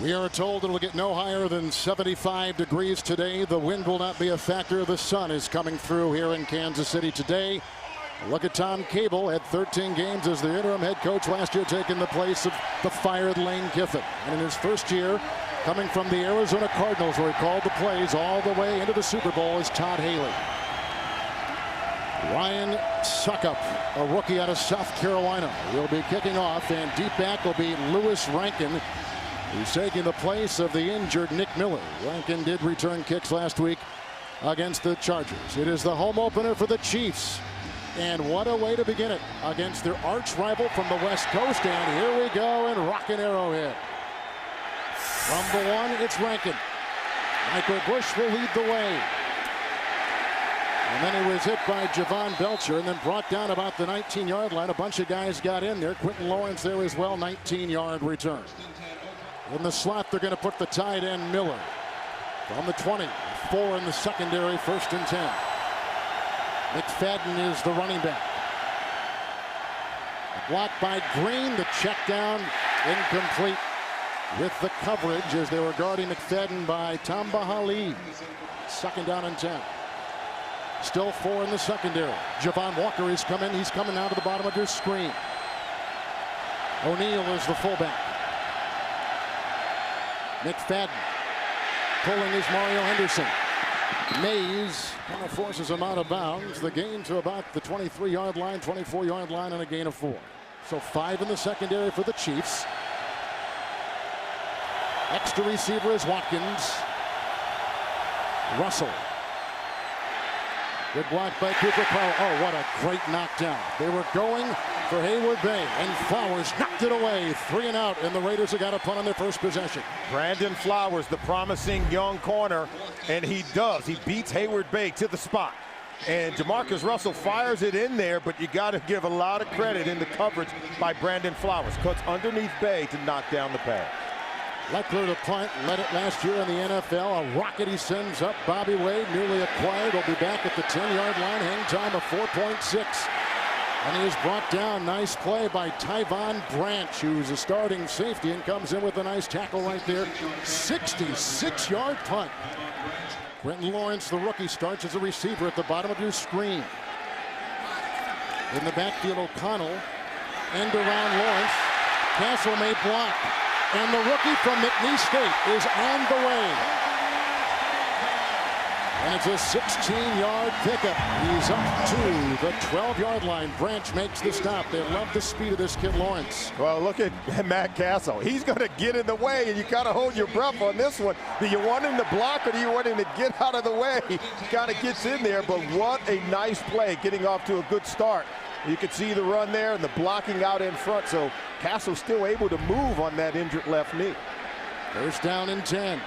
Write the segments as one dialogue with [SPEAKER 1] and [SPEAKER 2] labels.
[SPEAKER 1] We are told it will get no higher than 75 degrees today. The wind will not be a factor. The sun is coming through here in Kansas City today. Look at Tom Cable, had 13 games as the interim head coach last year, taking the place of the fired Lane Kiffin. And in his first year, coming from the Arizona Cardinals, where he called the plays all the way into the Super Bowl, is Todd Haley. Ryan Succop, a rookie out of South Carolina, will be kicking off, and deep back will be Lewis Rankin, who's taking the place of the injured Nick Miller. Rankin did return kicks last week against the Chargers. It is the home opener for the Chiefs. And what a way to begin it against their arch rival from the West Coast. And here we go in Rockin' Arrowhead. From the one, it's Rankin. Michael Bush will lead the way. And then he was hit by Javon Belcher and then brought down about the 19-yard line. A bunch of guys got in there. Quentin Lawrence there as well, 19-yard return. In the slot, they're going to put the tight end Miller. From the 20, 4 in the secondary, 1st and 10. McFadden is the running back. Blocked by Green. The check down incomplete with the coverage as they were guarding McFadden by Tamba Hali. 2nd down and 10. Still 4 in the secondary. Javon Walker is coming. He's coming out of the bottom of your screen. O'Neal is the fullback. McFadden pulling is Mario Henderson. Mays kind of forces him out of bounds. The gain to about the 23-yard line, 24-yard line, and a gain of 4. So 5 in the secondary for the Chiefs. Extra receiver is Watkins. Russell. Good block by Cooper Carl. Oh, what a great knockdown. They were going for Hayward Bay, and Flowers knocked it away. 3 and out, and the Raiders have got a punt on their first possession.
[SPEAKER 2] Brandon Flowers, the promising young corner, and he does. He beats Hayward Bay to the spot. And Jamarcus Russell fires it in there, but you got to give a lot of credit in the coverage by Brandon Flowers. Cuts underneath Bay to knock down the pass.
[SPEAKER 1] Leckler to punt, led it last year in the NFL. A rocket he sends up. Bobby Wade, newly acquired, will be back at the 10-yard line. Hang time of 4.6. And he is brought down. Nice play by Tyvon Branch, who's a starting safety and comes in with a nice tackle right there. 66-yard punt. Quentin Lawrence, the rookie, starts as a receiver at the bottom of your screen. In the backfield, O'Connell. End around Lawrence. Castle may block. And the rookie from McNeese State is on the way. And it's a 16-yard pickup. He's up to the 12-yard line. Branch makes the stop. They love the speed of this kid, Lawrence.
[SPEAKER 2] Well, look at Matt Castle. He's going to get in the way, and you got to hold your breath on this one. Do you want him to block, or do you want him to get out of the way? He kind of gets in there, but what a nice play, getting off to a good start. You can see the run there and the blocking out in front. So Castle's still able to move on that injured left knee.
[SPEAKER 1] 1st down and 10.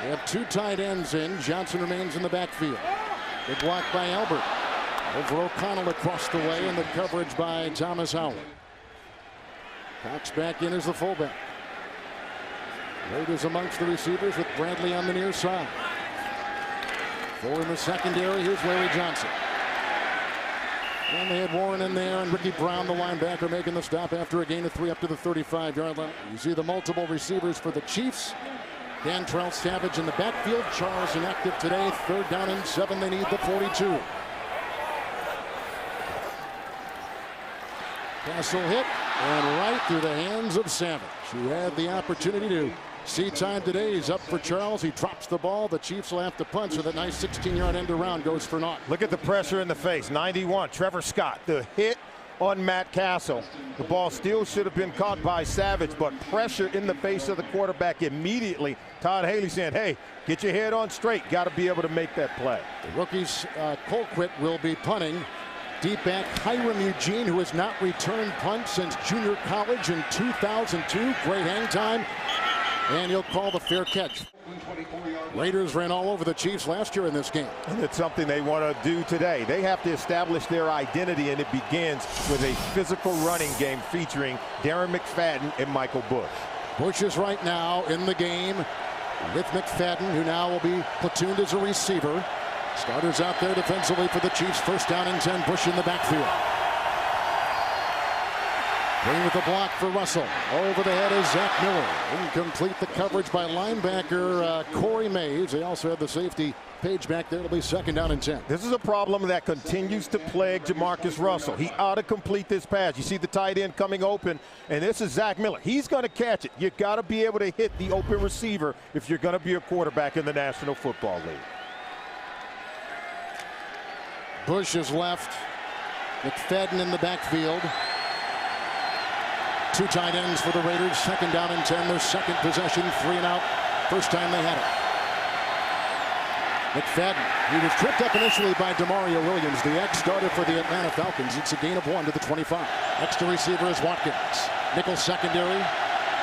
[SPEAKER 1] They have 2 tight ends in. Johnson remains in the backfield. Good block by Albert. Over O'Connell across the way, and the coverage by Thomas Howard. Cox back in as the fullback. Raiders amongst the receivers with Bradley on the near side. 4 in the secondary. Here's Larry Johnson. And they had Warren in there, and Ricky Brown, the linebacker, making the stop after a gain of 3 up to the 35-yard line. You see the multiple receivers for the Chiefs. Dantrell Savage in the backfield. Charles inactive today. 3rd down and 7. They need the 42. Castle hit, and right through the hands of Savage, who had the opportunity to see time today. He's up for Charles. He drops the ball. The Chiefs will have to punch, so that nice 16-yard end around goes for naught.
[SPEAKER 2] Look at the pressure in the face. 91, Trevor Scott. The hit on Matt Castle. The ball still should have been caught by Savage, but pressure in the face of the quarterback immediately. Todd Haley saying, hey, get your head on straight. Got to be able to make that play.
[SPEAKER 1] The rookies, Colquitt will be punting. Deep back Hiram Eugene, who has not returned punt since junior college in 2002. Great hang time. And he'll call the fair catch. Raiders ran all over the Chiefs last year in this game.
[SPEAKER 2] And it's something they want to do today. They have to establish their identity, and it begins with a physical running game featuring Darren McFadden and Michael Bush.
[SPEAKER 1] Bush is right now in the game with McFadden, who now will be platooned as a receiver. Starters out there defensively for the Chiefs. 1st down and 10. Bush in the backfield. Green with the block for Russell. Over the head is Zach Miller. Incomplete the coverage by linebacker Corey Mays. They also have the safety Page back there. It'll be 2nd down and 10.
[SPEAKER 2] This is a problem that continues to plague Jamarcus Russell. He ought to complete this pass. You see the tight end coming open, and this is Zach Miller. He's going to catch it. You got to be able to hit the open receiver if you're going to be a quarterback in the National Football League.
[SPEAKER 1] Bush is left. McFadden in the backfield. 2 tight ends for the Raiders. 2nd down and 10. Their second possession. 3 and out. First time they had it. McFadden, he was tripped up initially by Demario Williams, the ex-starter for the Atlanta Falcons. It's a gain of 1 to the 25. Next to receiver is Watkins. Nickel secondary,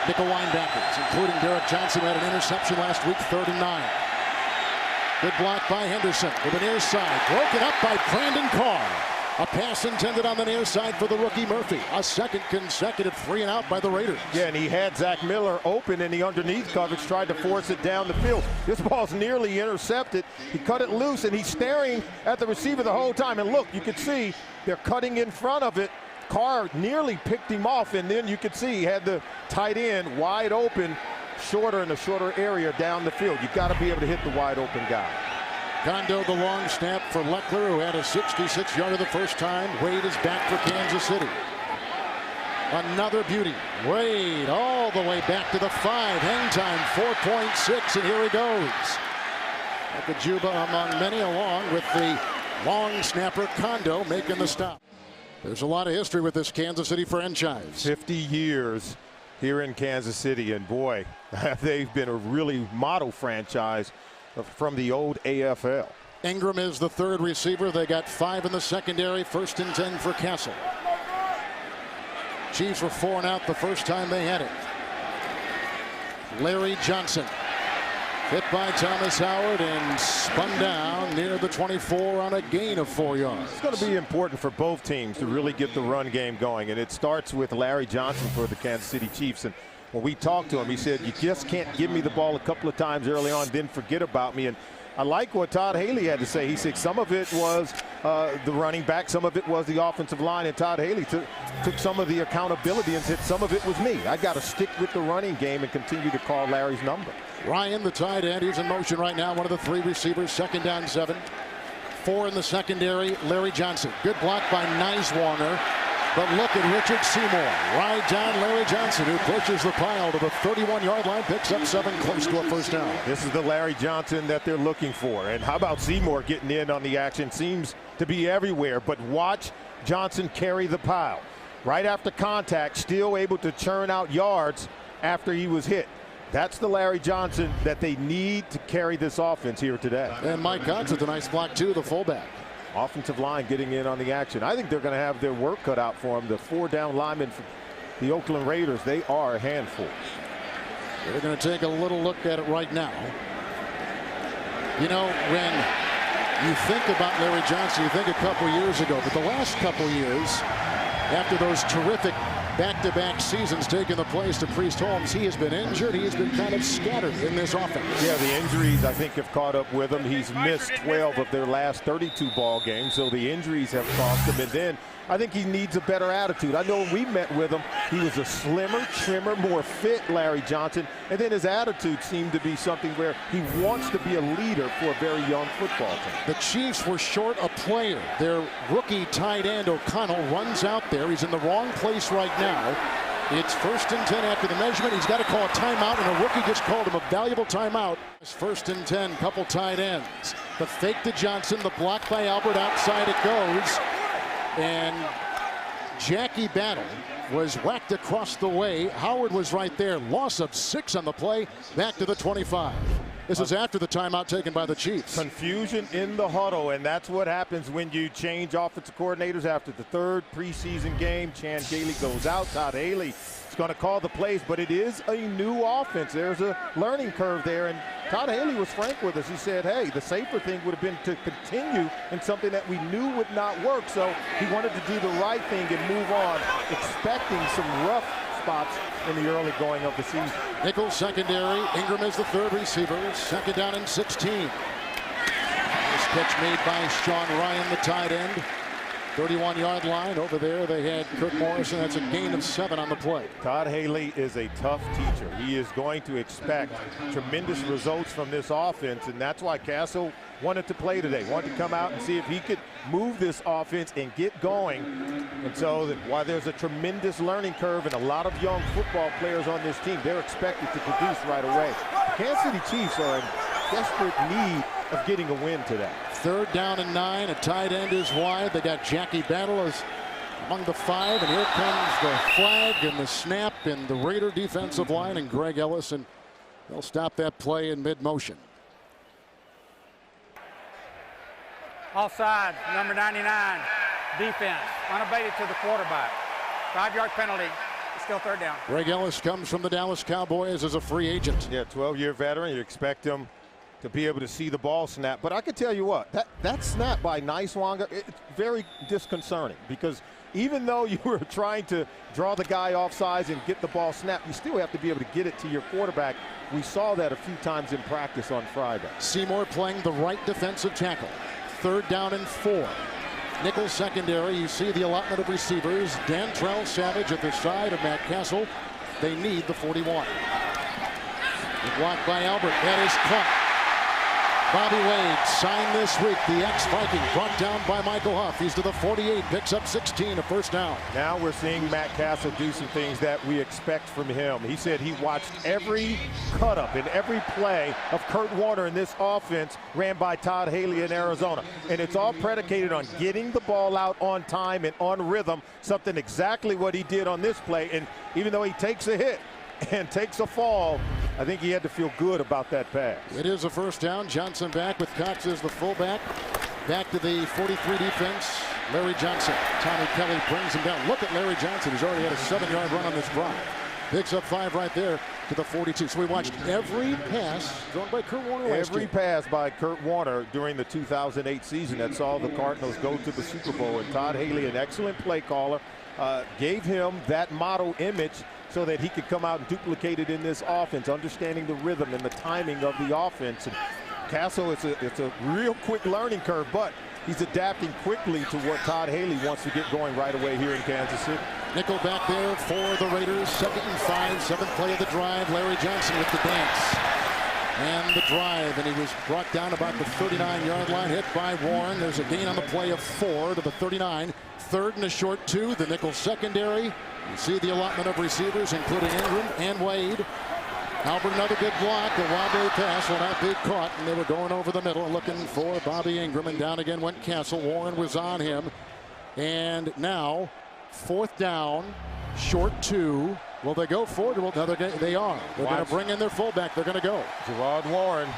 [SPEAKER 1] nickel linebackers, including Derek Johnson, who had an interception last week, 3rd and 9. Good block by Henderson with an near side, broken up by Brandon Carr. A pass intended on the near side for the rookie Murphy. A second consecutive 3 and out by the Raiders.
[SPEAKER 2] Yeah, and he had Zach Miller open in the underneath coverage, tried to force it down the field. This ball's nearly intercepted. He cut it loose, and he's staring at the receiver the whole time. And look, you can see they're cutting in front of it. Carr nearly picked him off, and then you could see he had the tight end wide open, shorter in a shorter area down the field. You got to be able to hit the wide open guy.
[SPEAKER 1] Kondo the long snap for Leckler, who had a 66-yarder the first time. Wade is back for Kansas City. Another beauty. Wade all the way back to the 5. Hang time 4.6, and here he goes. Akajuba among many, along with the long snapper Kondo making the stop. There's a lot of history with this Kansas City franchise.
[SPEAKER 2] 50 years here in Kansas City, and boy, they've been a really model franchise from the old AFL.
[SPEAKER 1] Ingram is the 3rd receiver. They got 5 in the secondary. 1st and 10 for Castle. Chiefs were 4 and out the first time they had it. Larry Johnson hit by Thomas Howard and spun down near the 24 on a gain of 4 yards.
[SPEAKER 2] It's going to be important for both teams to really get the run game going, and it starts with Larry Johnson for the Kansas City Chiefs. And when we talked to him, he said, you just can't give me the ball a couple of times early on, then forget about me. And I like what Todd Haley had to say. He said some of it was the running back, some of it was the offensive line, and Todd Haley took some of the accountability and said some of it was me. I got to stick with the running game and continue to call Larry's number.
[SPEAKER 1] Ryan, the tight end, he's in motion right now. One of the 3 receivers, 2nd down 7. 4 in the secondary, Larry Johnson. Good block by Niswanger. But look at Richard Seymour. Right down Larry Johnson, who pushes the pile to the 31-yard line, picks up 7, close to a first down.
[SPEAKER 2] This is the Larry Johnson that they're looking for. And how about Seymour getting in on the action? Seems to be everywhere. But watch Johnson carry the pile. Right after contact, still able to churn out yards after he was hit. That's the Larry Johnson that they need to carry this offense here today.
[SPEAKER 1] And Mike Cox with a nice block, too, the fullback.
[SPEAKER 2] Offensive line getting in on the action. I think they're going to have their work cut out for them. The 4 down linemen for the Oakland Raiders, they are a handful.
[SPEAKER 1] We're going to take a little look at it right now. You know, when you think about Larry Johnson, you think a couple years ago, but the last couple years, after those terrific back-to-back seasons taking the place to Priest Holmes, he has been injured. He has been kind of scattered in this offense.
[SPEAKER 2] Yeah, the injuries, I think, have caught up with him. He's missed 12 of their last 32 ball games, so the injuries have cost him. And then I think he needs a better attitude. I know when we met with him, he was a slimmer, trimmer, more fit Larry Johnson, and then his attitude seemed to be something where he wants to be a leader for a very young football team.
[SPEAKER 1] The Chiefs were short a player. Their rookie tight end O'Connell runs out there. He's in the wrong place right now. It's 1st and 10 after the measurement. He's got to call a timeout, and a rookie just called him a valuable timeout. It's 1st and 10, couple tight ends. The fake to Johnson, the block by Albert, outside it goes. And Jackie Battle was whacked across the way. Howard was right there. Loss of 6 on the play, back to the 25. This is after the timeout taken by the Chiefs.
[SPEAKER 2] Confusion in the huddle, and that's what happens when you change offensive coordinators after the 3rd preseason game. Chan Gailey goes out. Todd Haley is going to call the plays, but it is a new offense. There's a learning curve there, and Todd Haley was frank with us. He said, hey, the safer thing would have been to continue in something that we knew would not work. So he wanted to do the right thing and move on, expecting some rough spots in the early going of the season.
[SPEAKER 1] Nickel secondary. Ingram is the 3rd receiver. 2nd down and 16. This catch made by Sean Ryan, the tight end. 31-yard line. Over there, they had Kirk Morrison. That's a gain of 7 on the play.
[SPEAKER 2] Todd Haley is a tough teacher. He is going to expect tremendous results from this offense, and that's why Castle wanted to play today, wanted to come out and see if he could move this offense and get going. And so while there's a tremendous learning curve and a lot of young football players on this team, they're expected to produce right away. Kansas City Chiefs are in desperate need of getting a win today.
[SPEAKER 1] 3rd down and 9. A tight end is wide. They got Jackie Battle as among the 5, and here comes the flag and the snap and the Raider defensive line and Greg Ellis, and they'll stop that play in mid-motion.
[SPEAKER 3] Offside, number 99, defense, unabated to the quarterback. 5-yard penalty, it's still 3rd down.
[SPEAKER 1] Greg Ellis comes from the Dallas Cowboys as a free agent.
[SPEAKER 2] Yeah, 12-year veteran. You expect him to be able to see the ball snap. But I can tell you what, that snap by Niswanger, it's very disconcerting, because even though you were trying to draw the guy off sides and get the ball snapped, you still have to be able to get it to your quarterback. We saw that a few times in practice on Friday.
[SPEAKER 1] Seymour playing the right defensive tackle. 3rd down and 4. Nickel secondary. You see the allotment of receivers. Dantrell Savage at the side of Matt Castle. They need the 41. Blocked by Albert. That is caught. Bobby Wade signed this week. The ex-Viking brought down by Michael Huff. He's to the 48. Picks up 16, a 1st down.
[SPEAKER 2] Now we're seeing Matt Castle do some things that we expect from him. He said he watched every cut-up and every play of Kurt Warner in this offense ran by Todd Haley in Arizona. And it's all predicated on getting the ball out on time and on rhythm, something exactly what he did on this play. And even though he takes a hit and takes a fall, I think he had to feel good about that pass.
[SPEAKER 1] It is a 1st down. Johnson back with Cox as the fullback. Back to the 43 defense. Larry Johnson. Tommy Kelly brings him down. Look at Larry Johnson. He's already had a 7-yard run on this drive. Picks up 5 right there to the 42. So we watched every pass thrown by Kurt Warner last
[SPEAKER 2] Every
[SPEAKER 1] year.
[SPEAKER 2] pass by Kurt Warner during the 2008 season that saw the Cardinals go to the Super Bowl. And Todd Haley, an excellent play caller, gave him that model image so that he could come out and duplicate it in this offense, understanding the rhythm and the timing of the offense. And Castle, it's a real quick learning curve, but he's adapting quickly to what Todd Haley wants to get going right away here in Kansas City.
[SPEAKER 1] Nickel back there for the Raiders. 2nd and 5, 7th play of the drive. Larry Johnson with the dance and the drive, and he was brought down about the 39-yard line, hit by Warren. There's a gain on the play of 4 to the 39. 3rd and a short 2. The Nickel secondary. You see the allotment of receivers, including Ingram and Wade. Albert, another good block. A wobbly pass will not be caught, and they were going over the middle looking for Bobby Ingram, and down again went Castle. Warren was on him, and now 4th down, short 2. Will they go for it? Well, no, they are. They're going to bring in their fullback. They're going to go.
[SPEAKER 2] Gerard Warren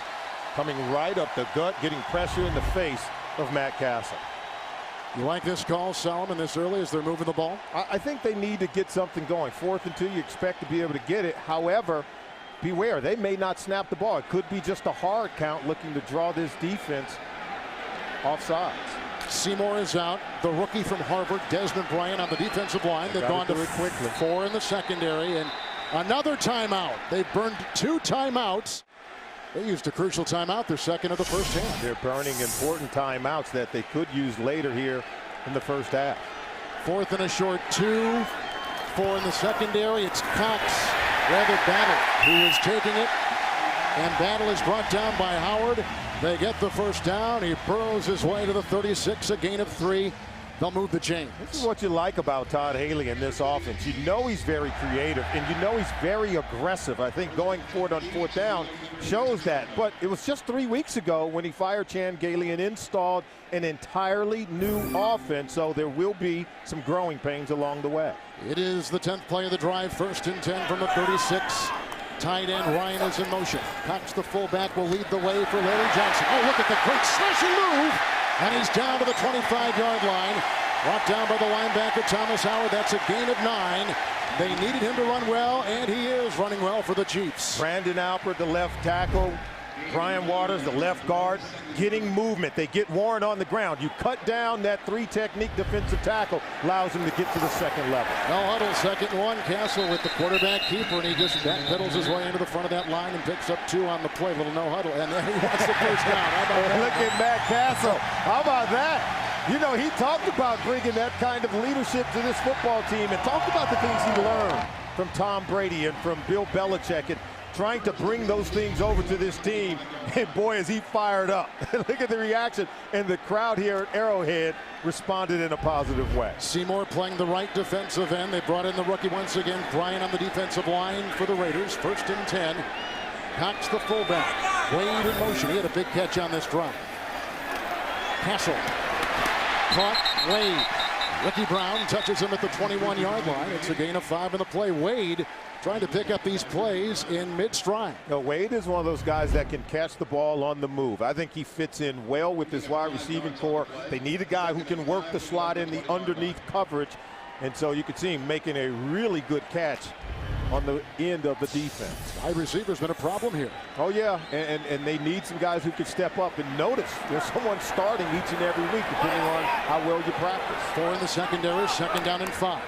[SPEAKER 2] coming right up the gut, getting pressure in the face of Matt Castle.
[SPEAKER 1] You like this call, Solomon, this early as they're moving the ball?
[SPEAKER 2] I think they need to get something going. 4th and 2, you expect to be able to get it. However, beware, they may not snap the ball. It could be just a hard count looking to draw this defense off sides.
[SPEAKER 1] Seymour is out. The rookie from Harvard, Desmond Bryant, on the defensive line. They've gone to 4 in the secondary, and another timeout. They've burned 2 timeouts. They used a crucial timeout, their 2nd of the 1st half.
[SPEAKER 2] They're burning important timeouts that they could use later here in the 1st half.
[SPEAKER 1] 4th and a short 2. 4 in the secondary. It's Cox, rather Battle, who is taking it. And Battle is brought down by Howard. They get the 1st down. He burrows his way to the 36, a gain of 3. They'll move the chains.
[SPEAKER 2] This is what you like about Todd Haley in this offense. You know he's very creative, and you know he's very aggressive. I think going for it on 4th down shows that. But it was just 3 weeks ago when he fired Chan Gailey and installed an entirely new offense, so there will be some growing pains along the way.
[SPEAKER 1] It is the 10th play of the drive, 1st and 10 from the 36. Tight end Ryan is in motion. Cox, the fullback, will lead the way for Larry Johnson. Oh, look at the great slashing move. And he's down to the 25-yard line. Brought down by the linebacker, Thomas Howard. That's a gain of 9. They needed him to run well, and he is running well for the Chiefs.
[SPEAKER 2] Brandon Alpert, the left tackle. Brian Waters, the left guard, getting movement. They get Warren on the ground. You cut down that 3-technique defensive tackle, allows him to get to the 2nd level.
[SPEAKER 1] No huddle, 2nd and 1. Castle with the quarterback keeper, and he just backpedals his way into the front of that line and picks up 2 on the play. Little no huddle, and then he wants the 1st down. How about that?
[SPEAKER 2] Look at Matt Castle. How about that? You know, he talked about bringing that kind of leadership to this football team and talked about the things he learned from Tom Brady and from Bill Belichick and trying to bring those things over to this team. And boy, is he fired up. Look at the reaction. And the crowd here at Arrowhead responded in a positive way.
[SPEAKER 1] Seymour playing the right defensive end. They brought in the rookie once again. Bryant on the defensive line for the Raiders. 1st and 10. Cox the fullback. Wade in motion. He had a big catch on this drive. Castle. Caught. Wade. Ricky Brown touches him at the 21-yard line. It's a gain of 5 in the play. Wade trying to pick up these plays in mid-stride.
[SPEAKER 2] No, Wade is one of those guys that can catch the ball on the move. I think he fits in well with this wide receiving core. They need a guy who can work the slot in the underneath coverage. And so you can see him making a really good catch on the end of the defense.
[SPEAKER 1] Wide receiver's been a problem here.
[SPEAKER 2] Oh, yeah, and they need some guys who can step up. And notice, there's someone starting each and every week, depending on how well you practice.
[SPEAKER 1] 4 in the secondary, 2nd down and 5.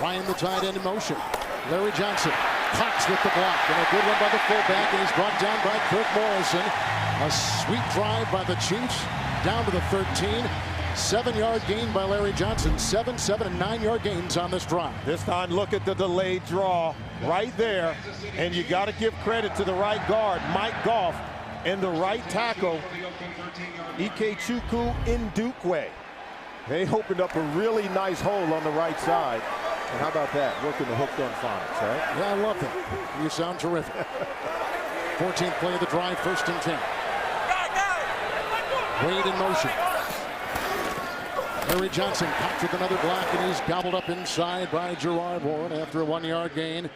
[SPEAKER 1] Ryan the tight end in motion. Larry Johnson. Cox with the block. And a good one by the fullback, and he's brought down by Kirk Morrison. A sweet drive by the Chiefs. Down to the 13. 7-yard gain by Larry Johnson. 7, and 9-yard gains on this drive.
[SPEAKER 2] This time, look at the delayed draw right there. And you got to give credit to the right guard, Mike Goff, and the right tackle, Ikechukwu Ndukwe. They opened up a really nice hole on the right side. And how about that? Working the hook on Phonics, right?
[SPEAKER 1] Yeah, I love that. You sound terrific. 14th play of the drive, 1st and 10. Wade in motion. Larry Johnson caught with another block, and he's gobbled up inside by Gerard Ward after a 1-yard gain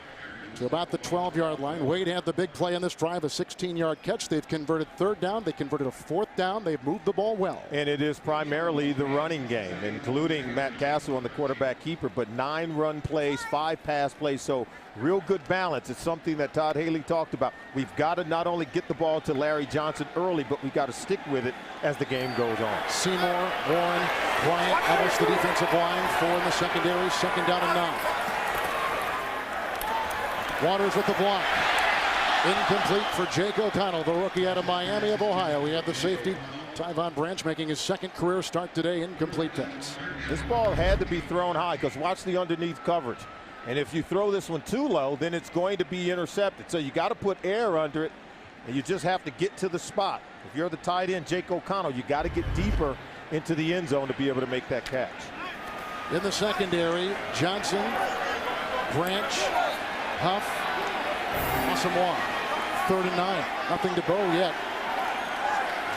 [SPEAKER 1] to about the 12-yard line. Wade had the big play on this drive, a 16-yard catch. They've converted 3rd down. They converted a 4th down. They've moved the ball well.
[SPEAKER 2] And it is primarily the running game, including Matt Castle on the quarterback keeper, but 9 run plays, 5 pass plays. So real good balance. It's something that Todd Haley talked about. We've got to not only get the ball to Larry Johnson early, but we've got to stick with it as the game goes on.
[SPEAKER 1] Seymour, Warren, Bryant, almost the defensive line. 4 in the secondary, 2nd down and 9. Waters with the block. Incomplete for Jake O'Connell, the rookie out of Miami of Ohio. He had the safety, Tyvon Branch, making his 2nd career start today. Incomplete pass.
[SPEAKER 2] This ball had to be thrown high because watch the underneath coverage. And if you throw this one too low, then it's going to be intercepted. So you got to put air under it, and you just have to get to the spot. If you're the tight end, Jake O'Connell, you got to get deeper into the end zone to be able to make that catch.
[SPEAKER 1] In the secondary, Johnson, Branch, Huff, Asamoah. 3rd and 9. Nothing to go yet.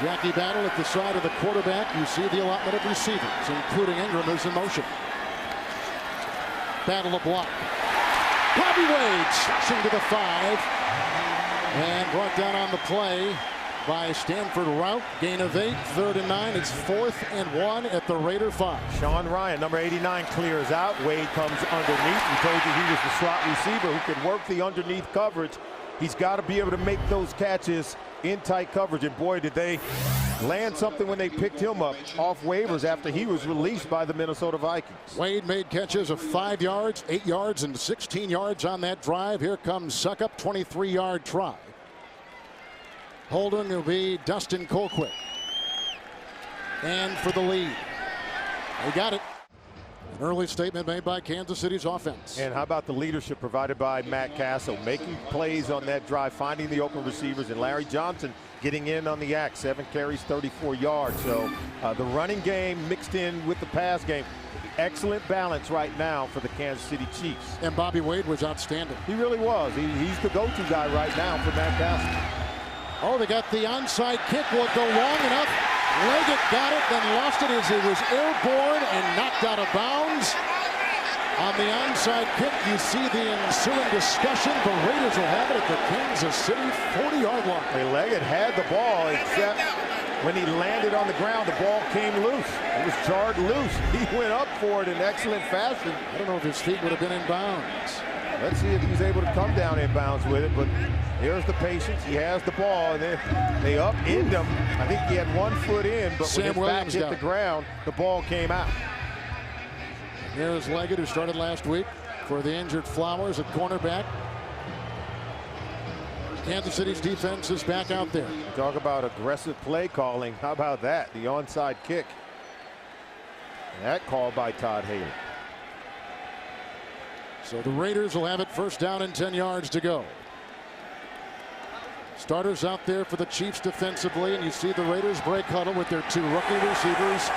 [SPEAKER 1] Jackie Battle at the side of the quarterback. You see the allotment of receivers, including Ingram, who's in motion. Battle of block. Bobby Wade slashing to the 5. And brought down on the play by Stanford Rout. Gain of 8. 3rd and 9. It's 4th and 1 at the Raider 5.
[SPEAKER 2] Sean Ryan, number 89, clears out. Wade comes underneath. We told you he was the slot receiver who could work the underneath coverage. He's got to be able to make those catches in tight coverage. And boy, did they land something when they picked him up off waivers after he was released by the Minnesota Vikings.
[SPEAKER 1] Wade made catches of 5 yards, 8 yards, and 16 yards on that drive. Here comes Suckup, 23-yard try. Holding will be Dustin Colquitt. And for the lead. They got it. An early statement made by Kansas City's offense.
[SPEAKER 2] And how about the leadership provided by Matt Castle, making plays on that drive, finding the open receivers, and Larry Johnson getting in on the act. 7 carries, 34 yards. So the running game mixed in with the pass game. Excellent balance right now for the Kansas City Chiefs.
[SPEAKER 1] And Bobby Wade was outstanding.
[SPEAKER 2] He really was. He's the go-to guy right now for Matt Castle.
[SPEAKER 1] Oh, they got the onside kick. Will it go long enough? Leggett got it, then lost it as it was airborne and knocked out of bounds. On the onside kick, you see the ensuing discussion. The Raiders will have it at the Kansas City 40-yard line.
[SPEAKER 2] Hey, Leggett had the ball, except when he landed on the ground, the ball came loose. It was jarred loose. He went up for it in excellent fashion.
[SPEAKER 1] I don't know if his feet would have been in bounds.
[SPEAKER 2] Let's see if he's able to come down in bounds with it, but here's the patience. He has the ball, and they up-end him. I think he had 1 foot in, but when his back hit the ground, the ball came out.
[SPEAKER 1] Here's Leggett, who started last week for the injured Flowers at cornerback. Kansas City's defense is back out there.
[SPEAKER 2] Talk about aggressive play calling. How about that? The onside kick That call by Todd Haley.
[SPEAKER 1] So the Raiders will have it first down and 10 yards to go. Starters out there for the Chiefs defensively, and you see the Raiders break huddle with their two rookie receivers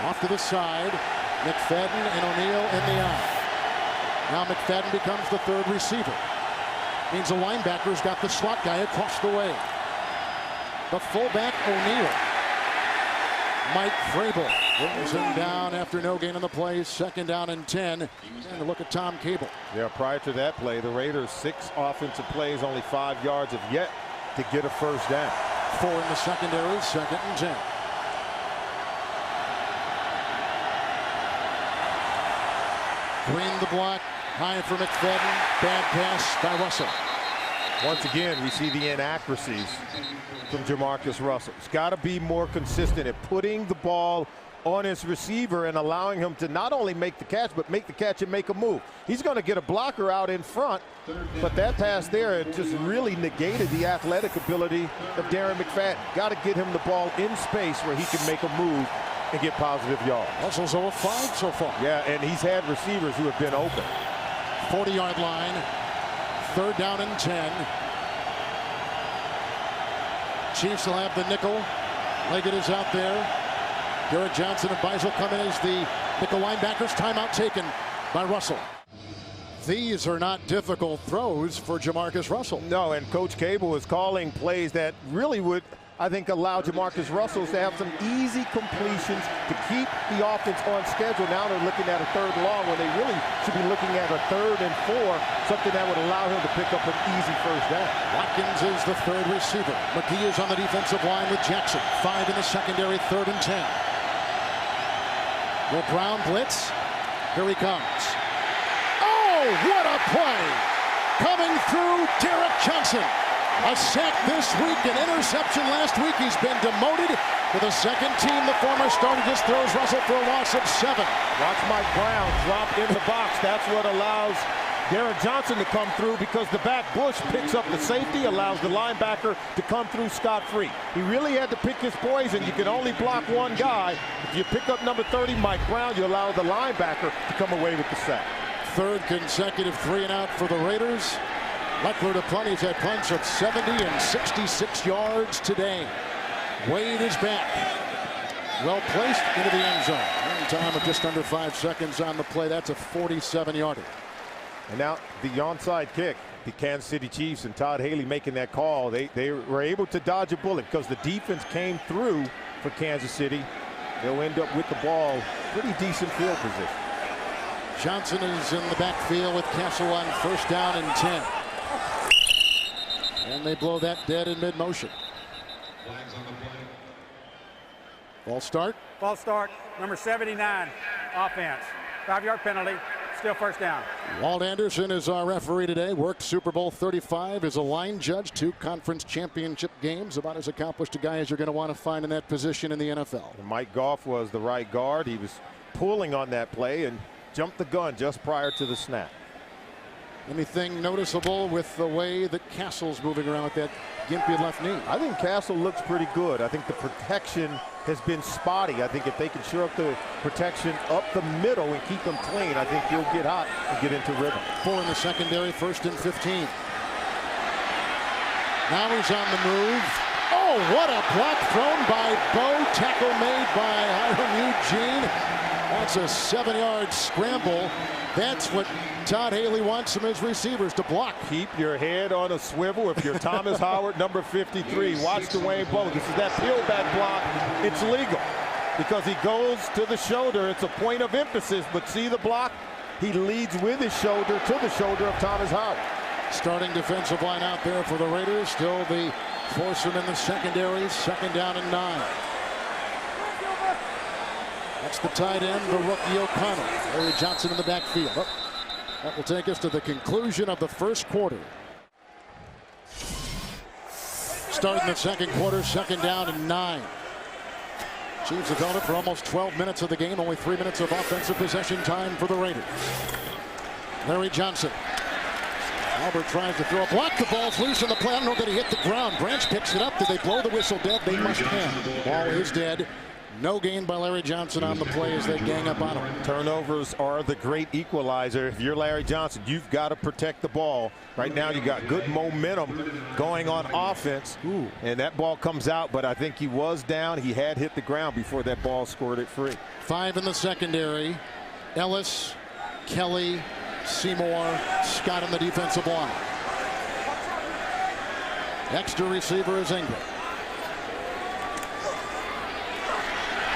[SPEAKER 1] off to the side. McFadden and O'Neal in the eye. Now McFadden becomes the third receiver. Means the linebacker's got the slot guy across the way. The fullback O'Neal. Mike Vrabel brings him down after no gain on the play. Second down and 10. And a look at Tom Cable.
[SPEAKER 2] Yeah, prior to that play, the Raiders 6 offensive plays, only 5 yards, have yet to get a first down.
[SPEAKER 1] 4 in the secondary, second and 10. Green the block, high for McFadden, bad pass by Russell.
[SPEAKER 2] Once again, we see the inaccuracies from Jamarcus Russell. He's got to be more consistent at putting the ball on his receiver and allowing him to not only make the catch, but make the catch and make a move. He's going to get a blocker out in front, but that pass there, it just really negated the athletic ability of Darren McFadden. Got to get him the ball in space where he can make a move and get positive yards.
[SPEAKER 1] Russell's 0 of 5 so far.
[SPEAKER 2] Yeah, and he's had receivers who have been open.
[SPEAKER 1] 40-yard line, third down and 10. Chiefs will have the nickel. Leggett is out there. Garrett Johnson and Beisel come in as the nickel linebackers. Timeout taken by Russell. These are not difficult throws for Jamarcus Russell.
[SPEAKER 2] No, and Coach Cable is calling plays that really would, I think, allow Jamarcus Russell to have some easy completions to keep the offense on schedule. Now they're looking at a third and long when they really should be looking at a 3rd and 4, something that would allow him to pick up an easy first down.
[SPEAKER 1] Watkins is the third receiver. McGee is on the defensive line with Jackson. 5 in the secondary, 3rd and 10. Will Brown blitz? Here he comes. Oh, what a play! Coming through, Derek Johnson. A sack this week, an interception last week. He's been demoted to the second team. The former starter just throws Russell for a loss of 7.
[SPEAKER 2] Watch Mike Brown drop in the box. That's what allows Derek Johnson to come through, because the back bush picks up the safety, allows the linebacker to come through scot-free. He really had to pick his poison. You can only block one guy. If you pick up number 30, Mike Brown, you allow the linebacker to come away with the sack.
[SPEAKER 1] Third consecutive 3-and-out for the Raiders. Leckler to punt. He's had punts of 70 and 66 yards today. Wade is back. Well placed into the end zone. In time of just under 5 seconds on the play. That's a 47-yarder.
[SPEAKER 2] And now the onside kick. The Kansas City Chiefs and Todd Haley making that call. They were able to dodge a bullet because the defense came through for Kansas City. They'll end up with the ball. Pretty decent field position.
[SPEAKER 1] Johnson is in the backfield with Castle on first down and 10. And they blow that dead in mid-motion. Ball start.
[SPEAKER 3] Ball start. Number 79, offense. 5-yard penalty. Still first down.
[SPEAKER 1] Walt Anderson is our referee today. Worked Super Bowl 35 as a line judge. 2 conference championship games. About as accomplished a guy as you're going to want to find in that position in the NFL.
[SPEAKER 2] And Mike Goff was the right guard. He was pulling on that play and jumped the gun just prior to the snap.
[SPEAKER 1] Anything noticeable with the way that Castle's moving around with that gimpy left knee?
[SPEAKER 2] I think Castle looks pretty good. I think the protection has been spotty. I think if they can shore up the protection up the middle and keep them clean, I think he'll get hot and get into rhythm.
[SPEAKER 1] 4 in the secondary, 1st and 15. Now he's on the move. Oh, what a block thrown by Bo. Tackle made by Hiram Eugene. That's a 7-yard scramble. That's what Todd Haley wants from his receivers to block.
[SPEAKER 2] Keep your head on a swivel. If you're Thomas Howard, number 53, watch Dwayne Bowe. This is that peelback block. It's legal because he goes to the shoulder. It's a point of emphasis, but see the block? He leads with his shoulder to the shoulder of Thomas Howard.
[SPEAKER 1] Starting defensive line out there for the Raiders. Still the foursome in the secondary. 2nd down and 9. That's the tight end, the rookie O'Connell. Larry Johnson in the backfield. Oh, that will take us to the conclusion of the first quarter. Starting the second quarter, 2nd down and 9. Chiefs have held it for almost 12 minutes of the game. Only 3 minutes of offensive possession time for the Raiders. Larry Johnson. Albert tries to throw a block. The ball's loose on the play. I don't know that he hit the ground. Branch picks it up. Did they blow the whistle dead? They must have. The ball is dead. No gain by Larry Johnson on the play as they gang up on him.
[SPEAKER 2] Turnovers are the great equalizer. If you're Larry Johnson, you've got to protect the ball. Right now, you got good momentum going on offense. And that ball comes out, but I think he was down. He had hit the ground before that ball scored it free.
[SPEAKER 1] 5 in the secondary. Ellis, Kelly, Seymour, Scott on the defensive line. Extra receiver is Ingram.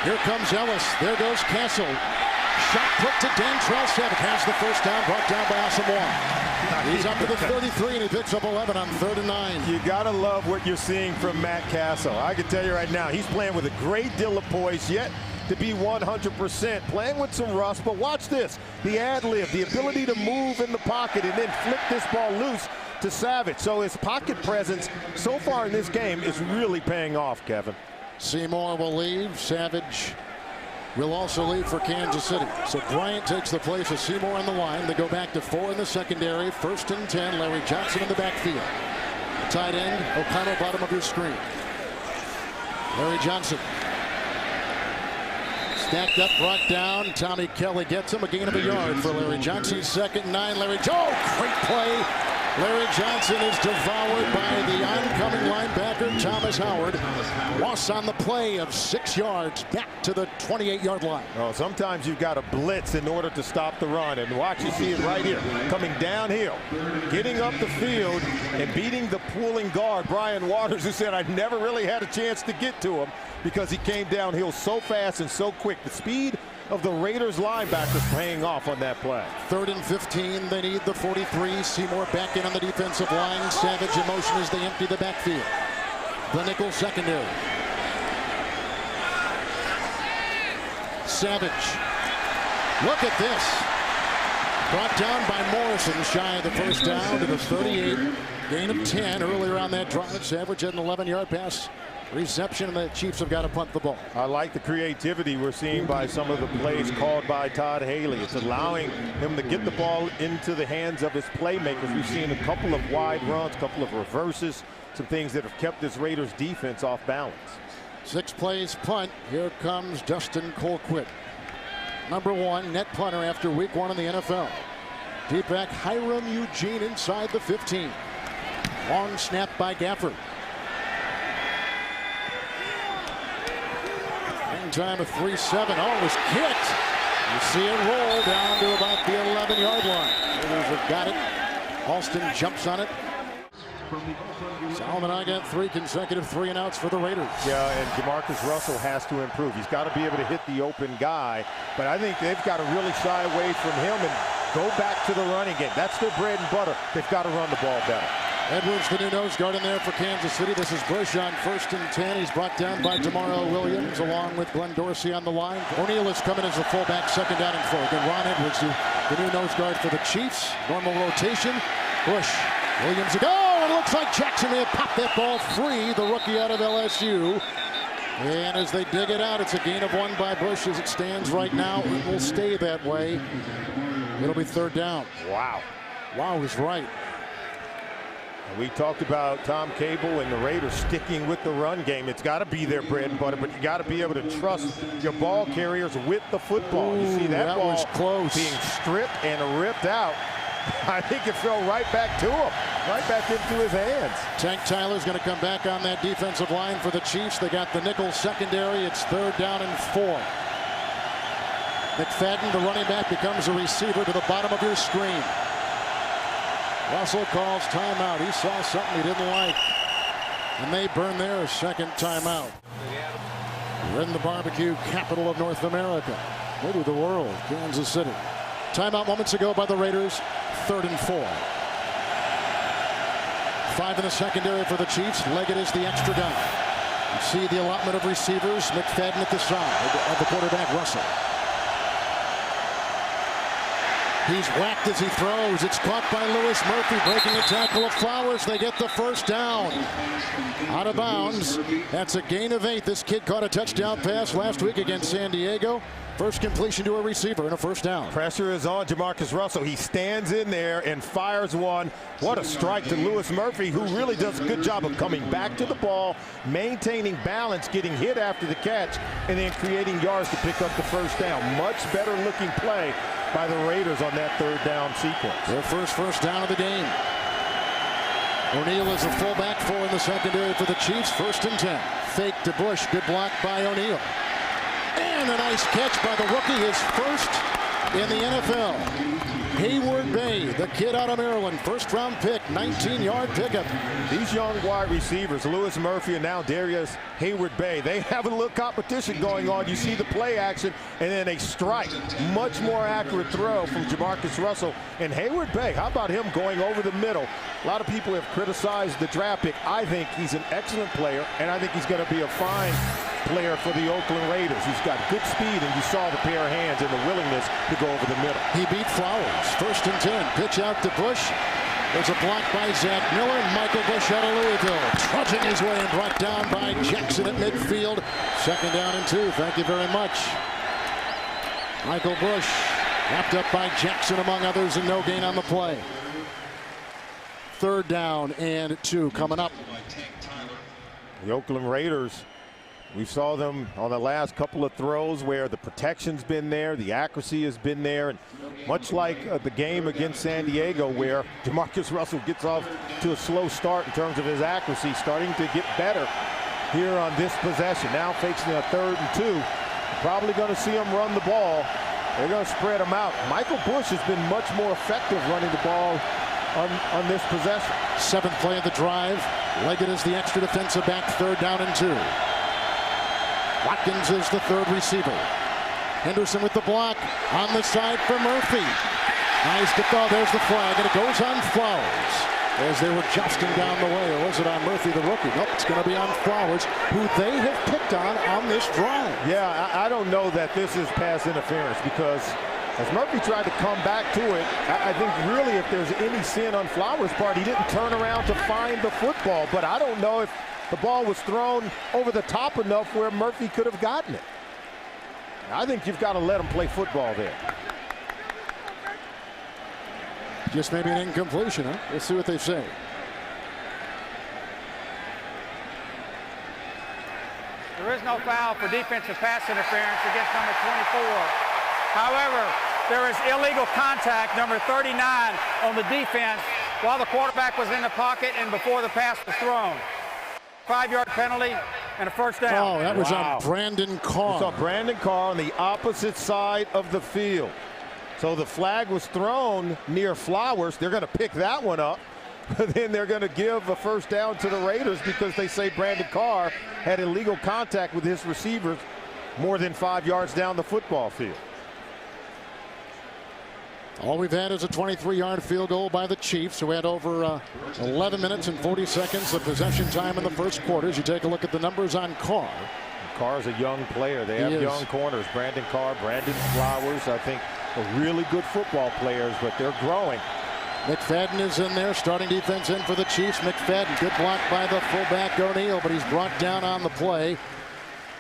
[SPEAKER 1] Here comes Ellis. There goes Castle. Shot put to Dantrell Savage. Has the first down, brought down by Asamoah. He's up to the 33, and he picks up 11 on 3rd and 9.
[SPEAKER 2] You got to love what you're seeing from Matt Castle. I can tell you right now, he's playing with a great deal of poise, yet to be 100%. Playing with some rust, but watch this. The ad-lib, the ability to move in the pocket and then flip this ball loose to Savage. So his pocket presence so far in this game is really paying off, Kevin.
[SPEAKER 1] Seymour will leave. Savage will also leave for Kansas City. So Bryant takes the place of Seymour on the line. They go back to 4 in the secondary. 1st and 10. Larry Johnson in the backfield. Tight end, O'Connell, bottom of your screen. Larry Johnson. Stacked up, brought down. Tommy Kelly gets him. A gain of a yard for Larry Johnson. 2nd and 9. Larry Joe, great play. Larry Johnson is devoured by the oncoming linebacker, Thomas Howard. Loss on the play of 6 yards back to the 28-yard line.
[SPEAKER 2] Oh, sometimes you've got to blitz in order to stop the run. And watch, you see it right here. Coming downhill, getting up the field, and beating the pulling guard, Brian Waters, who said, I never really had a chance to get to him because he came downhill so fast and so quick. The speed of the Raiders linebackers paying off on that play.
[SPEAKER 1] 3rd and 15. They need the 43. Seymour back in on the defensive line. Savage in motion as they empty the backfield. The nickel secondary. Savage. Look at this. Brought down by Morrison, shy of the first down to the 38. Gain of 10 earlier on that drive. Savage had an 11-yard pass reception, and the Chiefs have got to punt the ball.
[SPEAKER 2] I like the creativity we're seeing by some of the plays called by Todd Haley. It's allowing him to get the ball into the hands of his playmakers. We've seen a couple of wide runs, a couple of reverses, some things that have kept this Raiders defense off balance.
[SPEAKER 1] 6 plays punt. Here comes Dustin Colquitt. Number 1 net punter after week 1 in the NFL. Deep back Hiram Eugene inside the 15. Long snap by Gafford. Time of 3-7. Oh, it was kicked. You see it roll down to about the 11-yard line. Raiders have got it. Alston jumps on it. Solomon I got 3 consecutive 3-and-outs for the Raiders.
[SPEAKER 2] Yeah, and DeMarcus Russell has to improve. He's got to be able to hit the open guy, but I think they've got to really shy away from him and go back to the running game. That's their bread and butter. They've got to run the ball better.
[SPEAKER 1] Edwards, the new nose guard in there for Kansas City. This is Bush on 1st and 10. He's brought down by Demario Williams along with Glenn Dorsey on the line. O'Neal is coming as a fullback, 2nd down and 4. Again, Ron Edwards, the new nose guard for the Chiefs. Normal rotation. Bush, Williams, go! And it looks like Jackson may have popped that ball free, the rookie out of LSU. And as they dig it out, it's a gain of 1 by Bush as it stands right now. It will stay that way. It'll be 3rd down.
[SPEAKER 2] Wow.
[SPEAKER 1] Wow is right.
[SPEAKER 2] We talked about Tom Cable and the Raiders sticking with the run game. It's got to be their bread and butter, but you got to be able to trust your ball carriers with the football. You see that ball
[SPEAKER 1] was close,
[SPEAKER 2] being stripped and ripped out. I think it fell right back to him, right back into his hands.
[SPEAKER 1] Tank Tyler's going to come back on that defensive line for the Chiefs. They got the nickel secondary. It's 3rd down and 4. McFadden, the running back, becomes a receiver to the bottom of your screen. Russell calls timeout. He saw something he didn't like, and they burn their 2nd timeout. We're in the barbecue capital of North America, maybe the world, Kansas City. Timeout moments ago by the Raiders. 3rd and 4. 5 in the secondary for the Chiefs. Leggett is the extra down. You see the allotment of receivers. McFadden at the side of the quarterback, Russell. He's whacked as he throws. It's caught by Louis Murphy, breaking a tackle of Flowers. They get the first down. Out of bounds. That's a gain of 8. This kid caught a touchdown pass last week against San Diego. First completion to a receiver and a first down.
[SPEAKER 2] Pressure is on Jamarcus Russell. He stands in there and fires one. What a strike to Louis Murphy, who really does a good job of coming back to the ball, maintaining balance, getting hit after the catch, and then creating yards to pick up the first down. Much better looking play by the Raiders on that third down sequence.
[SPEAKER 1] Their first down of the game. O'Neal is a fullback, 4 in the secondary for the Chiefs. 1st and 10. Fake to Bush. Good block by O'Neal. And a nice catch by the rookie, his first in the NFL. Hayward Bay, the kid out of Maryland, first-round pick, 19-yard pickup.
[SPEAKER 2] These young wide receivers, Louis Murphy and now Darius Hayward Bay, they have a little competition going on. You see the play action and then a strike. Much more accurate throw from Jamarcus Russell. And Hayward Bay, how about him going over the middle? A lot of people have criticized the draft pick. I think he's an excellent player, and I think he's going to be a fine player for the Oakland Raiders. He's got good speed, and you saw the pair of hands and the willingness to go over the middle.
[SPEAKER 1] He beat Flowers. 1st and 10. Pitch out to Bush. There's a block by Zach Miller. Michael Bush out of Louisville, trudging his way and brought down by Jackson at midfield. 2nd down and 2. Thank you very much. Michael Bush wrapped up by Jackson among others, and no gain on the play. 3rd down and 2 coming up.
[SPEAKER 2] The Oakland Raiders, we saw them on the last couple of throws where the protection's been there, the accuracy has been there, and much like the game against San Diego where Jamarcus Russell gets off to a slow start in terms of his accuracy, starting to get better here on this possession. Now facing a 3rd and 2. Probably going to see him run the ball. They're going to spread him out. Michael Bush has been much more effective running the ball on this possession.
[SPEAKER 1] 7th play of the drive. Leggett is the extra defensive back. 3rd down and 2. Watkins is the 3rd receiver. Henderson with the block on the side for Murphy. Nice to throw. There's the flag, and it goes on Flowers as they were jousting down the way. Or was it on Murphy, the rookie? Nope, it's going to be on Flowers, who they have picked on this drive.
[SPEAKER 2] Yeah, I don't know that this is pass interference, because as Murphy tried to come back to it, I think really if there's any sin on Flowers' part, he didn't turn around to find the football. But I don't know if the ball was thrown over the top enough where Murphy could have gotten it. I think you've got to let him play football there.
[SPEAKER 1] Just maybe an incompletion, huh? Let's see what they say.
[SPEAKER 3] There is no foul for defensive pass interference against number 24. However, there is illegal contact, number 39, on the defense while the quarterback was in the pocket and before the pass was thrown. 5-yard penalty and a first down.
[SPEAKER 1] Oh, that was on Brandon Carr.
[SPEAKER 2] You saw Brandon Carr on the opposite side of the field. So the flag was thrown near Flowers. They're going to pick that one up. But then they're going to give a first down to the Raiders because they say Brandon Carr had illegal contact with his receivers more than 5 yards down the football field.
[SPEAKER 1] All we've had is a 23-yard field goal by the Chiefs, who had over 11 minutes and 40 seconds of possession time in the first quarter. As you take a look at the numbers on Carr.
[SPEAKER 2] Carr's a young player. They have young corners. Brandon Carr, Brandon Flowers, I think are really good football players, but they're growing.
[SPEAKER 1] McFadden is in there, starting defense in for the Chiefs. McFadden, good block by the fullback O'Neal, but he's brought down on the play.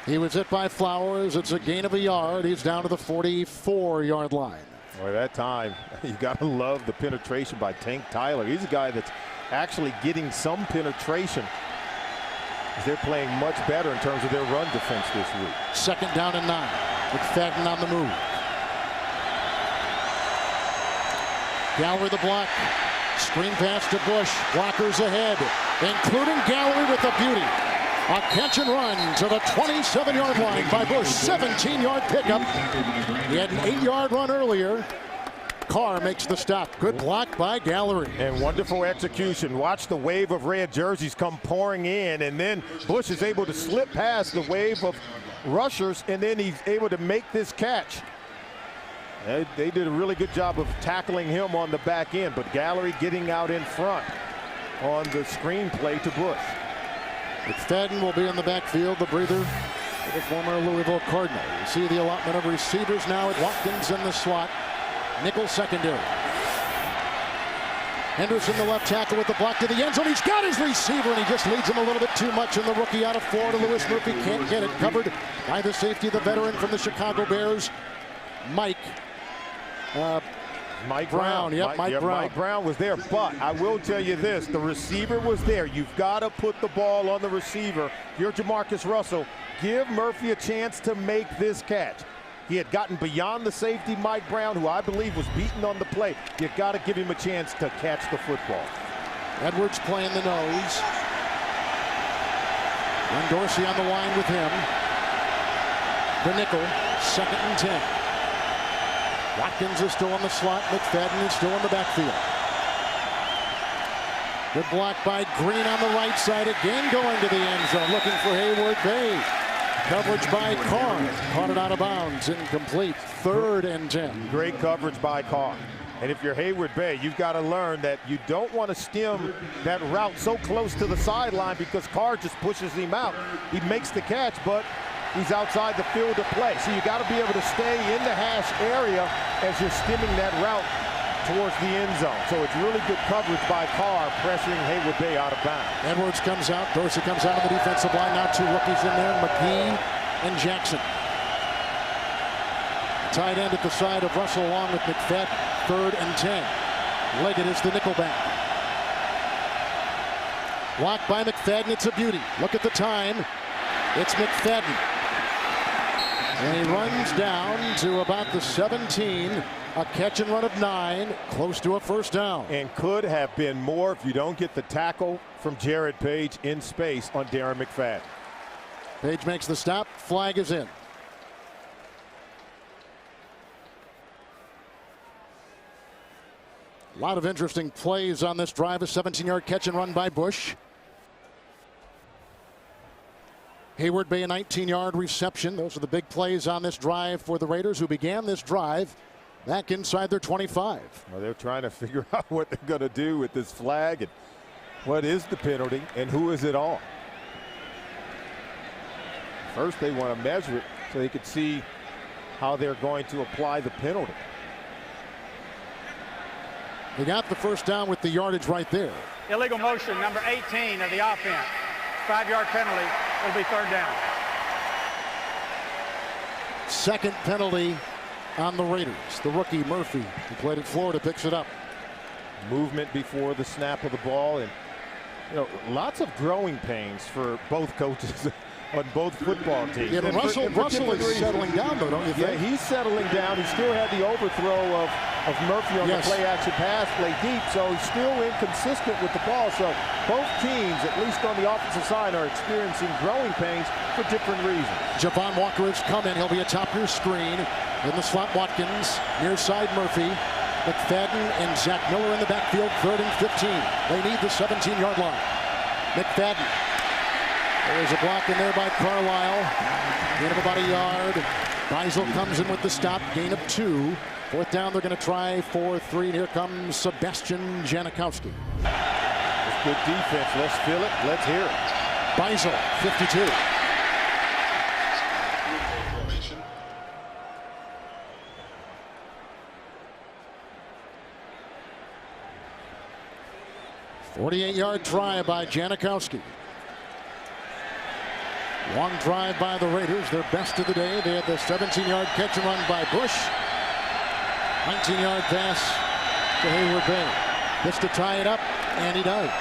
[SPEAKER 1] He was hit by Flowers. It's a gain of a yard. He's down to the 44-yard line.
[SPEAKER 2] Boy, that time, you got to love the penetration by Tank Tyler. He's a guy that's actually getting some penetration. They're playing much better in terms of their run defense this week.
[SPEAKER 1] 2nd down and 9. McFadden on the move. Gallery the block. Screen pass to Bush. Blockers ahead, including Gallery with a beauty. A catch and run to the 27-yard line by Bush. 17-yard pickup. He had an 8-yard run earlier. Carr makes the stop. Good block by Gallery.
[SPEAKER 2] And wonderful execution. Watch the wave of red jerseys come pouring in, and then Bush is able to slip past the wave of rushers, and then he's able to make this catch. They did a really good job of tackling him on the back end, but Gallery getting out in front on the screen play to Bush.
[SPEAKER 1] McFadden will be in the backfield, the breather, the former Louisville Cardinal. You see the allotment of receivers now at Watkins in the slot. Nickel secondary. Henderson, the left tackle, with the block to the end zone. He's got his receiver, and he just leads him a little bit too much. And the rookie out of Florida, Louis Murphy, can't get it covered by the safety, the veteran from the Chicago Bears, Mike Brown. Yep, Mike Brown.
[SPEAKER 2] Mike Brown was there, but I will tell you this: the receiver was there. You've got to put the ball on the receiver. You're Jamarcus Russell. Give Murphy a chance to make this catch. He had gotten beyond the safety, Mike Brown, who I believe was beaten on the play. You've got to give him a chance to catch the football.
[SPEAKER 1] Edwards playing the nose. And Dorsey on the line with him. The nickel, 2nd and 10. Watkins is still in the slot. McFadden is still in the backfield. Good block by Green on the right side. Again going to the end zone, looking for Hayward Bay. Coverage by Carr. Caught it out of bounds. Incomplete. 3rd and 10.
[SPEAKER 2] Great coverage by Carr. And if you're Hayward Bay, you've got to learn that you don't want to stem that route so close to the sideline, because Carr just pushes him out. He makes the catch, but he's outside the field of play. So you got to be able to stay in the hash area as you're stemming that route towards the end zone. So it's really good coverage by Carr, pressuring Hayward Bay out of bounds.
[SPEAKER 1] Edwards comes out. Dorsey comes out on the defensive line. Now 2 rookies in there, McGee and Jackson. Tight end at the side of Russell along with McFadden. 3rd and 10. Leggett is the nickelback. Blocked by McFadden. It's a beauty. Look at the time. It's McFadden. And he runs down to about the 17. A catch and run of 9, close to a 1st down.
[SPEAKER 2] And could have been more if you don't get the tackle from Jared Page in space on Darren McFadden.
[SPEAKER 1] Page makes the stop. Flag is in. A lot of interesting plays on this drive. A 17-yard catch and run by Bush. Hayward Bay, a 19-yard reception. Those are the big plays on this drive for the Raiders, who began this drive back inside their 25.
[SPEAKER 2] Well, they're trying to figure out what they're going to do with this flag and what is the penalty and who is it on. First, they want to measure it so they could see how they're going to apply the penalty.
[SPEAKER 1] They got the 1st down with the yardage right there.
[SPEAKER 3] Illegal motion, number 18 of the offense. 5-yard penalty. It'll be 3rd down.
[SPEAKER 1] 2nd penalty on the Raiders. The rookie Murphy, who played at Florida, picks it up.
[SPEAKER 2] Movement before the snap of the ball, and lots of growing pains for both coaches on both football teams.
[SPEAKER 1] Yeah, but Russell is settling down, though, don't you think?
[SPEAKER 2] Yeah, he's settling down. He still had the overthrow of Murphy on the play-action pass, play deep, so he's still inconsistent with the ball. So both teams, at least on the offensive side, are experiencing growing pains for different reasons.
[SPEAKER 1] Javon Walker has come in. He'll be atop your screen. In the slot, Watkins. Near side, Murphy. McFadden and Zach Miller in the backfield. 3rd and 15. They need the 17-yard line. McFadden. There's a block in there by Carlisle. Gain of about a yard. Beisel comes in with the stop. Gain of 2. 4th down, they're going to try for 3. And here comes Sebastian Janikowski.
[SPEAKER 2] It's good defense. Let's feel it. Let's hear it.
[SPEAKER 1] Beisel, 52. .48-yard try by Janikowski. Long drive by the Raiders, their best of the day. They had the 17-yard catch and run by Bush. 19-yard pass to Hayward Bay. Gets to tie it up, and he does.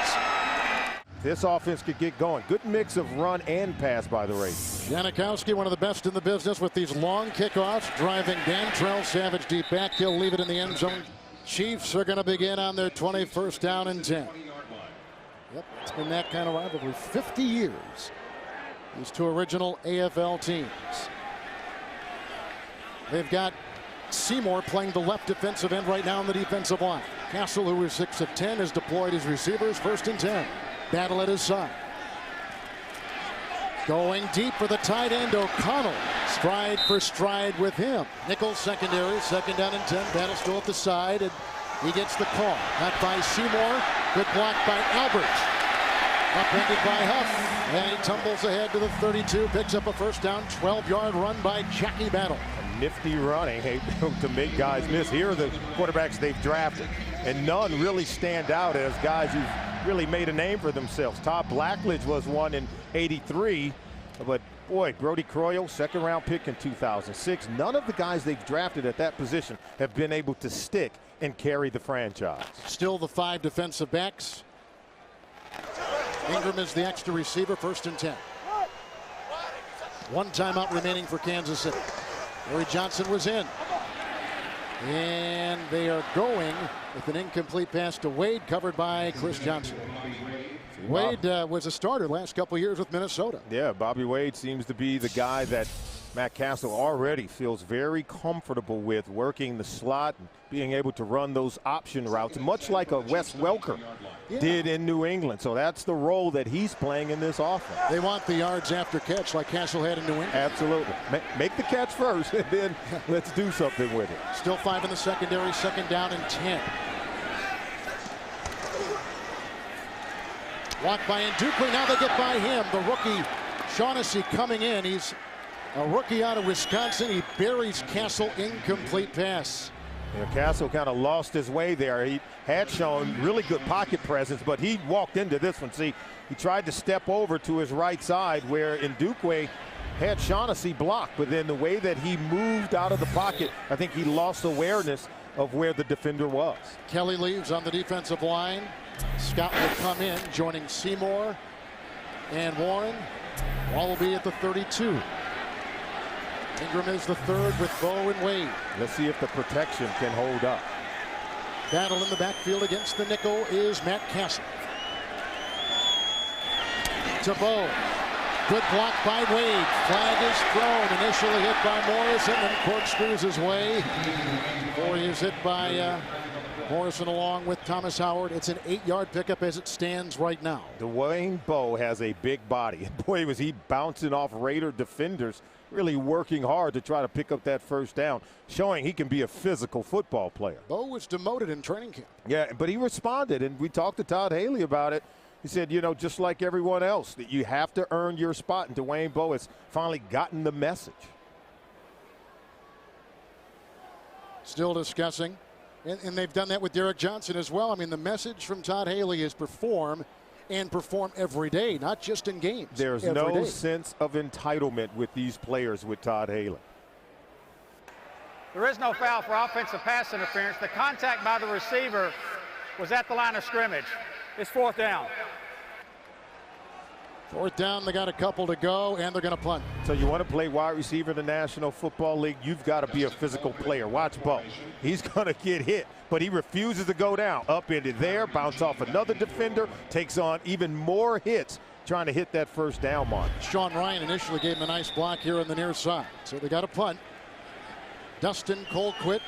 [SPEAKER 2] This offense could get going. Good mix of run and pass by the Raiders.
[SPEAKER 1] Janikowski, one of the best in the business with these long kickoffs, driving Dantrell Savage deep back. He'll leave it in the end zone. Chiefs are going to begin on their 21st down and 10. Yep, it's been that kind of rivalry. 50 years. These 2 original AFL teams. They've got Seymour playing the left defensive end right now on the defensive line. Castle, who is 6 of 10, has deployed his receivers. 1st and 10. Battle at his side. Going deep for the tight end, O'Connell. Stride for stride with him. Nichols secondary, 2nd down and 10. Battle still at the side, and he gets the call. Not by Seymour. Good block by Albert. Upended by Huff. And he tumbles ahead to the 32. Picks up a 1st down. 12-yard run by Jackie Battle.
[SPEAKER 2] nifty running, able to make guys miss. Here are the quarterbacks they've drafted, and none really stand out as guys who've really made a name for themselves. Todd Blackledge was one in '83, but boy, Brody Croyle, second-round pick in 2006. None of the guys they've drafted at that position have been able to stick and carry the franchise.
[SPEAKER 1] Still the 5 defensive backs. Ingram is the extra receiver, 1st and 10. 1 timeout remaining for Kansas City. Larry Johnson was in. And they are going with an incomplete pass to Wade, covered by Chris Johnson. Wade was a starter last couple years with Minnesota.
[SPEAKER 2] Yeah, Bobby Wade seems to be the guy that Matt Castle already feels very comfortable with, working the slot and being able to run those option routes, much like a Wes Welker did in New England. So that's the role that he's playing in this offense.
[SPEAKER 1] They want the yards after catch like Castle had in New England.
[SPEAKER 2] Absolutely. Make the catch first, and then let's do something with it.
[SPEAKER 1] Still 5 in the secondary, 2nd down and 10. Walk by Ndukwe, now they get by him. The rookie Shaughnessy coming in. He's a rookie out of Wisconsin. He buries Castle, incomplete pass.
[SPEAKER 2] Yeah, Castle kind of lost his way there. He had shown really good pocket presence, but he walked into this one. See, he tried to step over to his right side where Ndukwe had Shaughnessy blocked, but then the way that he moved out of the pocket, I think he lost awareness of where the defender was.
[SPEAKER 1] Kelly leaves on the defensive line. Scott will come in, joining Seymour and Warren. Ball will be at the 32. Ingram is the 3rd with Bo and Wade.
[SPEAKER 2] Let's see if the protection can hold up.
[SPEAKER 1] Battle in the backfield against the nickel is Matt Castle. To Bo. Good block by Wade. Flag is thrown. Initially hit by Morrison and corkscrews his way. Before he is hit by Morrison along with Thomas Howard. It's an 8-yard pickup as it stands right now.
[SPEAKER 2] Dwayne Bowe has a big body. Boy, was he bouncing off Raider defenders, really working hard to try to pick up that 1st down, showing he can be a physical football player.
[SPEAKER 1] Bowe was demoted in training camp.
[SPEAKER 2] Yeah, but he responded, and we talked to Todd Haley about it. He said, you know, just like everyone else, that you have to earn your spot, and Dwayne Bowe has finally gotten the message.
[SPEAKER 1] Still discussing. And they've done that with Derek Johnson as well. I mean, the message from Todd Haley is perform and perform every day, not just in games.
[SPEAKER 2] There's no sense of entitlement with these players with Todd Haley.
[SPEAKER 3] There is no foul for offensive pass interference. The contact by the receiver was at the line of scrimmage. It's 4th down.
[SPEAKER 1] 4th down, they got a couple to go, and they're going to punt.
[SPEAKER 2] So you want to play wide receiver in the National Football League, you've got to be a physical player. Watch Bo. He's going to get hit, but he refuses to go down. Up into there, bounce off another defender, takes on even more hits, trying to hit that 1st down mark.
[SPEAKER 1] Sean Ryan initially gave him a nice block here on the near side. So they got a punt. Dustin Colquitt.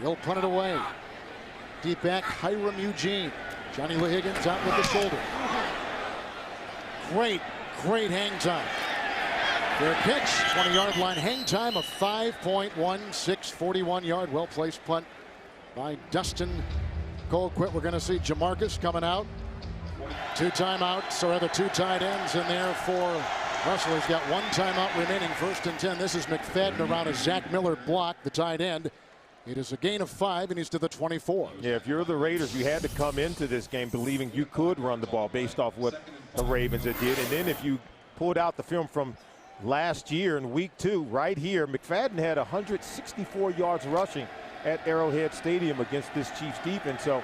[SPEAKER 1] He'll punt it away. Deep back, Hiram Eugene. Johnny LaHiggins out with the shoulder. Great hang time. Their pitch, 20-yard line hang time of 5.16, 41-yard well-placed punt by Dustin Colquitt. We're going to see Jamarcus coming out. 2 timeouts, or rather 2 tight ends in there for Russell. He's got 1 timeout remaining, 1st and 10. This is McFadden around a Zach Miller block, the tight end. It is a gain of 5, and he's to the 24.
[SPEAKER 2] Yeah, if you're the Raiders, you had to come into this game believing you could run the ball based off what the Ravens did. And then if you pulled out the film from last year in week 2, right here, McFadden had 164 yards rushing at Arrowhead Stadium against this Chiefs defense. So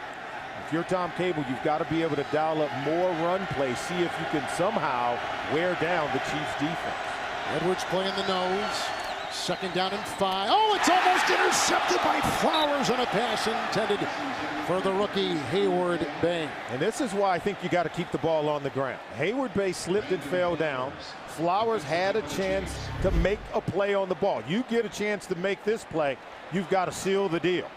[SPEAKER 2] if you're Tom Cable, you've got to be able to dial up more run plays, see if you can somehow wear down the Chiefs defense.
[SPEAKER 1] Edwards playing the nose. 2nd down and 5. Oh, it's almost intercepted by Flowers on a pass intended for the rookie Hayward Bay.
[SPEAKER 2] And this is why I think you got to keep the ball on the ground. Hayward Bay slipped and fell down. Flowers had a chance to make a play on the ball. You get a chance to make this play, you've got to seal the deal.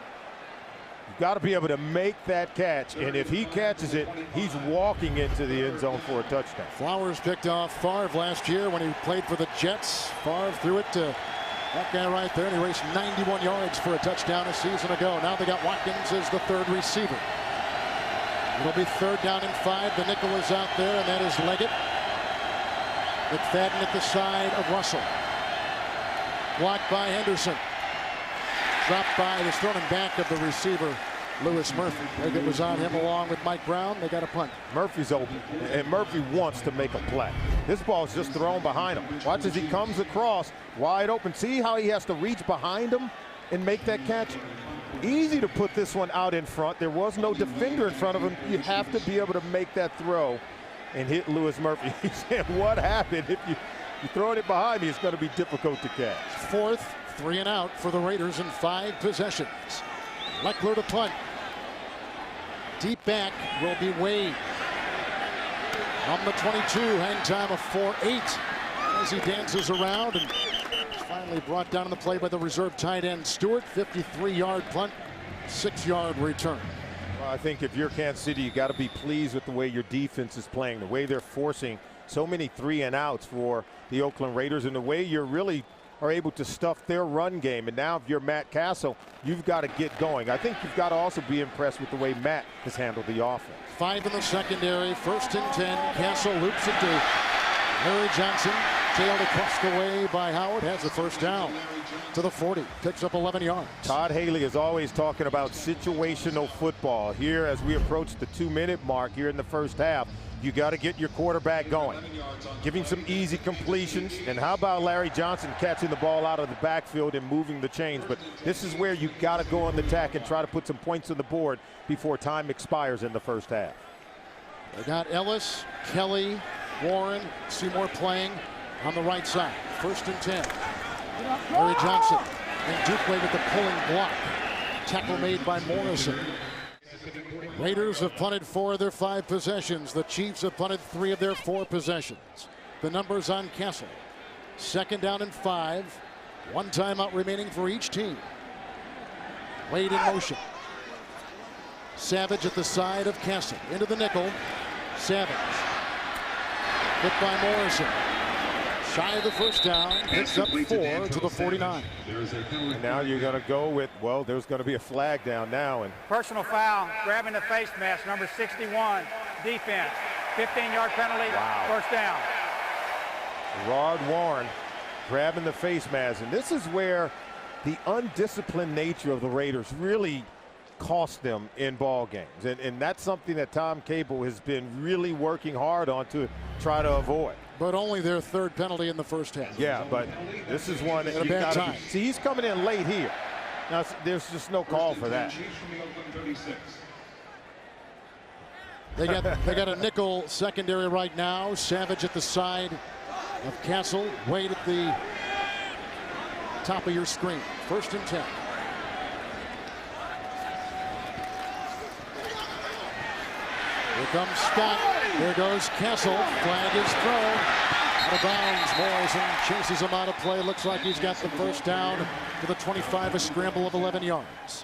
[SPEAKER 2] You've got to be able to make that catch, and if he catches it, he's walking into the end zone for a touchdown.
[SPEAKER 1] Flowers picked off Favre last year when he played for the Jets. Favre threw it to that guy right there, and he raced 91 yards for a touchdown a season ago. Now they got Watkins as the 3rd receiver. It'll be 3rd down and 5. The nickel is out there, and that is Leggett. McFadden at the side of Russell. block by Henderson. Dropped by the thrown back of the receiver, Louis Murphy. I think it was on him along with Mike Brown. They got a punt.
[SPEAKER 2] Murphy's open, and Murphy wants to make a play. This ball's just thrown behind him. Watch as he comes across wide open. See how he has to reach behind him and make that catch? Easy to put this one out in front. There was no defender in front of him. You have to be able to make that throw and hit Louis Murphy. He said, what happened? If you're throwing it behind me, it's going to be difficult to catch.
[SPEAKER 1] Fourth, 3 and out for the Raiders in 5 possessions. Leckler to punt. Deep back will be Wade. On the 22, hang time of 4-8 as he dances around and finally brought down in the play by the reserve tight end Stewart. 53-yard punt, 6-yard return.
[SPEAKER 2] Well, I think if you're Kansas City, you got to be pleased with the way your defense is playing, the way they're forcing so many 3 and outs for the Oakland Raiders, and the way you're really are able to stuff their run game. And now if you're Matt Castle, you've got to get going. I think you've got to also be impressed with the way Matt has handled the offense. 5 in the secondary, 1st and 10. Castle loops it to Larry Johnson. Tailed across the way by Howard. Has the first down to the 40. Picks up 11 yards. Todd Haley is always talking about situational football. Here, as we approach the 2-minute mark here in the first half, you got to get your quarterback going. Give him some easy completions. And how about Larry Johnson catching the ball out of the backfield and moving the chains? But this is where you got to go on the attack and try to put some points on the board before time expires in the first half.
[SPEAKER 1] They got Ellis, Kelly, Warren, Seymour playing on the right side. 1st and 10. Larry Johnson and Duquay with the pulling block. Tackle made by Morrison. Raiders have punted 4 of their 5 possessions. The Chiefs have punted 3 of their 4 possessions. The numbers on Castle. 2nd down and 5. 1 timeout remaining for each team. Wade in motion. Savage at the side of Castle. Into the nickel. Savage. Hit by Morrison. Shy of the first down. Picks up 4 to the 49.
[SPEAKER 2] And now you're going to go with, well, there's going to be a flag down now. And
[SPEAKER 3] Personal foul, grabbing the face mask, number 61, defense. 15-yard penalty, first down.
[SPEAKER 2] Rod Warren grabbing the face mask. And this is where the undisciplined nature of the Raiders really cost them in ball games. And that's something that Tom Cable has been really working hard on to try to avoid.
[SPEAKER 1] But only their 3rd penalty in the first half.
[SPEAKER 2] Yeah, but this is one that you got to see. He's coming in late here. Now, there's just no call for that.
[SPEAKER 1] They got a nickel secondary right now. Savage at the side of Castle. Wade at the top of your screen. 1st and 10. Here comes Scott. There goes Castle. Flag is thrown. Out of bounds. Morrison chases him out of play. Looks like he's got the first down to the 25. A scramble of 11 yards.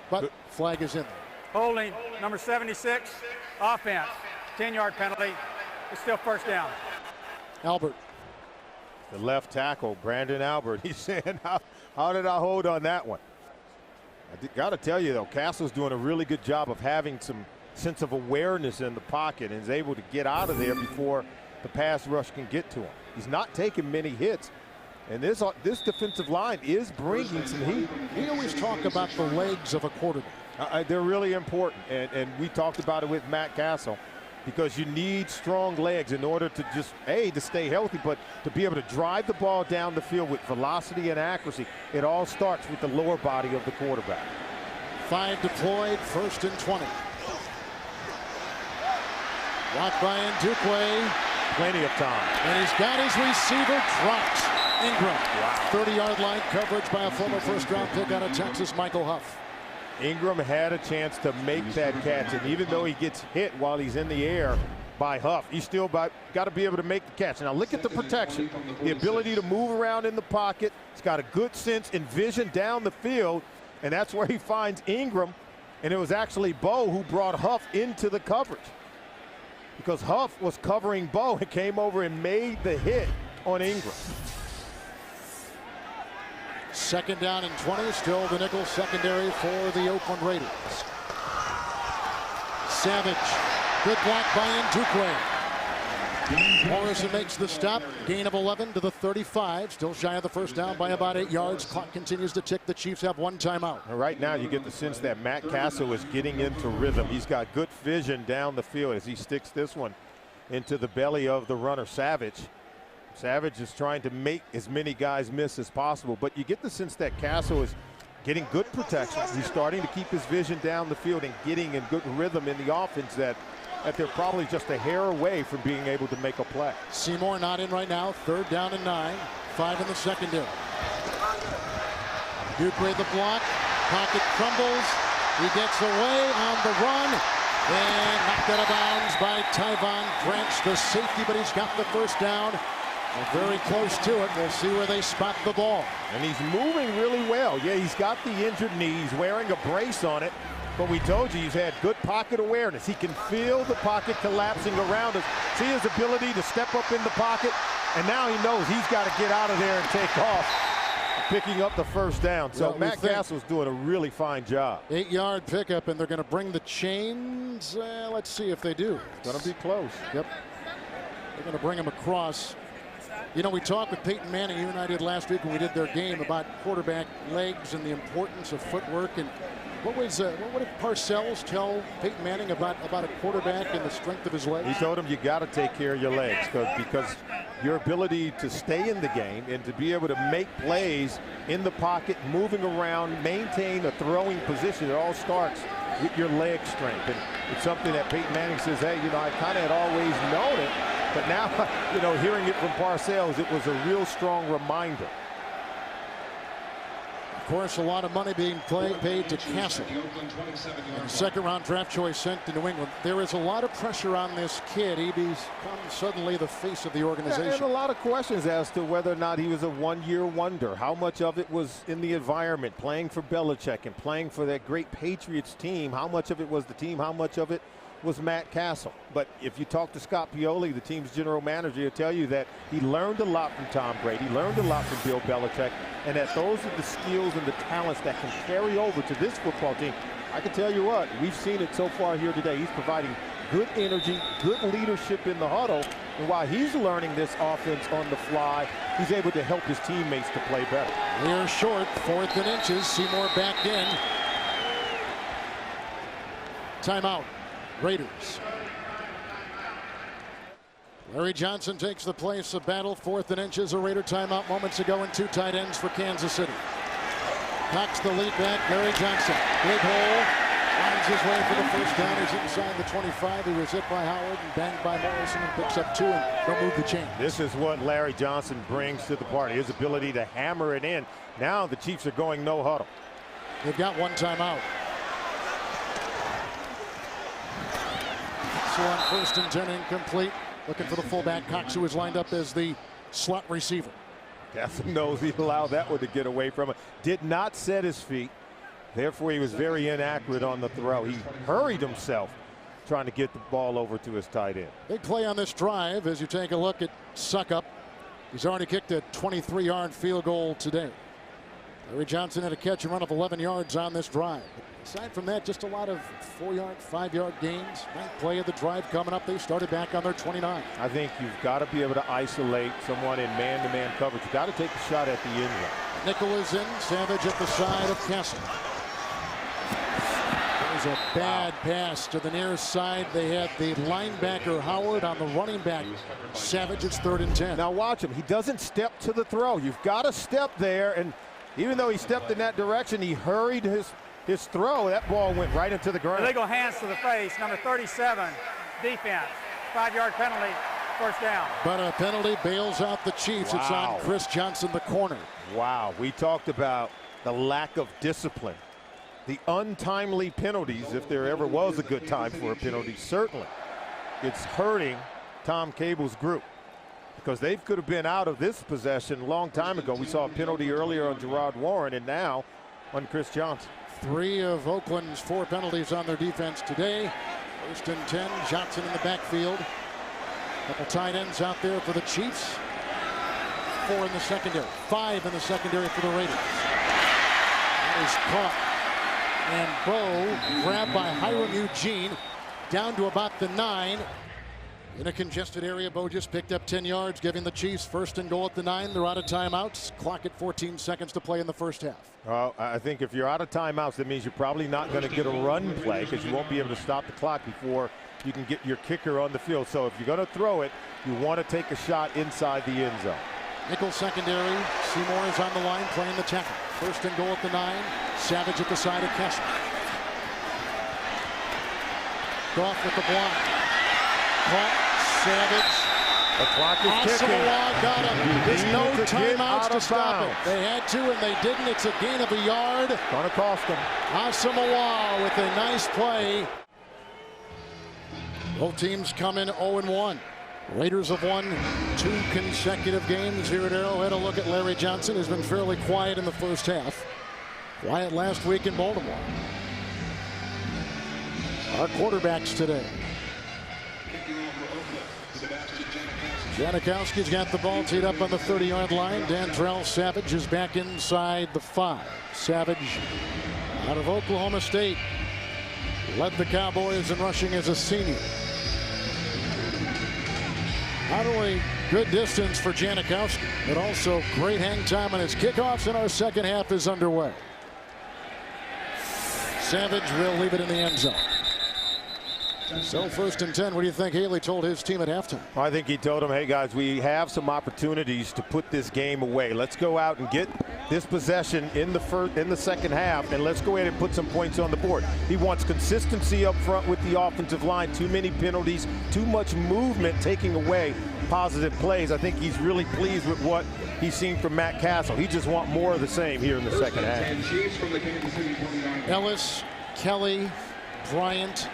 [SPEAKER 1] But flag is in there.
[SPEAKER 3] Holding, number 76, offense. 10-yard penalty. It's still first down.
[SPEAKER 1] Albert.
[SPEAKER 2] The left tackle, Brandon Albert. He's saying, how did I hold on that one? I got to tell you, though, Castle's doing a really good job of having some sense of awareness in the pocket and is able to get out of there before the pass rush can get to him. He's not taking many hits, and this defensive line is bringing some heat.
[SPEAKER 1] We always talk about the legs of a quarterback.
[SPEAKER 2] They're really important, and we talked about it with Matt Castle, because you need strong legs in order to just, to stay healthy, but to be able to drive the ball down the field with velocity and accuracy. It all starts with the lower body of the quarterback. 5 deployed, 1st and 20. Blocked by Duquay. Plenty of time.
[SPEAKER 1] And he's got his receiver dropped. Ingram. 30-yard line coverage by a former first-round pick out of Texas, Michael Huff.
[SPEAKER 2] Ingram had a chance to make that catch, and even though he gets hit while he's in the air by Huff, he's still got to be able to make the catch. Now look at the protection, the ability to move around in the pocket. He's got a good sense and vision down the field, and that's where he finds Ingram. And it was actually Bo who brought Huff into the coverage, because Huff was covering Bo and came over and made the hit on Ingram.
[SPEAKER 1] 2nd down and 20. Still the nickel secondary for the Oakland Raiders. Savage. Good block by Duquay. Morrison makes the stop. Gain of 11 to the 35. Still shy of the first down by about 8 yards. Clock continues to tick. The Chiefs have one timeout.
[SPEAKER 2] Right now, you get the sense that Matt Cassel is getting into rhythm. He's got good vision down the field as he sticks this one into the belly of the runner, Savage. Savage is trying to make as many guys miss as possible, but you get the sense that Cassel is getting good protection. He's starting to keep his vision down the field and getting in good rhythm in the offense that they're probably just a hair away from being able to make a play.
[SPEAKER 1] Seymour not in right now. 3rd down and 9. 5 in the secondary. Dupree the block. Pocket crumbles. He gets away on the run. And knocked out of bounds by Tyvon Branch, the safety, but he's got the first down. Very close to it. We'll see where they spot the ball.
[SPEAKER 2] And he's moving really well. Yeah, he's got the injured knee. He's wearing a brace on it. But we told you he's had good pocket awareness. He can feel the pocket collapsing around us. See his ability to step up in the pocket. And now he knows he's got to get out of there and take off, picking up the first down. So Matt Cassel's doing a really fine job.
[SPEAKER 1] 8-yard pickup, and they're going to bring the chains. Let's see if they do.
[SPEAKER 2] It's going to be close.
[SPEAKER 1] Yep. They're going to bring him across. You know, we talked with Peyton Manning, you and I did last week when we did their game, about quarterback legs and the importance of footwork. And what did Parcells tell Peyton Manning about a quarterback and the strength of his legs?
[SPEAKER 2] He told him you got to take care of your legs because your ability to stay in the game and to be able to make plays in the pocket, moving around, maintain a throwing position, it all starts with your leg strength. And it's something that Peyton Manning says, hey, you know, I kind of had always known it, but now, you know, hearing it from Parcells, it was a real strong reminder.
[SPEAKER 1] Of course, a lot of money being paid to Cassel. And 2nd-round draft choice sent to New England. There is a lot of pressure on this kid. He becomes suddenly the face of the organization.
[SPEAKER 2] Yeah, and a lot of questions as to whether or not he was a one-year wonder. How much of it was in the environment, playing for Belichick and playing for that great Patriots team. How much of it was the team? How much of it was Matt Cassel? But if you talk to Scott Pioli, the team's general manager, he'll tell you that he learned a lot from Tom Brady, learned a lot from Bill Belichick, and that those are the skills and the talents that can carry over to this football team. I can tell you what, we've seen it so far here today. He's providing good energy, good leadership in the huddle, and while he's learning this offense on the fly, he's able to help his teammates to play better.
[SPEAKER 1] They're short, 4th and inches. Seymour back in. Timeout. Raiders. Larry Johnson takes the place of battle. 4th and inches. A Raider timeout moments ago, and 2 tight ends for Kansas City. Cox the lead back. Larry Johnson. Big hole. Finds his way for the first down. He's inside the 25. He was hit by Howard and banged by Morrison and picks up 2 and don't move the chain.
[SPEAKER 2] This is what Larry Johnson brings to the party. His ability to hammer it in. Now the Chiefs are going no huddle.
[SPEAKER 1] They've got 1 timeout. So on 1st and 10, incomplete. Looking for the fullback, Cox, who is lined up as the slot receiver.
[SPEAKER 2] Cassel knows he allowed that one to get away from him. Did not set his feet. Therefore, he was very inaccurate on the throw. He hurried himself trying to get the ball over to his tight end.
[SPEAKER 1] Big play on this drive as you take a look at Suckup. He's already kicked a 23-yard field goal today. Larry Johnson had a catch and run of 11 yards on this drive. Aside from that, just a lot of 4-yard, 5-yard gains. Right play of the drive coming up. They started back on their 29.
[SPEAKER 2] I think you've got to be able to isolate someone in man-to-man coverage. You've got to take a shot at the end zone.
[SPEAKER 1] Nickel is in. Savage at the side of Cassel. There's a bad pass to the near side. They had the linebacker Howard on the running back. Savage, it's 3rd and 10.
[SPEAKER 2] Now watch him. He doesn't step to the throw. You've got to step there, and even though he stepped in that direction, he hurried his throw. That ball went right into the ground.
[SPEAKER 3] Illegal hands to the face. Number 37, defense. 5-yard penalty, first down.
[SPEAKER 1] But a penalty bails out the Chiefs.
[SPEAKER 2] Wow.
[SPEAKER 1] It's on Chris Johnson, the corner.
[SPEAKER 2] Wow, we talked about the lack of discipline. The untimely penalties, if there ever was a good time for a penalty, certainly. It's hurting Tom Cable's group because they could have been out of this possession a long time ago. We saw a penalty earlier on Gerard Warren and now on Chris Johnson.
[SPEAKER 1] 3 of Oakland's 4 penalties on their defense today. 1st and 10, Johnson in the backfield. Couple tight ends out there for the Chiefs. 4 in the secondary, 5 in the secondary for the Raiders. That is caught. And Bo grabbed by Hiram Eugene down to about the 9. In a congested area, Bo just picked up 10 yards, giving the Chiefs first and goal at the 9. They're out of timeouts. Clock at 14 seconds to play in the first half.
[SPEAKER 2] Well, I think if you're out of timeouts, that means you're probably not going to get a run play because you won't be able to stop the clock before you can get your kicker on the field. So if you're going to throw it, you want to take a shot inside the end zone.
[SPEAKER 1] Nickel secondary. Seymour is on the line playing the tackle. First and goal at the 9. Savage at the side of Kessler. Goff with the block. Caught. Savage.
[SPEAKER 2] The clock is ticking.
[SPEAKER 1] Asamoah got him. There's no timeouts to stop it. They had to, and they didn't. It's a gain of a yard.
[SPEAKER 2] Gonna cost them.
[SPEAKER 1] Asamoah with a nice play. Both teams come in 0-1. Raiders have won 2 consecutive games here at Arrowhead. A look at Larry Johnson, who's been fairly quiet in the first half. Quiet last week in Baltimore. Our quarterbacks today. Janikowski's got the ball teed up on the 30-yard line. Dantrell Savage is back inside the 5. Savage out of Oklahoma State. Led the Cowboys in rushing as a senior. Not only good distance for Janikowski, but also great hang time on his kickoffs, and our second half is underway. Savage will leave it in the end zone. So first and 10, what do you think Haley told his team at halftime?
[SPEAKER 2] I think he told them, hey guys, we have some opportunities to put this game away. Let's go out and get this possession in the second half, and let's go ahead and put some points on the board. He wants consistency up front with the offensive line. Too many penalties, too much movement taking away positive plays. I think he's really pleased with what he's seen from Matt Castle. He just wants more of the same here in the second half.
[SPEAKER 1] Ellis, Kelly, Bryant,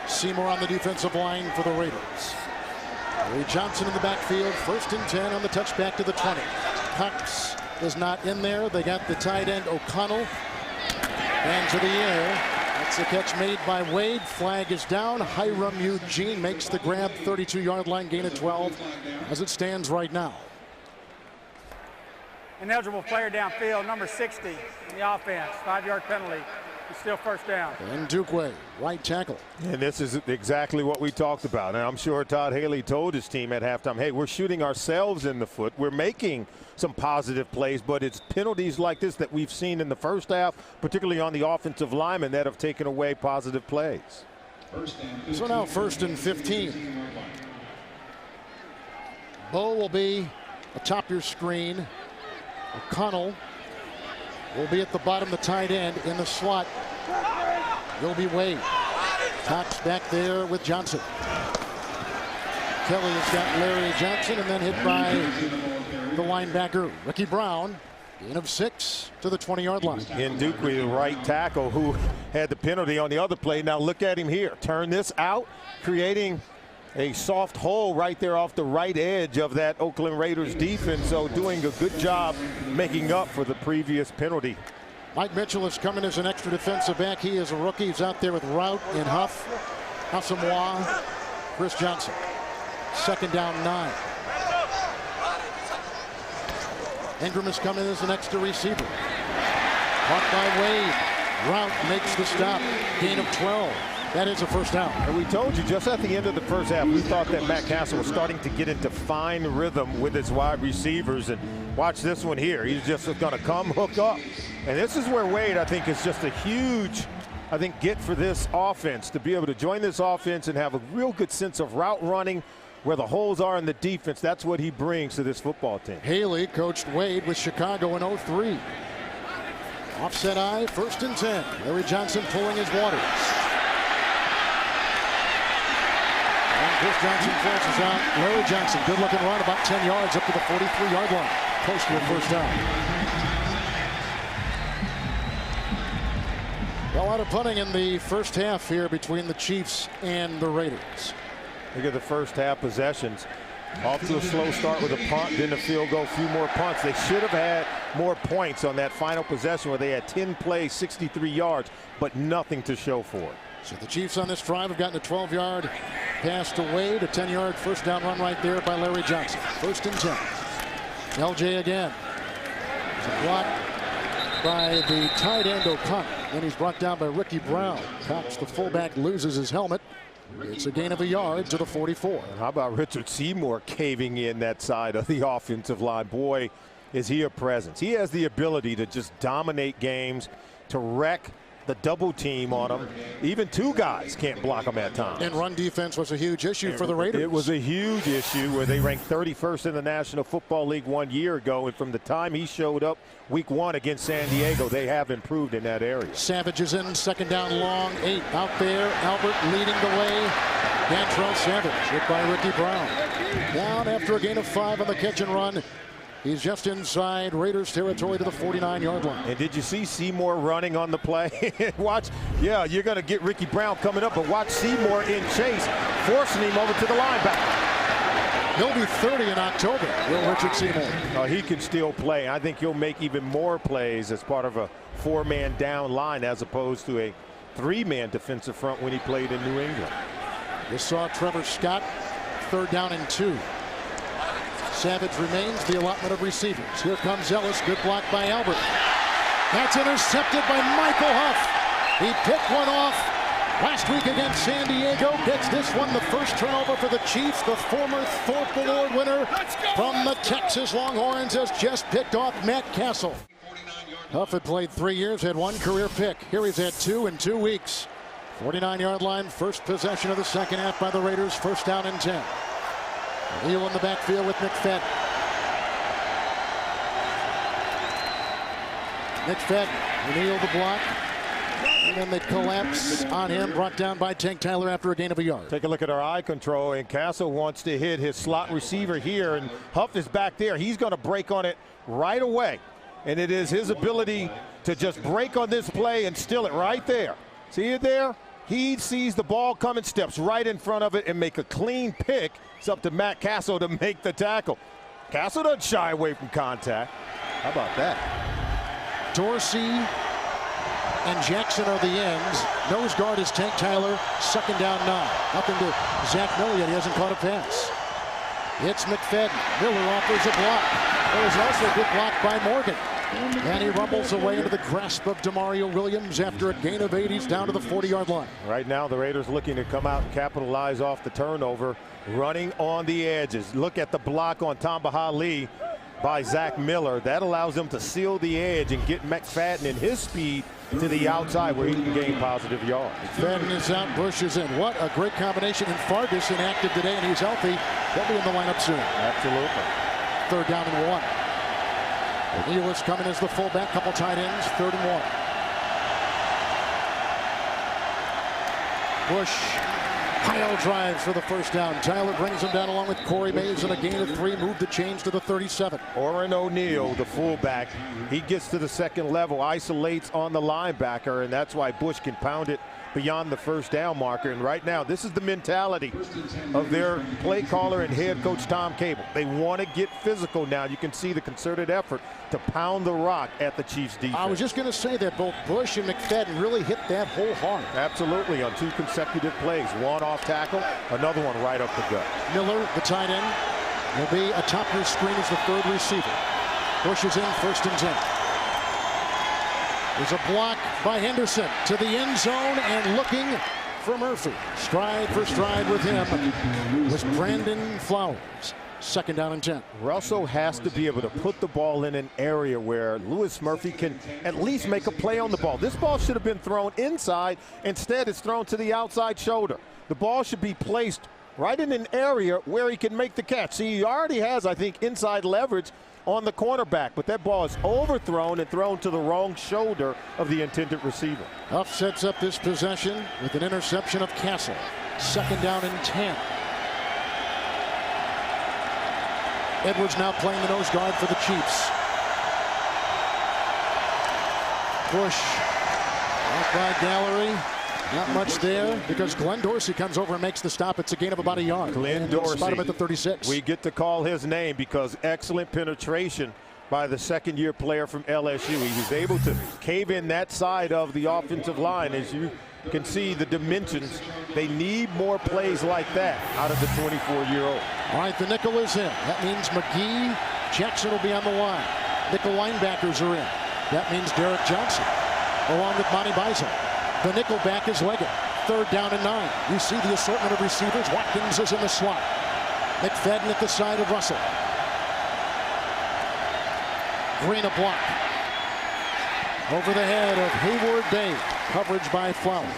[SPEAKER 1] Seymour on the defensive line for the Raiders. Larry Johnson in the backfield. First and 10 on the touchback to the 20. Cox is not in there. They got the tight end O'Connell. And to the air. That's a catch made by Wade. Flag is down. Hiram Eugene makes the grab. 32-yard line, gain of 12 as it stands right now.
[SPEAKER 3] An eligible player downfield, number 60 in the offense. 5-yard penalty. It's still first down.
[SPEAKER 1] And Dukwe, right tackle.
[SPEAKER 2] And this is exactly what we talked about. And I'm sure Todd Haley told his team at halftime, hey, we're shooting ourselves in the foot. We're making some positive plays, but it's penalties like this that we've seen in the first half, particularly on the offensive linemen, that have taken away positive plays.
[SPEAKER 1] So now first and 15. Bo will be atop your screen. O'Connell will be at the bottom, the tight end. In the slot will be Wade. Cox back there with Johnson. Kelly has got Larry Johnson, and then hit by the linebacker Ricky Brown. Gain of 6 to the 20-yard line.
[SPEAKER 2] And Dukwe, the right tackle, who had the penalty on the other play. Now look at him here. Turn this out, creating a soft hole right there off the right edge of that Oakland Raiders defense. So doing a good job making up for the previous penalty.
[SPEAKER 1] Mike Mitchell is coming as an extra defensive back. He is a rookie. He's out there with Rout and Huff, Asamoah, Chris Johnson. Second down 9. Ingram is coming as an extra receiver. Caught by Wade. Rout makes the stop. Gain of 12. That is a first down.
[SPEAKER 2] And we told you just at the end of the first half, we thought that Matt Castle was starting to get into fine rhythm with his wide receivers. And watch this one here. He's just going to come hook up. And this is where Wade, I think, is just a huge, get for this offense, to be able to join this offense and have a real good sense of route running, where the holes are in the defense. That's what he brings to this football team.
[SPEAKER 1] Haley coached Wade with Chicago in 03. Offset eye, first and 10. Larry Johnson pulling his waters. And Chris Johnson forces out Larry Johnson. Good looking run, about 10 yards up to the 43-yard line. Close to a first down. A lot of punting in the first half here between the Chiefs and the Raiders.
[SPEAKER 2] Look at the first half possessions. Off to a slow start with a punt, then a field goal, a few more punts. They should have had more points on that final possession where they had 10 plays, 63 yards, but nothing to show for it.
[SPEAKER 1] So the Chiefs on this drive have gotten a 12-yard pass to Wade, a 10-yard first down run right there by Larry Johnson. First and 10. LJ again. There's a block by the tight end O'Connell. Then he's brought down by Ricky Brown. Cox, the fullback, loses his helmet. It's a gain of a yard to the 44.
[SPEAKER 2] How about Richard Seymour caving in that side of the offensive line? Boy, is he a presence. He has the ability to just dominate games, to wreck the double team on him. Even two guys can't block him at times.
[SPEAKER 1] And run defense was a huge issue for the Raiders.
[SPEAKER 2] It was a huge issue where they ranked 31st in the National Football League 1 year ago, and from the time he showed up week 1 against San Diego, they have improved in that area.
[SPEAKER 1] Savage is in, second down long, 8 out there. Albert leading the way. Dantrell Savage hit by Ricky Brown. Down after a gain of 5 on the catch and run. He's just inside Raiders territory to the 49-yard line.
[SPEAKER 2] And did you see Seymour running on the play? Watch, yeah, you're going to get Ricky Brown coming up, but watch Seymour in chase, forcing him over to the linebacker.
[SPEAKER 1] He'll be 30 in October, will Richard Seymour.
[SPEAKER 2] He can still play. I think he'll make even more plays as part of a 4-man down line as opposed to a 3-man defensive front when he played in New England.
[SPEAKER 1] You saw Trevor Scott, 3rd down and 2. Savage remains the allotment of receivers. Here comes Ellis. Good block by Albert. That's intercepted by Michael Huff. He picked one off last week against San Diego. Gets this one, the first turnover for the Chiefs. The former Thorpe Award winner from the Texas Longhorns has just picked off Matt Castle. Huff had played 3 years, had 1 career pick. Here he's had 2 in 2 weeks. 49-yard line, first possession of the second half by the Raiders. 1st down and 10. Neal in the backfield with McFadden. McFadden, Neal the block. And then they collapse on him, brought down by Tank Tyler after a gain of a yard.
[SPEAKER 2] Take a look at our eye control, and Castle wants to hit his slot receiver here, and Huff is back there. He's going to break on it right away. And it is his ability to just break on this play and steal it right there. See it there? He sees the ball coming, steps right in front of it, and make a clean pick. It's up to Matt Castle to make the tackle. Castle doesn't shy away from contact. How about that?
[SPEAKER 1] Dorsey and Jackson are the ends. Nose guard is Tank Tyler. 2nd down 9. Nothing to Zach Miller yet. He hasn't caught a pass. It's McFadden. Miller offers a block. There was also a good block by Morgan. And he rumbles away into the grasp of Demario Williams after a gain of 8. He's down to the 40-yard line.
[SPEAKER 2] Right now, the Raiders looking to come out and capitalize off the turnover, running on the edges. Look at the block on Tamba Hali by Zach Miller. That allows them to seal the edge and get McFadden and his speed to the outside where he can gain positive yards.
[SPEAKER 1] McFadden is out, Bush is in. What a great combination. And Fargus inactive today, and he's healthy. He'll be in the lineup soon.
[SPEAKER 2] Absolutely.
[SPEAKER 1] 3rd down and 1. Neal is coming as the fullback, couple tight ends, 3rd and 1. Bush, pile drives for the 1st down. Tyler brings him down along with Corey Mays and a gain of 3, move the change to the 37.
[SPEAKER 2] Orrin O'Neal, the fullback, he gets to the 2nd level, isolates on the linebacker, and that's why Bush can pound it beyond the 1st down marker. And right now, this is the mentality of their play caller and head coach Tom Cable. They want to get physical now. You can see the concerted effort to pound the rock at the Chiefs defense.
[SPEAKER 1] I was just going to say that both Bush and McFadden really hit that hole hard.
[SPEAKER 2] Absolutely, on 2 consecutive plays. One off tackle, another one right up the gut.
[SPEAKER 1] Miller, the tight end, will be atop your screen as the 3rd receiver. Bush is in, 1st and 10. There's a block by Henderson to the end zone and looking for Murphy. Stride for stride with him was Brandon Flowers. 2nd down and 10.
[SPEAKER 2] Russell has to be able to put the ball in an area where Louis Murphy can at least make a play on the ball. This ball should have been thrown inside. Instead, it's thrown to the outside shoulder. The ball should be placed right in an area where he can make the catch. See, he already has, I think, inside leverage on the cornerback, but that ball is overthrown and thrown to the wrong shoulder of the intended receiver.
[SPEAKER 1] Huff sets up this possession with an interception of Castle. 2nd down and 10. Edwards now playing the nose guard for the Chiefs. Bush off by Gallery. Not much there because Glenn Dorsey comes over and makes the stop. It's a gain of about a yard.
[SPEAKER 2] Glenn Dorsey.
[SPEAKER 1] Spot him at the 36.
[SPEAKER 2] We get to call his name because excellent penetration by the 2nd-year player from LSU. He was able to cave in that side of the offensive line. As you can see the dimensions, they need more plays like that out of the 24-year-old.
[SPEAKER 1] All right, the nickel is in. That means McGee, Jackson will be on the line. Nickel linebackers are in. That means Derek Johnson along with Monty Bison. The nickel back is Leggett. third down and 9. You see the assortment of receivers. Watkins is in the slot. McFadden at the side of Russell. Green a block. Over the head of Hayward Bay. Coverage by Flowers.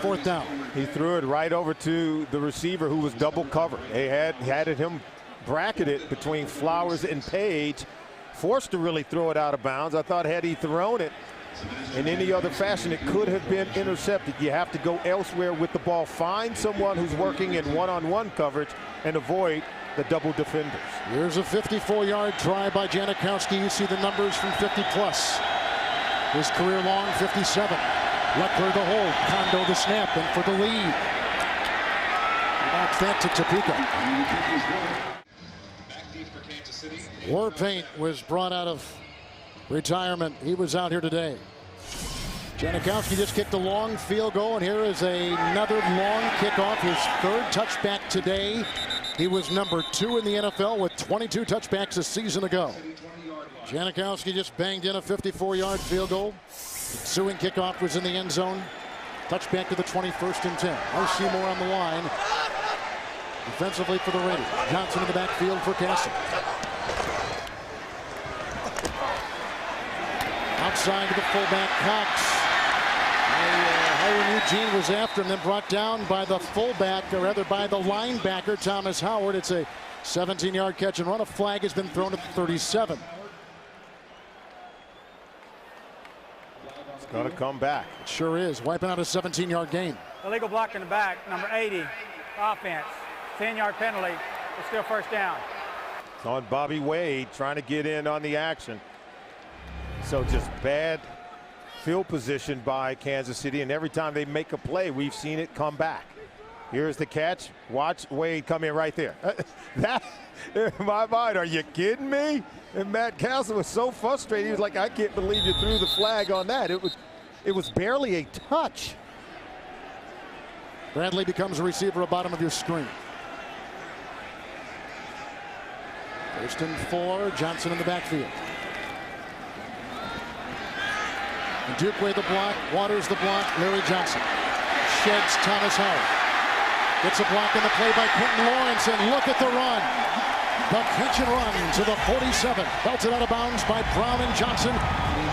[SPEAKER 1] Fourth down.
[SPEAKER 2] He threw it right over to the receiver who was double covered. They had him bracketed between Flowers and Page. Forced to really throw it out of bounds. I thought had he thrown it in any other fashion, it could have been intercepted. You have to go elsewhere with the ball. Find someone who's working in one-on-one coverage and avoid the double defenders.
[SPEAKER 1] Here's a 54-yard try by Janikowski. You see the numbers from 50-plus. His career long 57. Leckler the hold. Kondo the snap. And for the lead. Knocks that to Topeka. Warpaint was brought out of retirement. He was out here today. Janikowski just kicked a long field goal, and here is another long kickoff. His third touchback today. He was number 2 in the NFL with 22 touchbacks a season ago. Janikowski just banged in a 54-yard field goal. The ensuing kickoff was in the end zone. Touchback to the 21st and 10. No Seymour on the line. Defensively for the Raiders. Johnson in the backfield for Castle. Outside to the fullback, Cox. Hiram Eugene was after him, then brought down by the fullback, or rather by the linebacker, Thomas Howard. It's a 17-yard catch and run. A flag has been thrown at the 37.
[SPEAKER 2] It's going to come back.
[SPEAKER 1] It sure is. Wiping out a 17-yard gain.
[SPEAKER 3] Illegal block in the back, number 80, offense. 10-yard penalty. It's still first down.
[SPEAKER 2] It's on Bobby Wade trying to get in on the action. So just bad field position by Kansas City, and every time they make a play, we've seen it come back. Here's the catch. Watch Wade come in right there. That, in my mind, are you kidding me? And Matt Castle was so frustrated. He was like, I can't believe you threw the flag on that. It was barely a touch.
[SPEAKER 1] Bradley becomes a receiver at bottom of your screen. First and 4, Johnson in the backfield. And Dukeway the block, Waters the block, Larry Johnson. Sheds Thomas Howard. Gets a block in the play by Quentin Lawrence, and look at the run. The catch and run to the 47. Belted out of bounds by Brown and Johnson.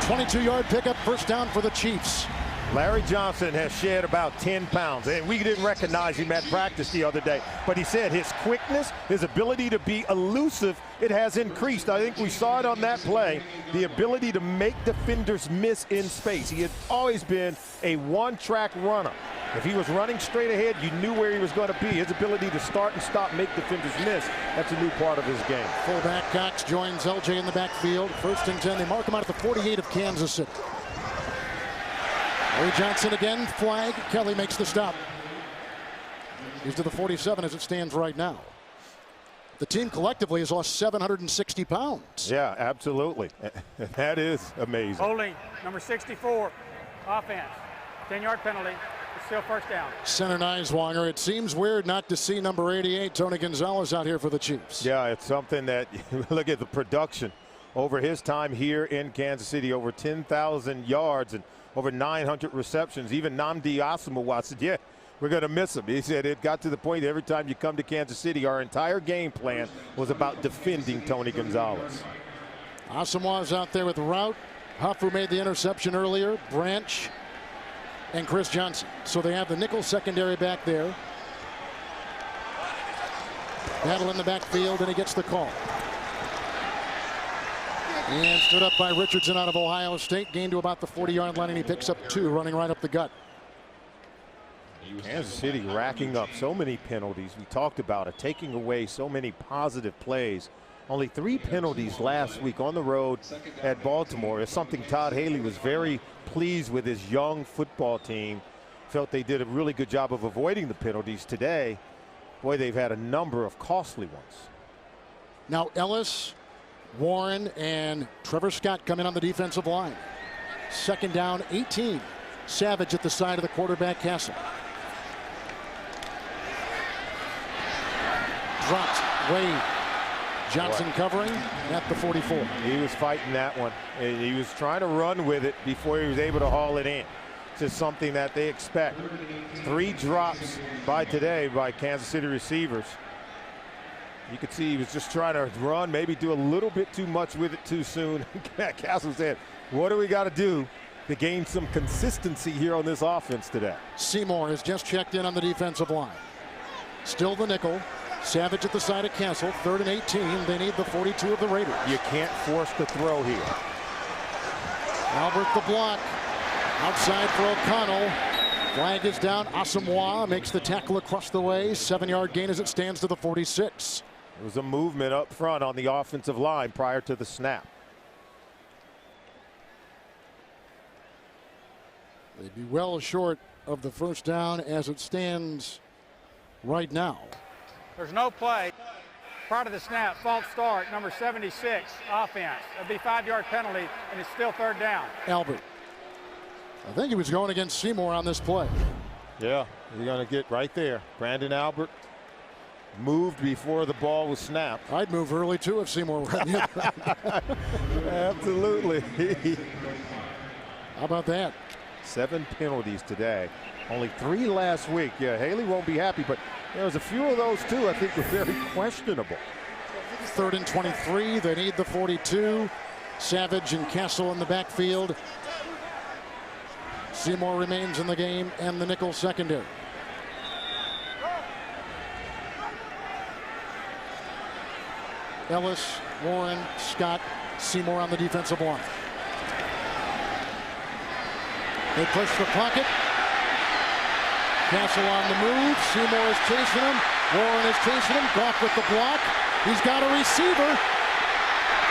[SPEAKER 1] 22-yard pickup, first down for the Chiefs.
[SPEAKER 2] Larry Johnson has shed about 10 pounds, and we didn't recognize him at practice the other day. But he said his quickness, his ability to be elusive, it has increased. I think we saw it on that play, the ability to make defenders miss in space. He had always been a one-track runner. If he was running straight ahead, you knew where he was going to be. His ability to start and stop, make defenders miss, that's a new part of his game.
[SPEAKER 1] Fullback Cox joins LJ in the backfield. First and 10. They mark him out at the 48 of Kansas City. Larry Johnson again, flag. Kelly makes the stop. He's to the 47 as it stands right now. The team collectively has lost 760 pounds.
[SPEAKER 2] Yeah, absolutely. That is amazing.
[SPEAKER 3] Holding, number 64, offense. 10-yard penalty. It's still first down.
[SPEAKER 1] Center Niswonger. It seems weird not to see number 88, Tony Gonzalez, out here for the Chiefs.
[SPEAKER 2] Yeah, it's something that, look at the production over his time here in Kansas City, over 10,000 yards and over 900 receptions. Even Nnamdi Asomugha said, yeah, we're going to miss him. He said it got to the point every time you come to Kansas City, our entire game plan was about defending Tony Gonzalez.
[SPEAKER 1] Asomugha's out there with Rout, Huff, who made the interception earlier, Branch, and Chris Johnson. So they have the nickel secondary back there. Battle in the backfield, and he gets the call. And stood up by Richardson out of Ohio State. Gained to about the 40-yard line, and he picks up 2, running right up the gut.
[SPEAKER 2] Kansas City racking up so many penalties. We talked about it, taking away so many positive plays. Only 3 penalties last week on the road at Baltimore. It's something Todd Haley was very pleased with his young football team. Felt they did a really good job of avoiding the penalties today. Boy, they've had a number of costly ones.
[SPEAKER 1] Now Ellis, Warren, and Trevor Scott come in on the defensive line. Second down, 18. Savage at the side of the quarterback, Castle. Dropped. Wade. Johnson covering at the 44.
[SPEAKER 2] He was fighting that one, and he was trying to run with it before he was able to haul it in. drops is something that they expect. 3 drops by Kansas City receivers. You could see he was just trying to run, maybe do a little bit too much with it too soon. Castle said, what do we got to do to gain some consistency here on this offense today?
[SPEAKER 1] Seymour has just checked in on the defensive line. Still the nickel. Savage at the side of Castle. 3rd and 18. They need the 42 of the Raiders.
[SPEAKER 2] You can't force the throw here.
[SPEAKER 1] Albert the block. Outside for O'Connell. Flag is down. Asamoah makes the tackle across the way. 7-yard gain as it stands to the 46.
[SPEAKER 2] There was a movement up front on the offensive line prior to the snap.
[SPEAKER 1] They'd be well short of the first down as it stands right now.
[SPEAKER 3] There's no play. Prior to the snap, false start, number 76, offense. That'd be 5-yard penalty, and it's still 3rd down.
[SPEAKER 1] Albert. I think he was going against Seymour on this play.
[SPEAKER 2] Yeah, you're going to get right there. Brandon Albert moved before the ball was snapped.
[SPEAKER 1] I'd move early too if Seymour were on the other.
[SPEAKER 2] Absolutely.
[SPEAKER 1] How about that?
[SPEAKER 2] 7 penalties today. Only 3 last week. Yeah, Haley won't be happy, but there's a few of those too I think were very questionable.
[SPEAKER 1] 3rd and 23. They need the 42. Savage and Castle in the backfield. Seymour remains in the game and the nickel secondary. Ellis, Warren, Scott, Seymour on the defensive line. They push the pocket. Castle on the move. Seymour is chasing him. Warren is chasing him. Goff with the block. He's got a receiver.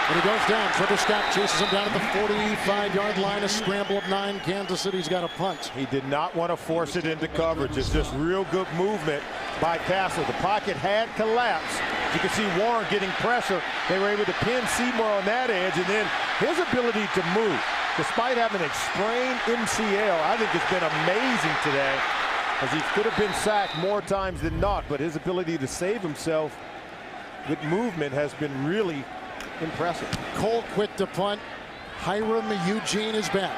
[SPEAKER 1] And he goes down. Trevor Scott chases him down at the 45-yard line. A scramble of 9. Kansas City's got a punt.
[SPEAKER 2] He did not want to force it into coverage. It's just real good movement by Castle. The pocket had collapsed. You can see Warren getting pressure. They were able to pin Seymour on that edge, and then his ability to move, despite having a sprained MCL, I think it's been amazing today, as he could have been sacked more times than not, but his ability to save himself with movement has been really impressive.
[SPEAKER 1] Cole quick to punt. Hiram Eugene is back.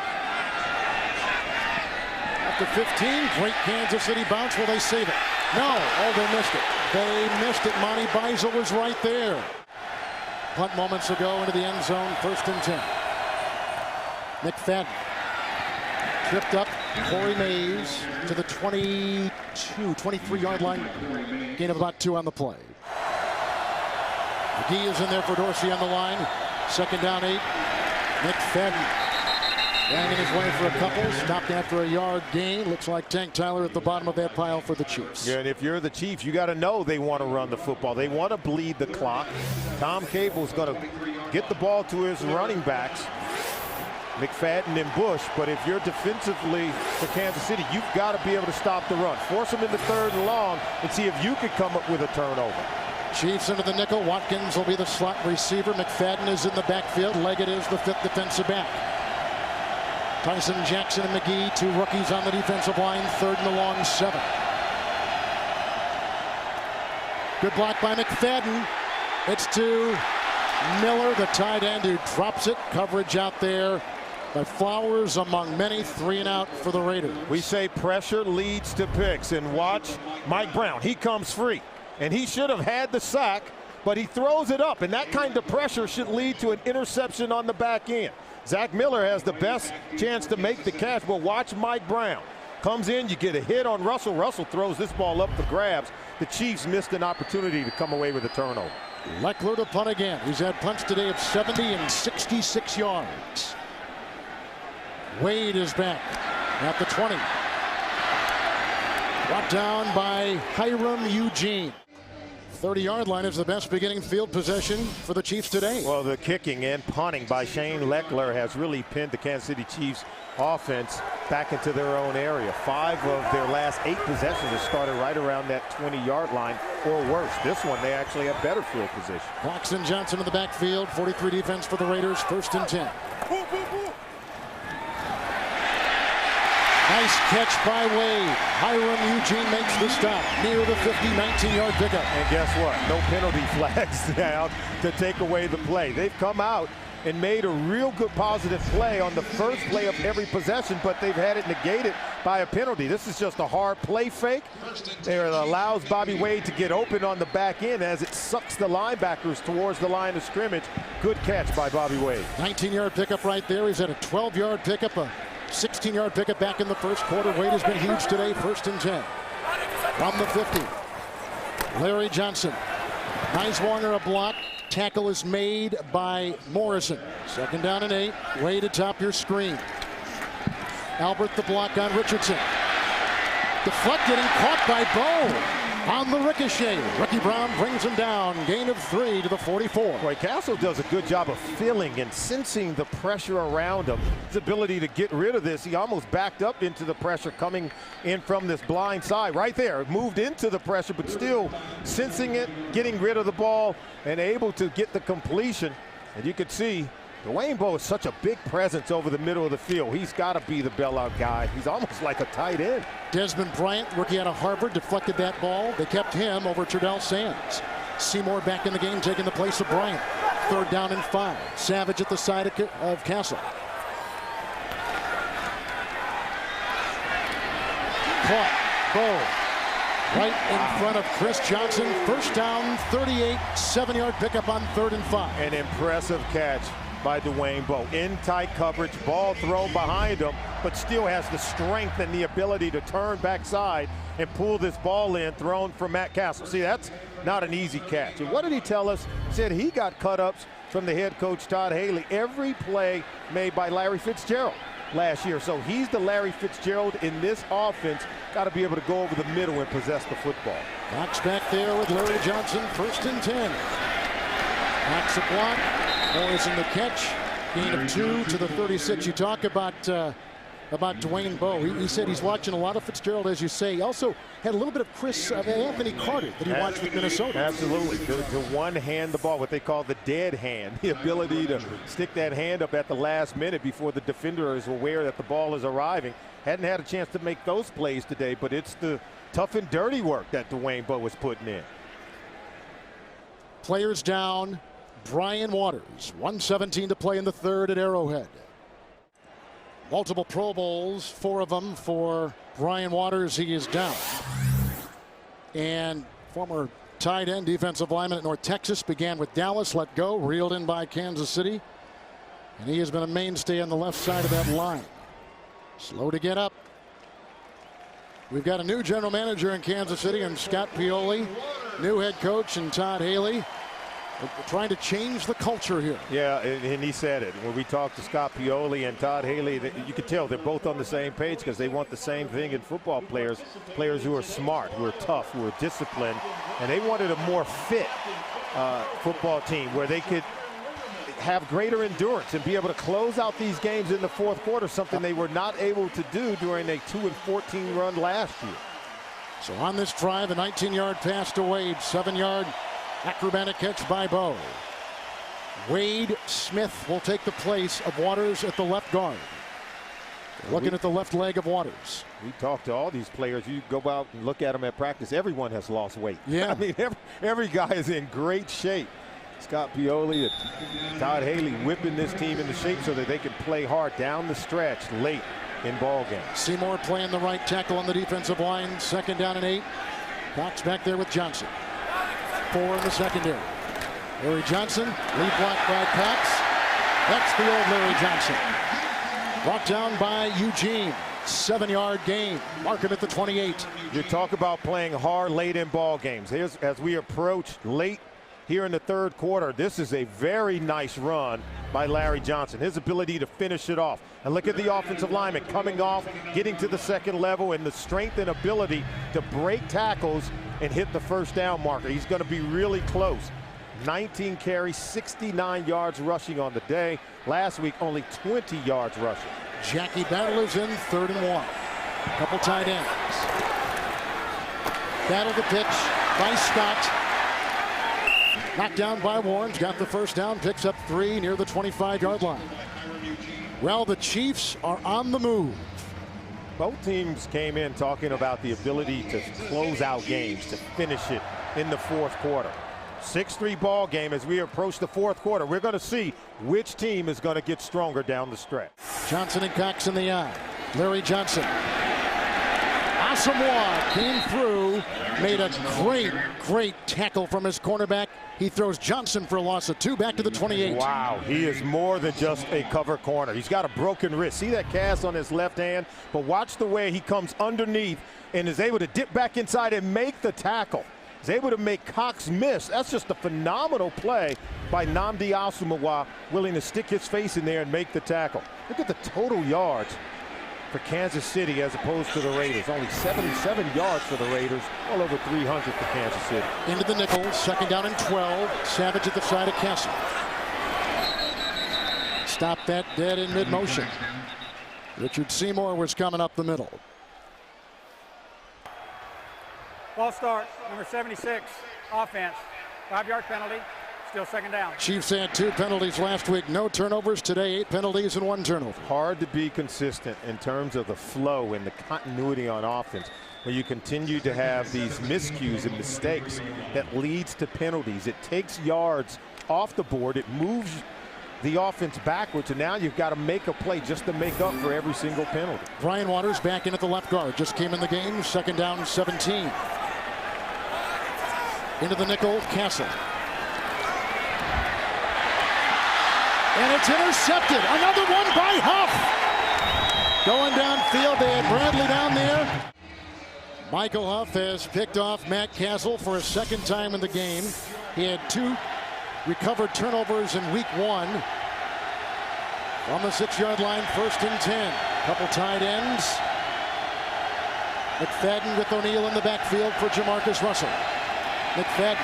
[SPEAKER 1] After 15, great Kansas City bounce. Will they save it? No. Oh, they missed it. They missed it. Monty Beisel was right there. Punt moments ago into the end zone. 1st and 10. McFadden tripped up. Corey Mays to the 23-yard line. Gain of about 2 on the play. McGee is in there for Dorsey on the line. 2nd down 8. McFadden banging his way for a couple. Stopped after a yard gain. Looks like Tank Tyler at the bottom of that pile for the Chiefs.
[SPEAKER 2] Yeah, and if you're the Chiefs, you got to know they want to run the football. They want to bleed the clock. Tom Cable's going to get the ball to his running backs, McFadden and Bush. But if you're defensively for Kansas City, you've got to be able to stop the run. Force them into 3rd and long and see if you could come up with a turnover.
[SPEAKER 1] Chiefs into the nickel. Watkins will be the slot receiver. McFadden is in the backfield. Leggett is the 5th defensive back. Tyson Jackson and McGee, 2 rookies on the defensive line. 3rd and a long 7. Good block by McFadden. It's to Miller, the tight end, who drops it. Coverage out there by Flowers among many. 3 and out for the Raiders.
[SPEAKER 2] We say pressure leads to picks, and watch Mike Brown. He comes free, and he should have had the sack, but he throws it up, and that kind of pressure should lead to an interception on the back end. Zach Miller has the best chance to make the catch. Well, watch Mike Brown. Comes in, you get a hit on Russell. Russell throws this ball up for grabs. The Chiefs missed an opportunity to come away with a turnover.
[SPEAKER 1] Leckler to punt again. He's had punts today of 70 and 66 yards. Wade is back at the 20. Brought down by Hiram Eugene. 30-yard line is the best beginning field possession for the Chiefs today.
[SPEAKER 2] Well, the kicking and punting by Shane Leckler has really pinned the Kansas City Chiefs offense back into their own area. 5 of their last 8 possessions have started right around that 20-yard line or worse. This one, they actually have better field position.
[SPEAKER 1] Claxton Johnson in the backfield. 43 defense for the Raiders. 1st and 10. Nice catch by Wade. Hiram Eugene makes the stop near the 50, 19-yard pickup.
[SPEAKER 2] And guess what? No penalty flags now to take away the play. They've come out and made a real good positive play on the first play of every possession, but they've had it negated by a penalty. This is just a hard play fake. It allows Bobby Wade to get open on the back end as it sucks the linebackers towards the line of scrimmage. Good catch by Bobby Wade.
[SPEAKER 1] 19-yard pickup right there. He's at a 12-yard pickup, a 16-yard pickup back in the first quarter. Wade has been huge today, 1st and 10. From the 50, Larry Johnson. Niswonger a block. Tackle is made by Morrison. 2nd down and 8. Wade atop your screen. Albert the block on Richardson. Deflected and caught by Bowe on the ricochet. Ricky Brown brings him down. Gain of 3 to the 44.
[SPEAKER 2] Boy, Castle does a good job of feeling and sensing the pressure around him. His ability to get rid of this. He almost backed up into the pressure coming in from this blind side. Right there, moved into the pressure, but still sensing it, getting rid of the ball, and able to get the completion. And you could see Dwayne Bowe is such a big presence over the middle of the field. He's got to be the bailout guy. He's almost like a tight end.
[SPEAKER 1] Desmond Bryant, rookie out of Harvard, deflected that ball. They kept him over Turdell Sands. Seymour back in the game, taking the place of Bryant. 3rd down and 5. Savage at the side of Castle. Caught. Bowe right in front of Chris Johnson. 1st down, 38, 7-yard pickup on 3rd and 5.
[SPEAKER 2] An impressive catch by Dwayne Bowe. In tight coverage, ball thrown behind him, but still has the strength and the ability to turn backside and pull this ball in, thrown from Matt Castle. See, that's not an easy catch. And what did he tell us? He said he got cut-ups from the head coach, Todd Haley, every play made by Larry Fitzgerald last year. So he's the Larry Fitzgerald in this offense. Got to be able to go over the middle and possess the football.
[SPEAKER 1] Cox back there with Larry Johnson, 1st and 10. Cox a block. Morrison the catch. Gain of 2 to the 36. You talk about Dwayne Bowe. He said he's watching a lot of Fitzgerald, as you say. He also had a little bit of Anthony Carter that he watched with Minnesota.
[SPEAKER 2] Absolutely. To one-hand the ball, what they call the dead hand. The ability to stick that hand up at the last minute before the defender is aware that the ball is arriving. Hadn't had a chance to make those plays today, but it's the tough and dirty work that Dwayne Bowe was putting in.
[SPEAKER 1] Players down. Brian Waters, 1:17 to play in the 3rd at Arrowhead. Multiple Pro Bowls, 4 of them for Brian Waters. He is down. And former tight end defensive lineman at North Texas, began with Dallas, let go, reeled in by Kansas City. And he has been a mainstay on the left side of that line. Slow to get up. We've got a new general manager in Kansas City, and Scott Pioli, new head coach, and Todd Haley. We're trying to change the culture here.
[SPEAKER 2] Yeah, and he said it. When we talked to Scott Pioli and Todd Haley, you could tell they're both on the same page because they want the same thing in football players. Players who are smart, who are tough, who are disciplined. And they wanted a more fit football team where they could have greater endurance and be able to close out these games in the 4th quarter, something they were not able to do during a 2-14 run last year.
[SPEAKER 1] So on this drive, a 19-yard pass to Wade, 7-yard acrobatic catch by Bowe. Wade Smith will take the place of Waters at the left guard. Looking at the left leg of Waters.
[SPEAKER 2] We talked to all these players. You go out and look at them at practice. Everyone has lost weight.
[SPEAKER 1] Yeah.
[SPEAKER 2] I mean, every guy is in great shape. Scott Pioli and Todd Haley whipping this team into shape so that they can play hard down the stretch late in ball games.
[SPEAKER 1] Seymour playing the right tackle on the defensive line. 2nd down and 8. Cox back there with Johnson. 4 in the secondary. Larry Johnson, lead block by Cox. That's the old Larry Johnson. Brought down by Eugene. 7-yard gain. Mark him at the 28.
[SPEAKER 2] You talk about playing hard late in ball games. Here's, as we approach late here in the 3rd quarter, this is a very nice run by Larry Johnson. His ability to finish it off. And look at the offensive lineman coming off, getting to the 2nd level, and the strength and ability to break tackles and hit the 1st down marker. He's going to be really close. 19 carries, 69 yards rushing on the day. Last week, only 20 yards rushing.
[SPEAKER 1] Jackie Battle is in 3rd and 1. Couple tight ends. Battle the pitch by Scott. Knocked down by Warren's, got the 1st down, picks up 3 near the 25-yard line. Well, the Chiefs are on the move.
[SPEAKER 2] Both teams came in talking about the ability to close out games, to finish it in the 4th quarter. 6-3 ball game as we approach the fourth quarter. We're going to see which team is going to get stronger down the stretch.
[SPEAKER 1] Johnson and Cox in the eye. Larry Johnson. Asamoah came through, made a great tackle from his cornerback. He throws Johnson for a loss of 2 back to the 28.
[SPEAKER 2] Wow, he is more than just a cover corner. He's got a broken wrist. See that cast on his left hand? But watch the way he comes underneath and is able to dip back inside and make the tackle. He's able to make Cox miss. That's just a phenomenal play by Nnamdi Asamoah, willing to stick his face in there and make the tackle. Look at the total yards for Kansas City as opposed to the Raiders. Only 77 yards for the Raiders, all over 300 for Kansas City.
[SPEAKER 1] Into the nickel, 2nd down and 12. Savage at the side of Castle. Stop that dead in mid-motion. Richard Seymour was coming up the middle.
[SPEAKER 3] Ball start, number 76, offense. 5-yard penalty, still 2nd down.
[SPEAKER 1] Chiefs had 2 penalties last week. No turnovers today, 8 penalties and 1 turnover.
[SPEAKER 2] Hard to be consistent in terms of the flow and the continuity on offense when you continue to have these miscues and mistakes that leads to penalties. It takes yards off the board. It moves the offense backwards, and now you've got to make a play just to make up for every single penalty.
[SPEAKER 1] Brian Waters back in at the left guard. Just came in the game. 2nd down, 17. Into the nickel, Castle. And it's intercepted. Another one by Huff. Going downfield, they had Bradley down there. Michael Huff has picked off Matt Castle for a 2nd time in the game. He had 2 recovered turnovers in week 1. On the 6-yard line, 1st and 10. Couple tight ends. McFadden with O'Neal in the backfield for Jamarcus Russell. McFadden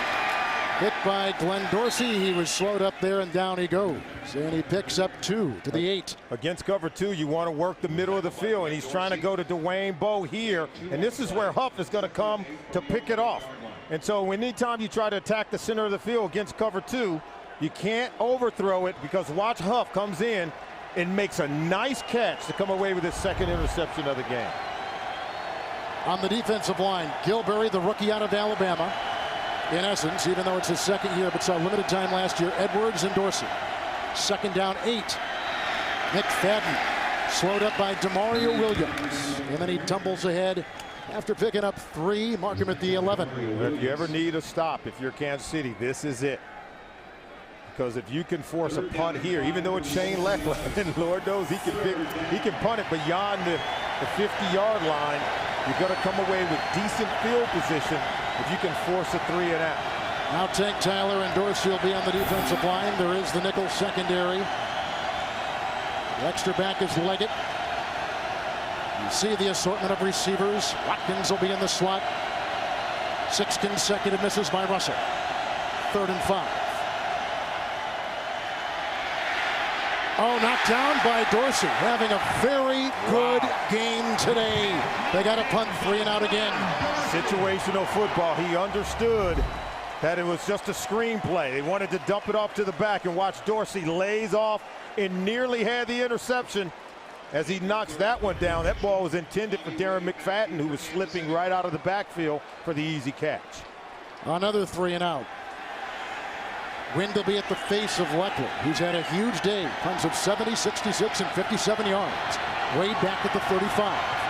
[SPEAKER 1] hit by Glenn Dorsey. He was slowed up there, and down he goes. And he picks up 2 to the 8.
[SPEAKER 2] Against cover 2, you want to work the middle of the field, and he's trying to go to Dwayne Bowe here. And this is where Huff is going to come to pick it off. And so anytime you try to attack the center of the field against cover 2, you can't overthrow it, because watch Huff comes in and makes a nice catch to come away with his 2nd interception of the game.
[SPEAKER 1] On the defensive line, Gilberry, the rookie out of Alabama. In essence, even though it's his 2nd year, but saw limited time last year, Edwards and Dorsey. 2nd down, 8. McFadden slowed up by Demario Williams. And then he tumbles ahead after picking up 3. Mark him at the 11.
[SPEAKER 2] If you ever need a stop, if you're Kansas City, this is it. Because if you can force a punt here, even though it's Shane Lechler, and Lord knows he can punt it beyond the 50-yard line, you've got to come away with decent field position if you can force a 3 and out.
[SPEAKER 1] Now Tank Tyler and Dorsey will be on the defensive line. There is the nickel secondary. The extra back is Leggett. You see the assortment of receivers. Watkins will be in the slot. 6 consecutive misses by Russell. 3rd and 5. Oh, knocked down by Dorsey. Having a very good game today. They got to punt 3 and out again.
[SPEAKER 2] Situational football. He understood that it was just a screenplay. They wanted to dump it off to the back, and watch Dorsey lays off and nearly had the interception as he knocks that one down. That ball was intended for Darren McFadden, who was slipping right out of the backfield for the easy catch.
[SPEAKER 1] Another 3 and out. Wind will be at the face of Lechler, who's had a huge day. Punts of 70, 66, and 57 yards. Way back at the 35.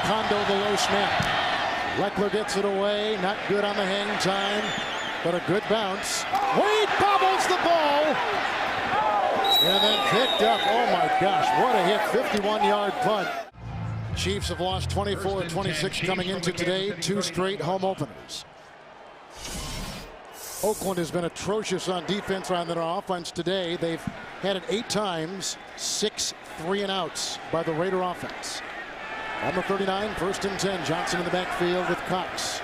[SPEAKER 1] Kondo the low snap. Lechler gets it away. Not good on the hang time, but a good bounce. Wade bobbles the ball. And then picked up. Oh my gosh, what a hit. 51-yard punt. Chiefs have lost 24-26 coming into today. 2 straight home openers. Oakland has been atrocious on defense on their offense today. They've had it 8 times, 6 3 and outs by the Raider offense. On the 39, 1st and 10. Johnson in the backfield with Cox.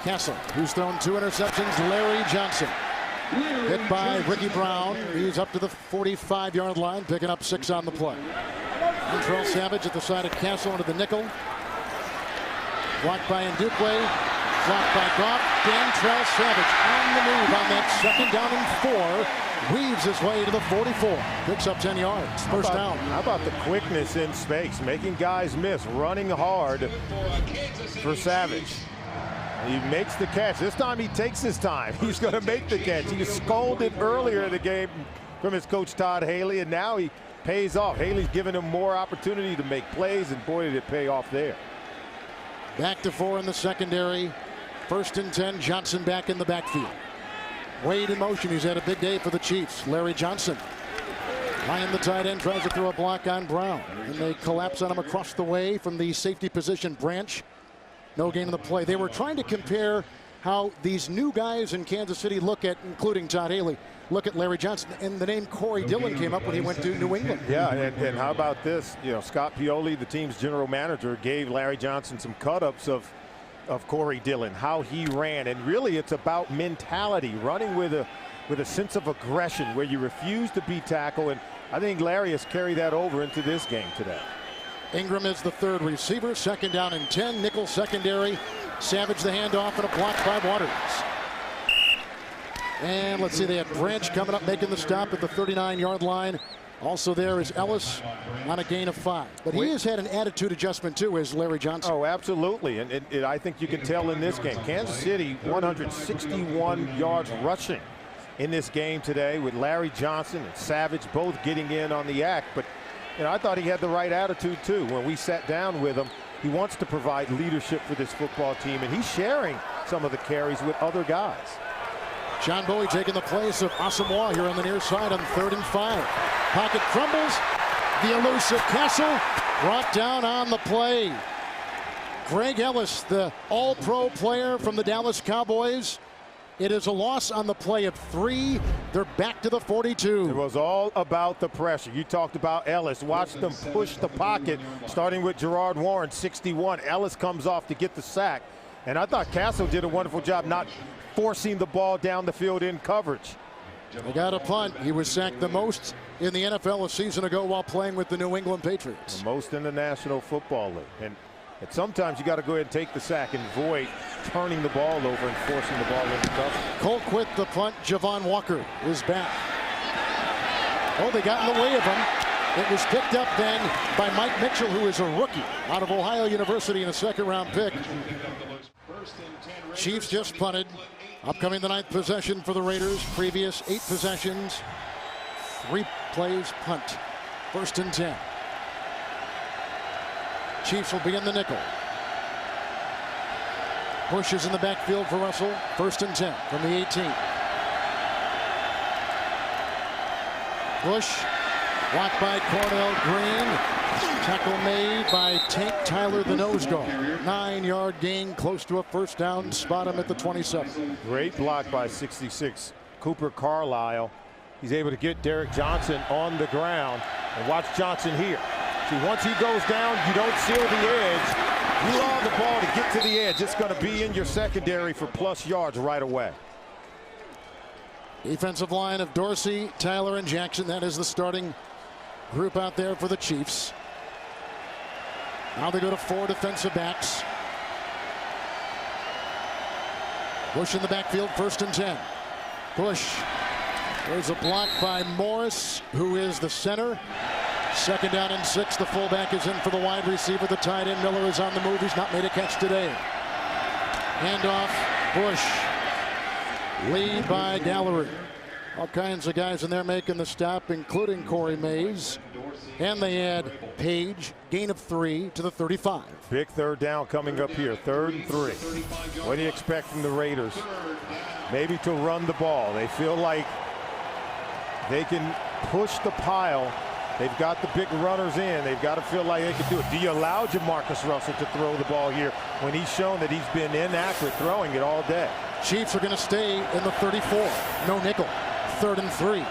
[SPEAKER 1] Castle, who's thrown 2 interceptions. Larry Johnson. Hit by Ricky Brown. He's up to the 45-yard line, picking up 6 on the play. Montreal Savage at the side of Castle into the nickel. Blocked by Ndukwe. blocked by Goff. Dantrell Savage on the move on that 2nd down and 4. Weaves his way to the 44. Picks up 10 yards. First down.
[SPEAKER 2] How about the quickness in space, making guys miss, running hard for Savage. He makes the catch. This time he takes his time. He's going to make the catch. He was scolded earlier in the game from his coach Todd Haley, and now he pays off. Haley's given him more opportunity to make plays, and boy, did it pay off there.
[SPEAKER 1] Back to 4 in the secondary. 1st and 10. Johnson back in the backfield. Wade in motion. He's had a big day for the Chiefs. Larry Johnson. Ryan, the tight end, tries to throw a block on Brown. And they collapse on him across the way from the safety position. Branch. No gain in the play. They were trying to compare how these new guys in Kansas City look at, including Todd Haley, look at Larry Johnson. And the name Corey Dillon came up when he went to New England.
[SPEAKER 2] Yeah, and how about this? You know, Scott Pioli, the team's general manager, gave Larry Johnson some cut-ups of Corey Dillon, how he ran. And really it's about mentality, running with a sense of aggression where you refuse to be tackled. And I think Larry has carried that over into this game today.
[SPEAKER 1] Ingram is the 3rd receiver. 2nd down and 10. Nickel secondary. Savage the handoff and a block by Waters. And let's see, they have Branch coming up, making the stop at the 39-yard line. Also there is Ellis on a gain of 5. But he has had an attitude adjustment too, as Larry Johnson.
[SPEAKER 2] Oh, absolutely. And I think you can tell in this game. Kansas City 161 yards rushing in this game today, with Larry Johnson and Savage both getting in on the act. But you know, I thought he had the right attitude too. When we sat down with him, he wants to provide leadership for this football team, and he's sharing some of the carries with other guys.
[SPEAKER 1] John Bowie taking the place of Asamoah here on the near side on 3rd and 5. Pocket crumbles. The elusive Castle brought down on the play. Greg Ellis, the all-pro player from the Dallas Cowboys. It is a loss on the play of 3. They're back to the 42.
[SPEAKER 2] It was all about the pressure. You talked about Ellis. Watch them push the pocket, starting with Gerard Warren, 61. Ellis comes off to get the sack. And I thought Castle did a wonderful job not forcing the ball down the field in coverage.
[SPEAKER 1] They got a punt. He was sacked the most in the NFL a season ago while playing with the New England Patriots.
[SPEAKER 2] The most in the National Football League. And sometimes you got to go ahead and take the sack and avoid turning the ball over and forcing the ball into cover.
[SPEAKER 1] Colquitt the punt. Javon Walker is back. Oh, they got in the way of him. It was picked up then by Mike Mitchell, who is a rookie out of Ohio University and a 2nd-round pick. Chiefs just punted. Upcoming the 9th possession for the Raiders. Previous 8 possessions. 3 plays punt. 1st and 10. Chiefs will be in the nickel. Bush is in the backfield for Russell. 1st and 10 from the 18. Bush blocked by Cornell Green. Tackle made by Tank Tyler, the nose guard. 9-yard gain, close to a 1st down. Spot him at the 27.
[SPEAKER 2] Great block by 66 Cooper Carlisle. He's able to get Derek Johnson on the ground. And watch Johnson here. See, once he goes down, you don't seal the edge. You allow the ball to get to the edge. It's going to be in your secondary for plus yards right away.
[SPEAKER 1] Defensive line of Dorsey, Tyler, and Jackson. That is the starting group out there for the Chiefs. Now they go to 4 defensive backs. Bush in the backfield, 1st and 10. Bush. There's a block by Morris, who is the center. 2nd down and 6. The fullback is in for the wide receiver. The tight end Miller is on the move. He's not made a catch today. Handoff, Bush. Lead by Gallery. All kinds of guys in there making the stop, including Corey Mays. And they add Page, gain of 3 to the 35.
[SPEAKER 2] Big 3rd down coming up here, 3rd and 3. What do you expect from the Raiders? Maybe to run the ball. They feel like they can push the pile. They've got the big runners in. They've got to feel like they can do it. Do you allow Jamarcus Russell to throw the ball here when he's shown that he's been inaccurate throwing it all day?
[SPEAKER 1] Chiefs are going to stay in the 34. No nickel. 3rd and 3.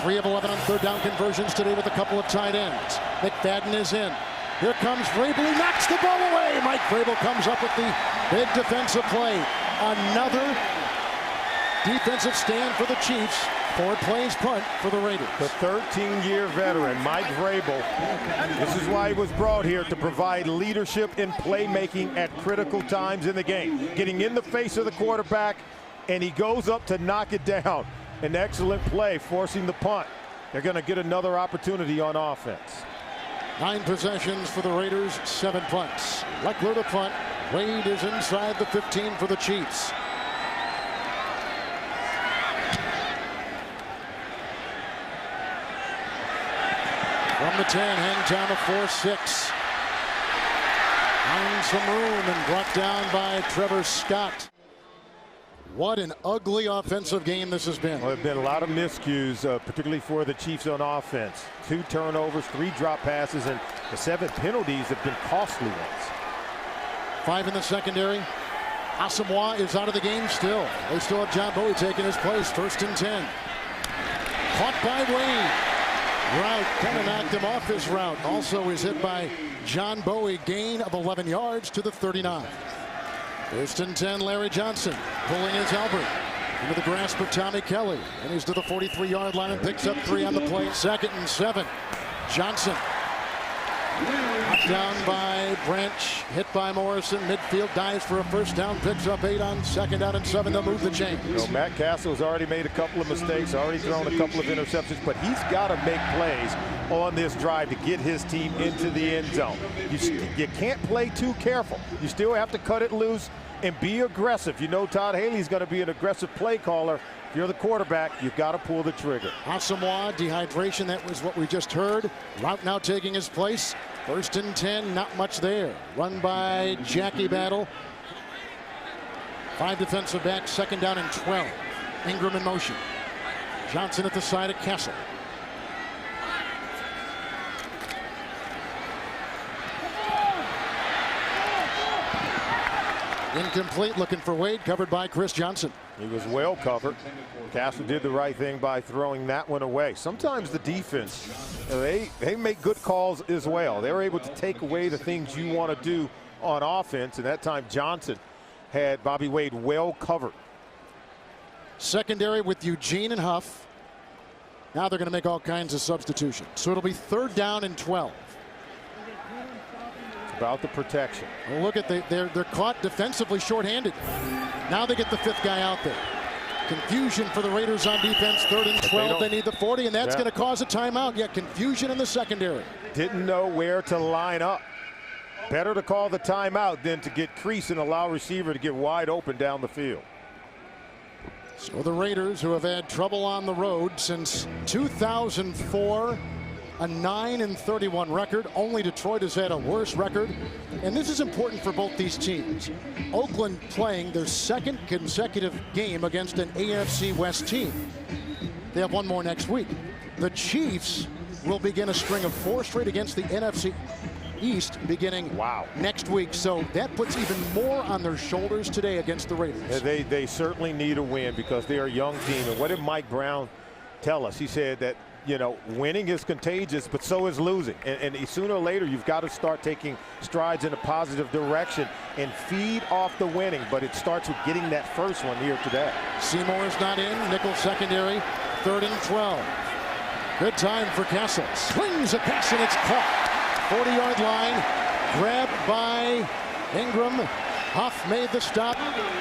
[SPEAKER 1] 3 of 11 on 3rd down conversions today with a couple of tight ends. McFadden is in. Here comes Vrabel. He knocks the ball away. Mike Vrabel comes up with the big defensive play. Another defensive stand for the Chiefs. 4 plays punt for the Raiders.
[SPEAKER 2] The 13-year veteran, Mike Vrabel. This is why he was brought here, to provide leadership in playmaking at critical times in the game. Getting in the face of the quarterback, and he goes up to knock it down. An excellent play, forcing the punt. They're going to get another opportunity on offense.
[SPEAKER 1] 9 possessions for the Raiders, 7 punts. Leckler to punt. Wade is inside the 15 for the Chiefs. From the 10, hangs down to 4-6. Finds some room and brought down by Trevor Scott. What an ugly offensive game this has been.
[SPEAKER 2] Well, there have been a lot of miscues, particularly for the Chiefs on offense. 2 turnovers, 3 drop passes, and the 7 penalties have been costly ones.
[SPEAKER 1] 5 in the secondary. Asamoah is out of the game still. They still have John Bowie taking his place. 1st and 10. Caught by Wade. Route kind of knocked him off his route. Also is hit by John Bowie. Gain of 11 yards to the 39. 1st and 10, Larry Johnson pulling his Albert into the grasp of Tommy Kelly, and he's to the 43-yard line and picks up 3 on the play. 2nd and 7. Johnson knocked down by Branch, hit by Morrison. Midfield dives for a 1st down, picks up 8 on 2nd down and 7. They'll move the chains.
[SPEAKER 2] You know, Matt Castle's already made a couple of mistakes, already thrown a couple of interceptions, but he's got to make plays on this drive to get his team into the end zone. You can't play too careful. You still have to cut it loose and be aggressive. You know Todd Haley's going to be an aggressive play caller. If you're the quarterback, you've got to pull the trigger.
[SPEAKER 1] Asamoah, dehydration, that was what we just heard. Route now taking his place. 1st and 10, not much there. Run by Jackie Battle. 5 defensive backs, 2nd down and 12. Ingram in motion. Johnson at the side of Castle. Incomplete, looking for Wade, covered by Chris Johnson.
[SPEAKER 2] He was well covered. Castle did the right thing by throwing that one away. Sometimes the defense, they make good calls as well. They're able to take away the things you want to do on offense, and that time Johnson had Bobby Wade well covered.
[SPEAKER 1] Secondary with Eugene and Huff. Now they're going to make all kinds of substitutions. So it'll be 3rd down and 12.
[SPEAKER 2] About the protection.
[SPEAKER 1] Well, look at they're caught defensively shorthanded. Now they get the 5th guy out there. Confusion for the Raiders on defense. 3rd and 12. They need the 40, and that's going to cause a timeout. Yet confusion in the secondary.
[SPEAKER 2] Didn't know where to line up. Better to call the timeout than to get crease and allow receiver to get wide open down the field.
[SPEAKER 1] So the Raiders, who have had trouble on the road since 2004, a 9-31 record. Only Detroit has had a worse record. And this is important for both these teams. Oakland playing their 2nd consecutive game against an AFC West team. They have one more next week. The Chiefs will begin a string of 4 straight against the NFC East beginning next week. So that puts even more on their shoulders today against the Raiders.
[SPEAKER 2] They certainly need a win because they are a young team. And what did Mike Brown tell us? He said that, you know, winning is contagious, but so is losing. And sooner or later, you've got to start taking strides in a positive direction and feed off the winning. But it starts with getting that first one here today.
[SPEAKER 1] Seymour is not in. Nickel secondary. 3rd and 12. Good time for Castle. Swings a pass, and it's caught. 40-yard line. Grabbed by Ingram. Huff made the stop,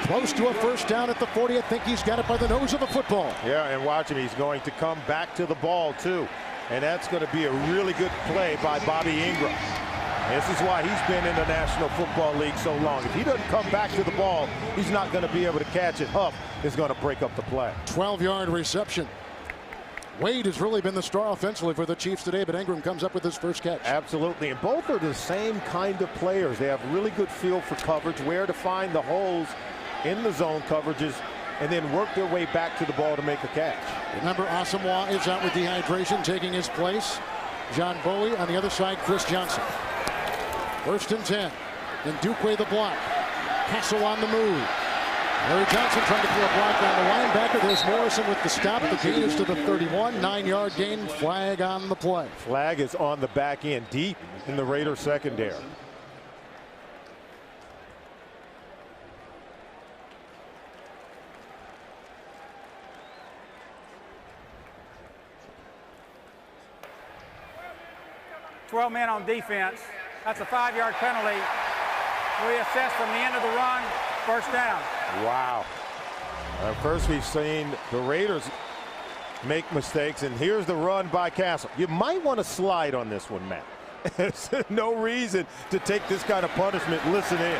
[SPEAKER 1] close to a 1st down at the 40. I think he's got it by the nose of a football.
[SPEAKER 2] Yeah, and watch him. He's going to come back to the ball, too. And that's going to be a really good play by Bobby Ingram. This is why he's been in the National Football League so long. If he doesn't come back to the ball, he's not going to be able to catch it. Huff is going to break up the play.
[SPEAKER 1] 12-yard reception. Wade has really been the star offensively for the Chiefs today, but Ingram comes up with his first catch.
[SPEAKER 2] Absolutely, and both are the same kind of players. They have really good feel for coverage, where to find the holes in the zone coverages, and then work their way back to the ball to make a catch.
[SPEAKER 1] Remember, Asamoah is out with dehydration, taking his place. John Bowie on the other side, Chris Johnson. 1st and 10. Then Dukwe the block. Castle on the move. Larry Johnson trying to throw a block on the linebacker. There's Morrison with the stop. The gain is to the 31. 9-yard gain. Flag on the play.
[SPEAKER 2] Flag is on the back end, deep in the Raider secondary.
[SPEAKER 3] 12 men on defense. That's a 5-yard penalty. Reassess from the end of the run, first down.
[SPEAKER 2] Wow. First, we've seen the Raiders make mistakes, and here's the run by Castle. You might want to slide on this one, Matt. There's no reason to take this kind of punishment. Listen in.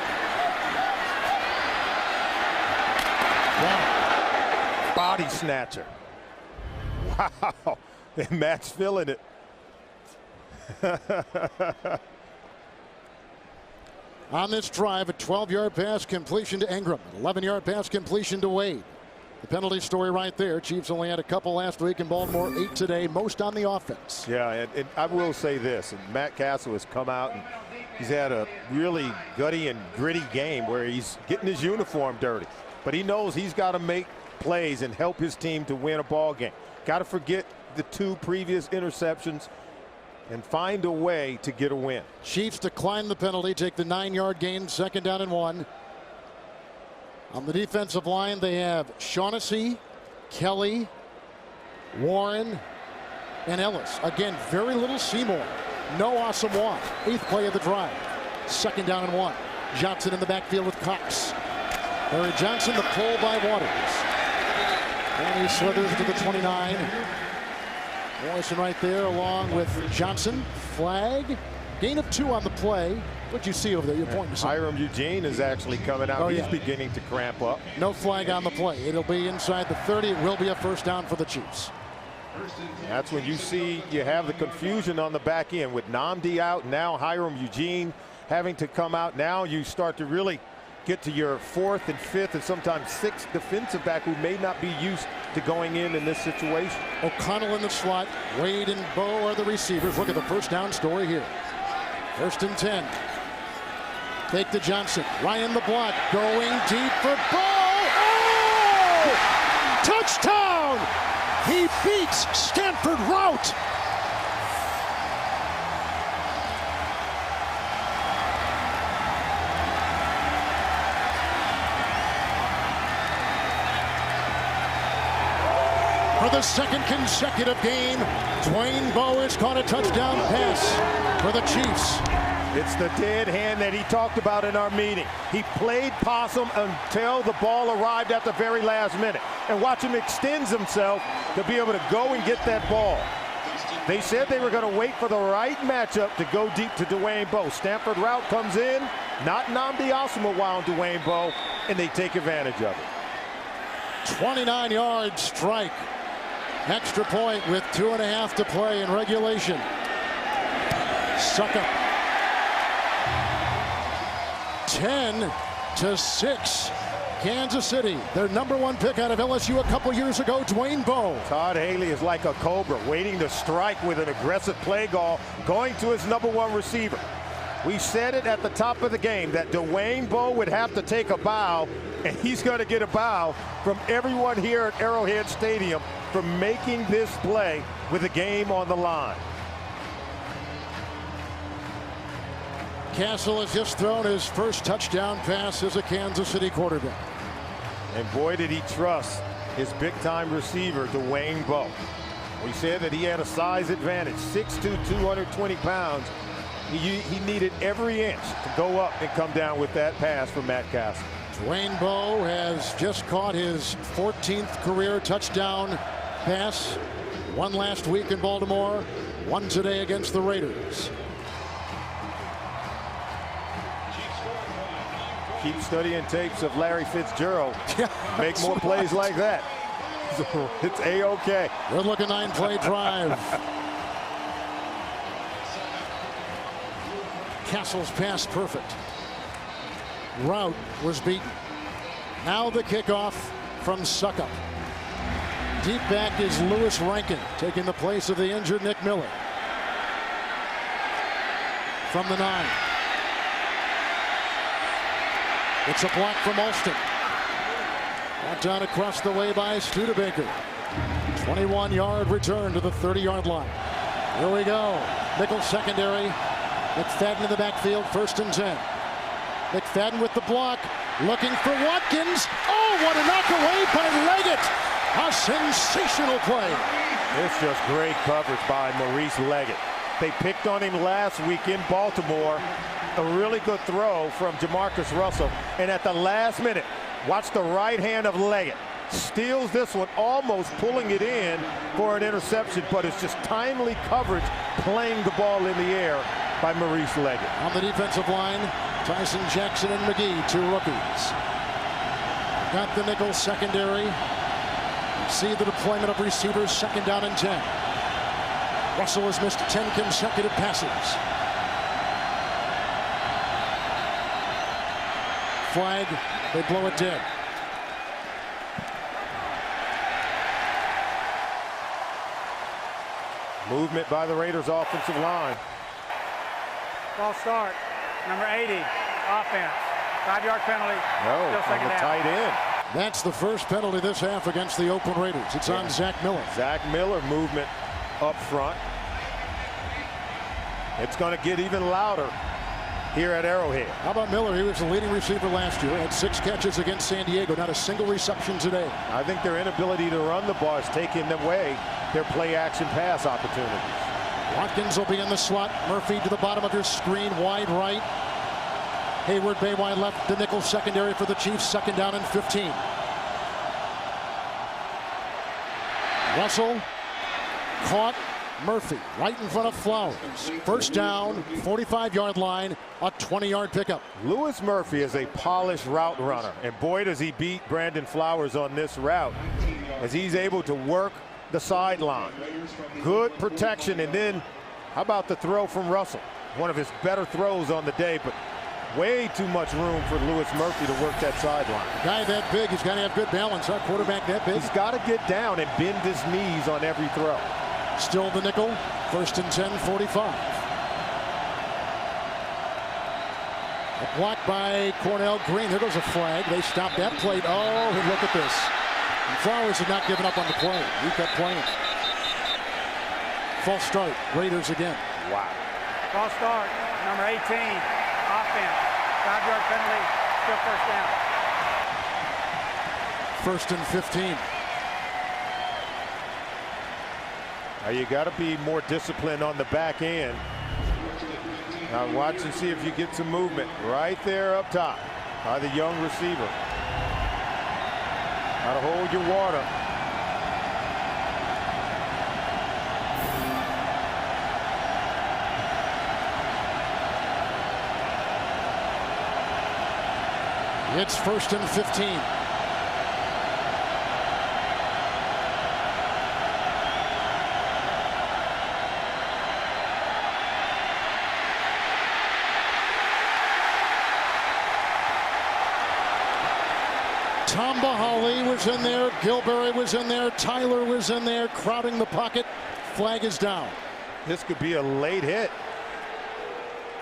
[SPEAKER 2] Wow. Body snatcher. Wow. And Matt's feeling it.
[SPEAKER 1] On this drive, a 12-yard pass completion to Ingram, an 11-yard pass completion to Wade. The penalty story right there. Chiefs only had a couple last week in Baltimore, 8 today, most on the offense.
[SPEAKER 2] Yeah, and I will say this, and Matt Castle has come out and he's had a really gutty and gritty game where he's getting his uniform dirty. But he knows he's got to make plays and help his team to win a ball game. Got to forget the 2 previous interceptions and find a way to get a win.
[SPEAKER 1] Chiefs decline the penalty, take the 9-yard gain, 2nd down and 1. On the defensive line, they have Shaughnessy, Kelly, Warren, and Ellis. Again, very little Seymour. No Awesome Walk. 8th play of the drive. 2nd down and 1. Johnson in the backfield with Cox. Larry Johnson, the pull by Waters. And he slithers to the 29. Morrison right there along with Johnson. Flag. Gain of 2 on the play. What'd you see over there? You're pointing to something.
[SPEAKER 2] Hiram Eugene is actually coming out. He's beginning to cramp up.
[SPEAKER 1] No flag on the play. It'll be inside the 30. It will be a first down for the Chiefs.
[SPEAKER 2] That's when you see you have the confusion on the back end with Nnamdi out. Now Hiram Eugene having to come out. Now you start to really get to your 4th and 5th and sometimes 6th defensive back who may not be used to going in this situation.
[SPEAKER 1] O'Connell in the slot. Wade and Bo are the receivers. Look at the first down story here. 1st and 10. Fake to Johnson. Ryan the block. Going deep for Bo. Oh! Touchdown! He beats Stanford Routt. For the 2nd consecutive game, Dwayne Bowe has caught a touchdown pass for the Chiefs.
[SPEAKER 2] It's the dead hand that he talked about in our meeting. He played possum until the ball arrived at the very last minute. And watch him extends himself to be able to go and get that ball. They said they were going to wait for the right matchup to go deep to Dwayne Bowe. Stanford Routt comes in, not Nnamdi Asomugha on Dwayne Bowe, and they take advantage of it.
[SPEAKER 1] 29-yard strike. Extra point with 2.5 to play in regulation. Succop. 10-6. Kansas City, their #1 pick out of LSU a couple years ago, Dwayne Bowe.
[SPEAKER 2] Todd Haley is like a cobra, waiting to strike with an aggressive play call, going to his #1 receiver. We said it at the top of the game that Dwayne Bowe would have to take a bow, and he's going to get a bow from everyone here at Arrowhead Stadium for making this play with the game on the line.
[SPEAKER 1] Castle has just thrown his first touchdown pass as a Kansas City quarterback.
[SPEAKER 2] And boy, did he trust his big-time receiver, Dwayne Bowe. We said that he had a size advantage, 6'2", 220 pounds. He needed every inch to go up and come down with that pass from Matt Castle.
[SPEAKER 1] Dwayne Bowe has just caught his 14th career touchdown pass. 1 last week in Baltimore, 1 today against the Raiders.
[SPEAKER 2] Keep studying tapes of Larry Fitzgerald. Make more plays like that. So it's A-OK.
[SPEAKER 1] Good looking 9-play drive. Castle's pass perfect. Routt was beaten. Now the kickoff from Succop. Deep back is Louis Rankin, taking the place of the injured Nick Miller. From the 9. It's a block from Alston. Brought down across the way by Studebaker. 21-yard return to the 30-yard line. Here we go. Nickel secondary. McFadden in the backfield, 1st and 10. McFadden with the block, looking for Watkins. Oh, what a knock away by Leggett. A sensational play.
[SPEAKER 2] It's just great coverage by Maurice Leggett. They picked on him last week in Baltimore. A really good throw from Jamarcus Russell. And at the last minute, watch the right hand of Leggett. Steals this one, almost pulling it in for an interception, but it's just timely coverage, playing the ball in the air by Maurice Leggett.
[SPEAKER 1] On the defensive line, Tyson Jackson and McGee, 2 rookies. Got the nickel secondary. See the deployment of receivers, 2nd down and 10. Russell has missed 10 consecutive passes. Flag, they blow it dead.
[SPEAKER 2] Movement by the Raiders offensive line.
[SPEAKER 3] False start. Number 80, offense. 5-yard penalty.
[SPEAKER 2] No,
[SPEAKER 3] Still second
[SPEAKER 2] on the
[SPEAKER 3] down.
[SPEAKER 2] tight end.
[SPEAKER 1] That's the first penalty this half against the Oakland Raiders. It's on Zach Miller.
[SPEAKER 2] Zach Miller movement up front. It's going to get even louder here at Arrowhead.
[SPEAKER 1] How about Miller? He was the leading receiver last year. Had 6 catches against San Diego. Not a single reception today.
[SPEAKER 2] I think their inability to run the ball is taking away their play action pass opportunities.
[SPEAKER 1] Watkins will be in the slot. Murphy to the bottom of your screen, wide right. Hayward Baywine left the nickel secondary for the Chiefs, 2nd down and 15. Russell caught Murphy right in front of Flowers. 1st down, 45-yard line, a 20-yard pickup.
[SPEAKER 2] Louis Murphy is a polished route runner, and boy does he beat Brandon Flowers on this route as he's able to work the sideline. Good protection, and then how about the throw from Russell? One of his better throws on the day, but way too much room for Louis Murphy to work that sideline.
[SPEAKER 1] A guy that big, he's got to have good balance. Our quarterback that big.
[SPEAKER 2] He's got to get down and bend his knees on every throw.
[SPEAKER 1] Still the nickel, 1st and 10, 45. A block by Cornell Green. There goes a flag. They stopped that play. Oh, look at this. And Flowers had not given up on the play. He kept playing. False start. Raiders again.
[SPEAKER 2] Wow.
[SPEAKER 3] False start. Number 18, offense. 5-yard penalty. Still 1st down.
[SPEAKER 1] 1st and 15.
[SPEAKER 2] Now you got to be more disciplined on the back end. Now watch and see if you get some movement right there up top by the young receiver. Got to hold your water.
[SPEAKER 1] It's 1st and 15. Tamba Hawley was in there. Gilberry was in there. Tyler was in there, crowding the pocket. Flag is down.
[SPEAKER 2] This could be a late hit.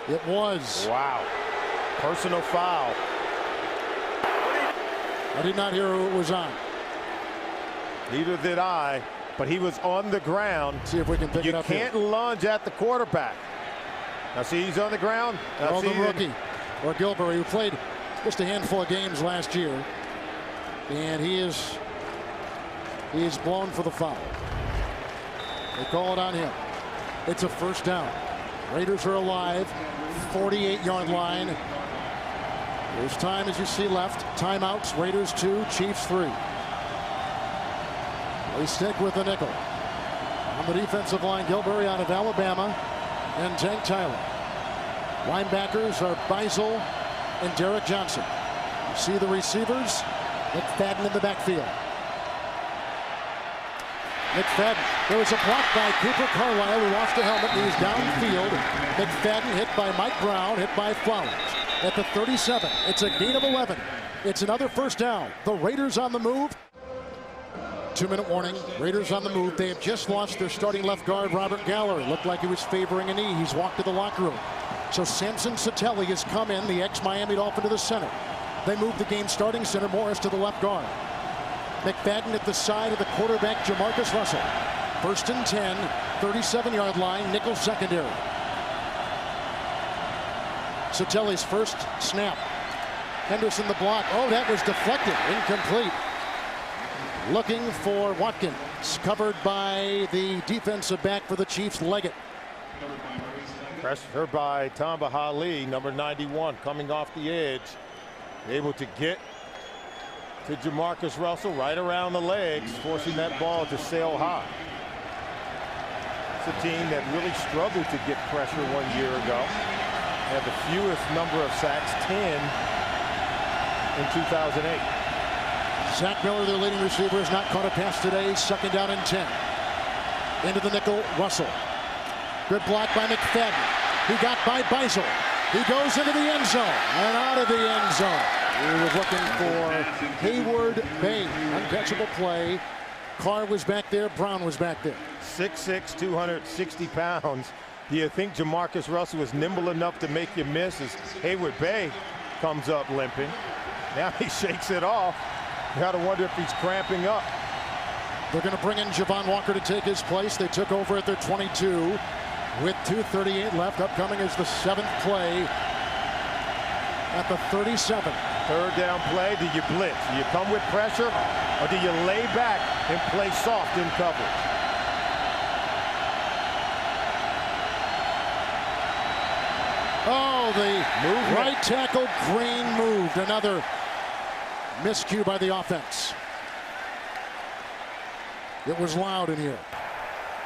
[SPEAKER 1] It was.
[SPEAKER 2] Wow. Personal foul.
[SPEAKER 1] I did not hear who it was on.
[SPEAKER 2] Neither did I, but he was on the ground.
[SPEAKER 1] See if we can pick it
[SPEAKER 2] You
[SPEAKER 1] up
[SPEAKER 2] can't
[SPEAKER 1] here.
[SPEAKER 2] lunge at the quarterback. Now see, he's on the ground. Now
[SPEAKER 1] Well, the
[SPEAKER 2] see,
[SPEAKER 1] rookie, or Gilberry, who played just a handful of games last year. And he is blown for the foul. They call it on him. It's a 1st down. Raiders are alive. 48-yard line. There's time, as you see, left. Timeouts. Raiders 2, Chiefs 3. They stick with the nickel. On the defensive line, Gilberry out of Alabama and Tank Tyler. Linebackers are Beisel and Derek Johnson. You see the receivers. McFadden in the backfield. McFadden. There was a block by Cooper Carlisle, who lost the helmet. He was downfield. McFadden hit by Mike Brown, hit by Flowers. At the 37, it's a gain of 11. It's another 1st down. The Raiders on the move. 2-minute warning. Raiders on the move. They have just lost their starting left guard, Robert Gallery. Looked like he was favoring a knee. He's walked to the locker room. So Samson Satelli has come in, the ex-Miami Dolphin, to the center. They move the game starting center Morris to the left guard. McFadden at the side of the quarterback, Jamarcus Russell. 1st and 10, 37-yard line, nickel secondary. Satelli's first snap. Henderson the block. Oh, that was deflected. Incomplete. Looking for Watkins. Covered by the defensive back for the Chiefs, Leggett.
[SPEAKER 2] Pressure by Tamba Hali, number 91, coming off the edge. Able to get to Jamarcus Russell right around the legs, forcing that ball to sail high. It's a team that really struggled to get pressure 1 year ago. Had the fewest number of sacks, 10 in 2008.
[SPEAKER 1] Zach Miller, their leading receiver, has not caught a pass today. 2nd down and 10. Into the nickel, Russell. Good block by McFadden. He got by Beisel. He goes into the end zone and out of the end zone. He was looking for Hayward Bay. Uncatchable play. Carr was back there. Brown was back there.
[SPEAKER 2] 6'6", 260 pounds. Do you think Jamarcus Russell was nimble enough to make you miss as Hayward Bay comes up limping? Now he shakes it off. You got to wonder if he's cramping up.
[SPEAKER 1] They're going to bring in Javon Walker to take his place. They took over at their 22 with 2:38 left. Upcoming is the 7th play at the 37.
[SPEAKER 2] 3rd down play. Do you blitz? Do you come with pressure, or do you lay back and play soft in coverage?
[SPEAKER 1] Oh, the right tackle Green moved. Another miscue by the offense. It was loud in here.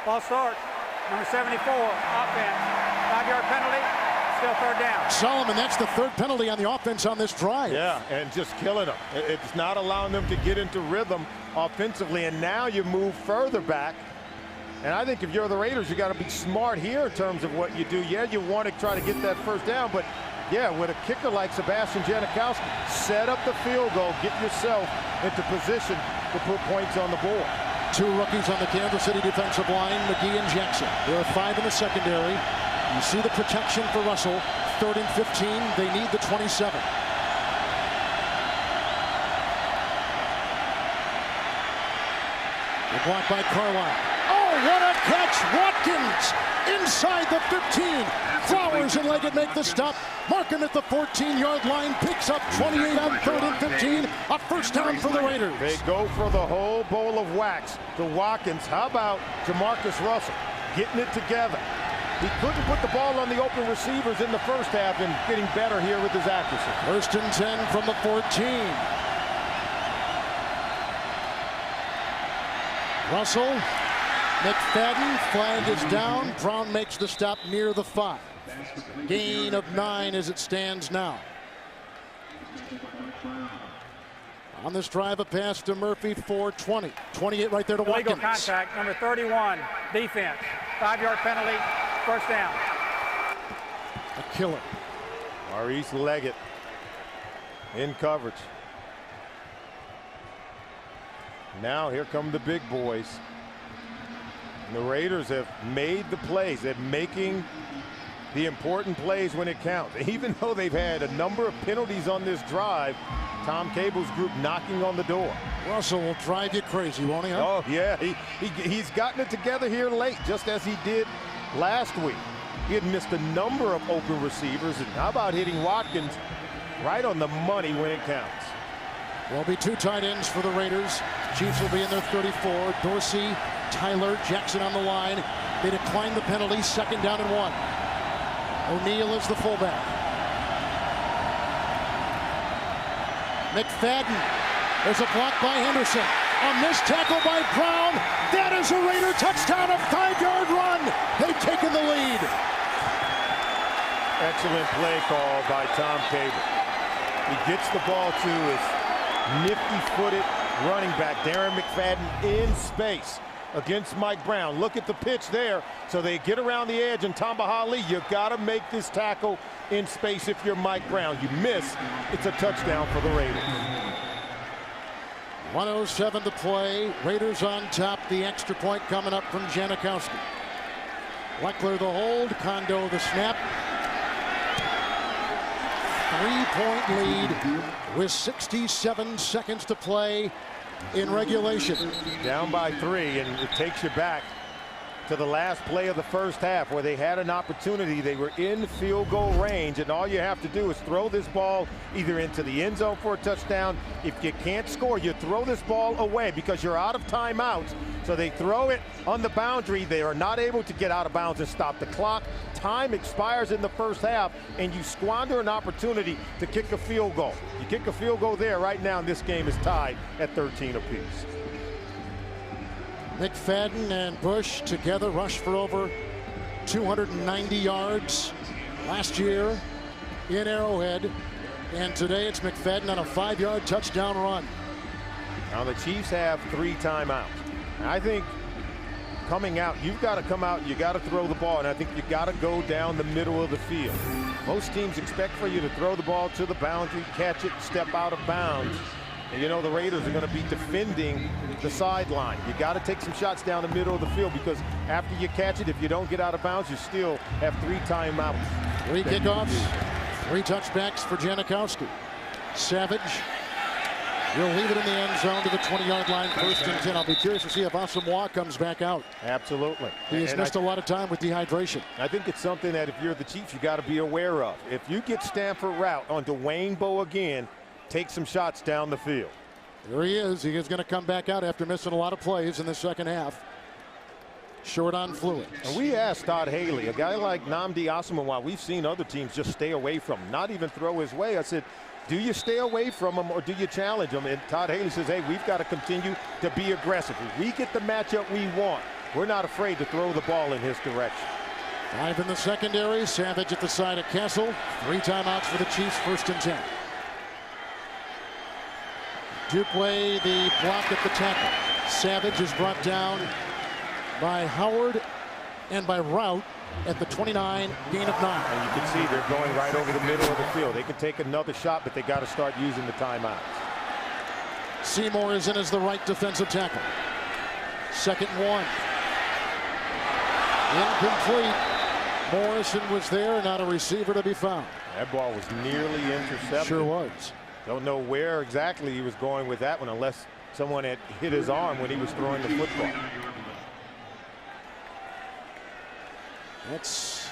[SPEAKER 3] Ball start. Number 74, offense. 5-yard penalty. Still 3rd down.
[SPEAKER 1] Solomon, that's the 3rd penalty on the offense on this drive.
[SPEAKER 2] Yeah, and just killing them. It's not allowing them to get into rhythm offensively, and now you move further back. And I think if you're the Raiders, you got to be smart here in terms of what you do. Yeah, you want to try to get that 1st down, but yeah, with a kicker like Sebastian Janikowski, set up the field goal, get yourself into position to put points on the board.
[SPEAKER 1] 2 rookies on the Kansas City defensive line, McGee and Jackson. There are 5 in the secondary. You see the protection for Russell. 3rd and 15. They need the 27. The block by Carlisle. Oh, what a catch! Watkins inside the 15. Flowers and Leggett make the stop. Markham at the 14-yard line picks up 28 on 3rd and 15. A 1st down for the Raiders.
[SPEAKER 2] They go for the whole bowl of wax to Watkins. How about Jamarcus Russell getting it together? He couldn't put the ball on the open receivers in the 1st half and getting better here with his accuracy.
[SPEAKER 1] 1st and 10 from the 14. Russell, McFadden, flag is down. Brown makes the stop near the 5. Gain of 9 as it stands now. On this drive, a pass to Murphy for 20. 28 right there to Watkins.
[SPEAKER 3] Illegal contact, number 31, defense. 5-yard penalty, 1st down.
[SPEAKER 1] A killer.
[SPEAKER 2] Maurice Leggett in coverage. Now here come the big boys. And the Raiders have made the plays. They're making the important plays when it counts. Even though they've had a number of penalties on this drive, Tom Cable's group knocking on the door.
[SPEAKER 1] Russell will drive you crazy, won't he? Huh?
[SPEAKER 2] Oh, yeah. He's gotten it together here late, just as he did last week. He had missed a number of open receivers. And how about hitting Watkins right on the money when it counts?
[SPEAKER 1] There'll be 2 tight ends for the Raiders. Chiefs will be in their 34. Dorsey, Tyler, Jackson on the line. They decline the penalty. 2nd down and 1. O'Neal is the fullback. McFadden. There's a block by Henderson. On this tackle by Brown. That is a Raider touchdown, a 5-yard run. They've taken the lead.
[SPEAKER 2] Excellent play call by Tom Cable. He gets the ball to his nifty-footed running back, Darren McFadden, in space against Mike Brown. Look at the pitch there. So they get around the edge, and Tamba Hali, you got to make this tackle in space if you're Mike Brown. You miss, it's a touchdown for the Raiders.
[SPEAKER 1] 1:07 to play. Raiders on top. The extra point coming up from Janikowski. Leckler the hold. Kondo the snap. 3-point lead with 67 seconds to play in regulation.
[SPEAKER 2] Down by 3, and it takes you back to the last play of the first half where they had an opportunity. They were in field goal range, and all you have to do is throw this ball either into the end zone for a touchdown. If you can't score, you throw this ball away because you're out of timeouts. So they throw it on the boundary. They are not able to get out of bounds and stop the clock. Time expires in the first half, and you squander an opportunity to kick a field goal. You kick a field goal there right now, and this game is tied at 13 apiece.
[SPEAKER 1] McFadden and Bush together rushed for over 290 yards last year in Arrowhead. And today it's McFadden on a 5-yard touchdown run.
[SPEAKER 2] Now the Chiefs have 3 timeouts. And I think coming out, you've got to come out, you got to throw the ball, and I think you got to go down the middle of the field. Most teams expect for you to throw the ball to the boundary, catch it, step out of bounds. And you know the Raiders are going to be defending the sideline. You got to take some shots down the middle of the field because after you catch it, if you don't get out of bounds, you still have 3 timeouts.
[SPEAKER 1] 3 kickoffs, 3 touchbacks for Janikowski. Savage will leave it in the end zone to the 20-yard line, 1st and 10. I'll be curious to see if Asamoah comes back out.
[SPEAKER 2] Absolutely.
[SPEAKER 1] He has missed a lot of time with dehydration.
[SPEAKER 2] I think it's something that if you're the Chiefs, you got to be aware of. If you get Stanford route onto Wayne Bowe again, take some shots down the field.
[SPEAKER 1] There he is. He is going to come back out after missing a lot of plays in the second half. Short on fluids.
[SPEAKER 2] And we asked Todd Haley, a guy like Nnamdi Asomugha, we've seen other teams just stay away from him, not even throw his way. I said, do you stay away from him or do you challenge him? And Todd Haley says, hey, we've got to continue to be aggressive. If we get the matchup we want, we're not afraid to throw the ball in his direction.
[SPEAKER 1] 5 in the secondary. Savage at the side of Kessel. 3 timeouts for the Chiefs, 1st and 10. Dupway the block at the tackle. Savage is brought down by Howard and by Rout at the 29, gain of 9.
[SPEAKER 2] And you can see they're going right over the middle of the field. They can take another shot, but they got to start using the timeouts.
[SPEAKER 1] Seymour is in as the right defensive tackle. 2nd and 1. Incomplete. Morrison was there, not a receiver to be found.
[SPEAKER 2] That ball was nearly intercepted.
[SPEAKER 1] Sure was.
[SPEAKER 2] Don't know where exactly he was going with that one unless someone had hit his arm when he was throwing the football.
[SPEAKER 1] That's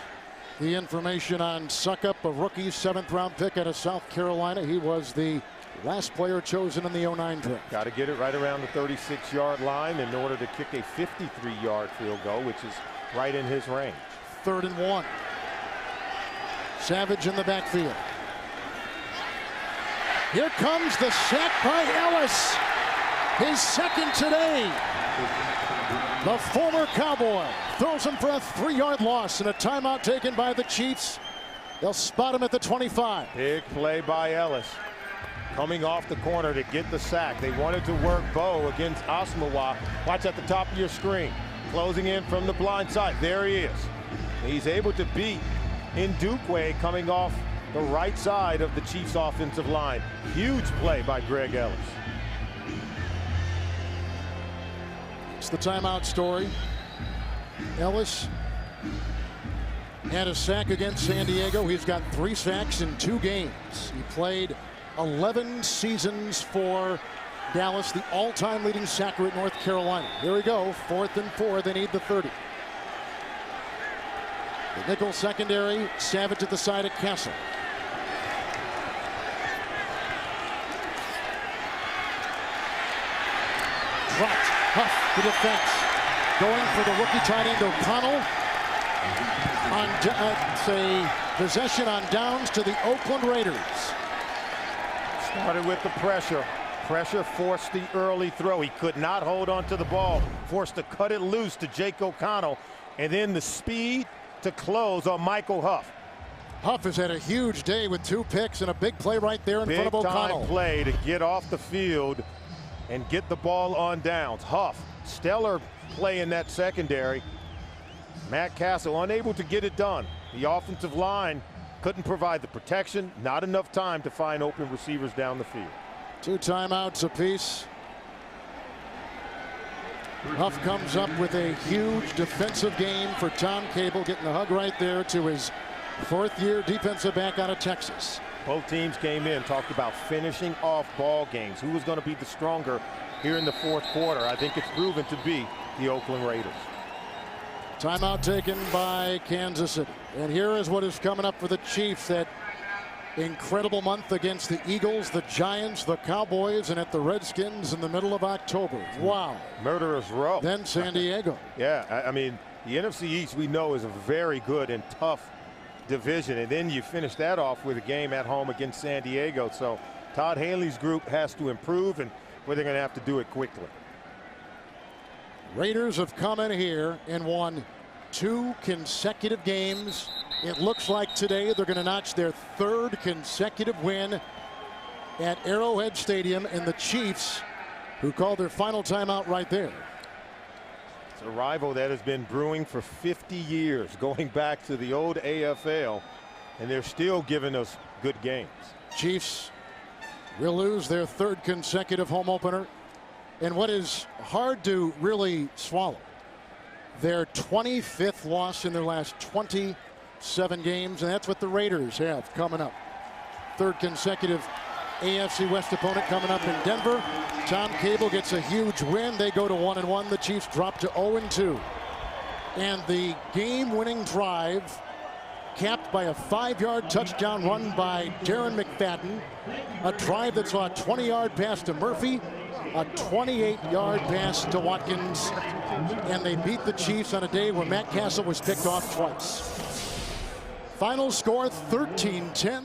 [SPEAKER 1] the information on Suckup, a rookie 7th-round pick out of South Carolina. He was the last player chosen in the 09 draft.
[SPEAKER 2] Got to get it right around the 36-yard line in order to kick a 53-yard field goal, which is right in his range.
[SPEAKER 1] 3rd and 1. Savage in the backfield. Here comes the sack by Ellis. His 2nd today. The former Cowboy throws him for a 3-yard loss and a timeout taken by the Chiefs. They'll spot him at the 25.
[SPEAKER 2] Big play by Ellis. Coming off the corner to get the sack. They wanted to work Bowe against Asomugha. Watch at the top of your screen. Closing in from the blind side. There he is. He's able to beat Ndukwe coming off the right side of the Chiefs offensive line. Huge play by Greg Ellis.
[SPEAKER 1] It's the timeout story. Ellis had a sack against San Diego. He's got 3 sacks in 2 games. He played 11 seasons for Dallas, the all-time leading sacker at North Carolina. Here we go, 4th and 4. They need the 30. The nickel secondary, Savage at the side of Kessel. Dropped. Huff, the defense. Going for the rookie tight end O'Connell. It's a possession on downs to the Oakland Raiders.
[SPEAKER 2] Started with the pressure. Pressure forced the early throw. He could not hold on to the ball. Forced to cut it loose to Jake O'Connell. And then the speed to close on Michael Huff.
[SPEAKER 1] Huff has had a huge day with 2 picks and a big play right there in front of O'Connell.
[SPEAKER 2] Big time play to get off the field and get the ball on downs. Huff, stellar play in that secondary. Matt Cassel unable to get it done. The offensive line couldn't provide the protection. Not enough time to find open receivers down the field.
[SPEAKER 1] 2 timeouts apiece. Huff comes up with a huge defensive game for Tom Cable, getting the hug right there to his 4th-year defensive back out of Texas.
[SPEAKER 2] Both teams came in, talked about finishing off ball games. Who was going to be the stronger here in the 4th quarter? I think it's proven to be the Oakland Raiders.
[SPEAKER 1] Timeout taken by Kansas City. And here is what is coming up for the Chiefs. That incredible month against the Eagles, the Giants, the Cowboys, and at the Redskins in the middle of October. Wow.
[SPEAKER 2] Murderous row.
[SPEAKER 1] Then San Diego.
[SPEAKER 2] Yeah, I mean, the NFC East we know is a very good and tough division. And then you finish that off with a game at home against San Diego. So Todd Haley's group has to improve, and they're going to have to do it quickly.
[SPEAKER 1] Raiders have come in here and won 2 consecutive games. It looks like today they're going to notch their 3rd consecutive win at Arrowhead Stadium, and the Chiefs, who called their final timeout right there.
[SPEAKER 2] It's a rival that has been brewing for 50 years, going back to the old AFL, and they're still giving us good games.
[SPEAKER 1] Chiefs will lose their 3rd consecutive home opener. And what is hard to really swallow, their 25th loss in their last 27 games, and that's what the Raiders have coming up. 3rd consecutive AFC West opponent coming up in Denver. Tom Cable gets a huge win. They go to 1-1. The Chiefs drop to 0-2. And the game-winning drive capped by a 5-yard touchdown run by Darren McFadden. A drive that saw a 20-yard pass to Murphy, a 28-yard pass to Watkins, and they beat the Chiefs on a day where Matt Castle was picked off twice. Final score 13-10.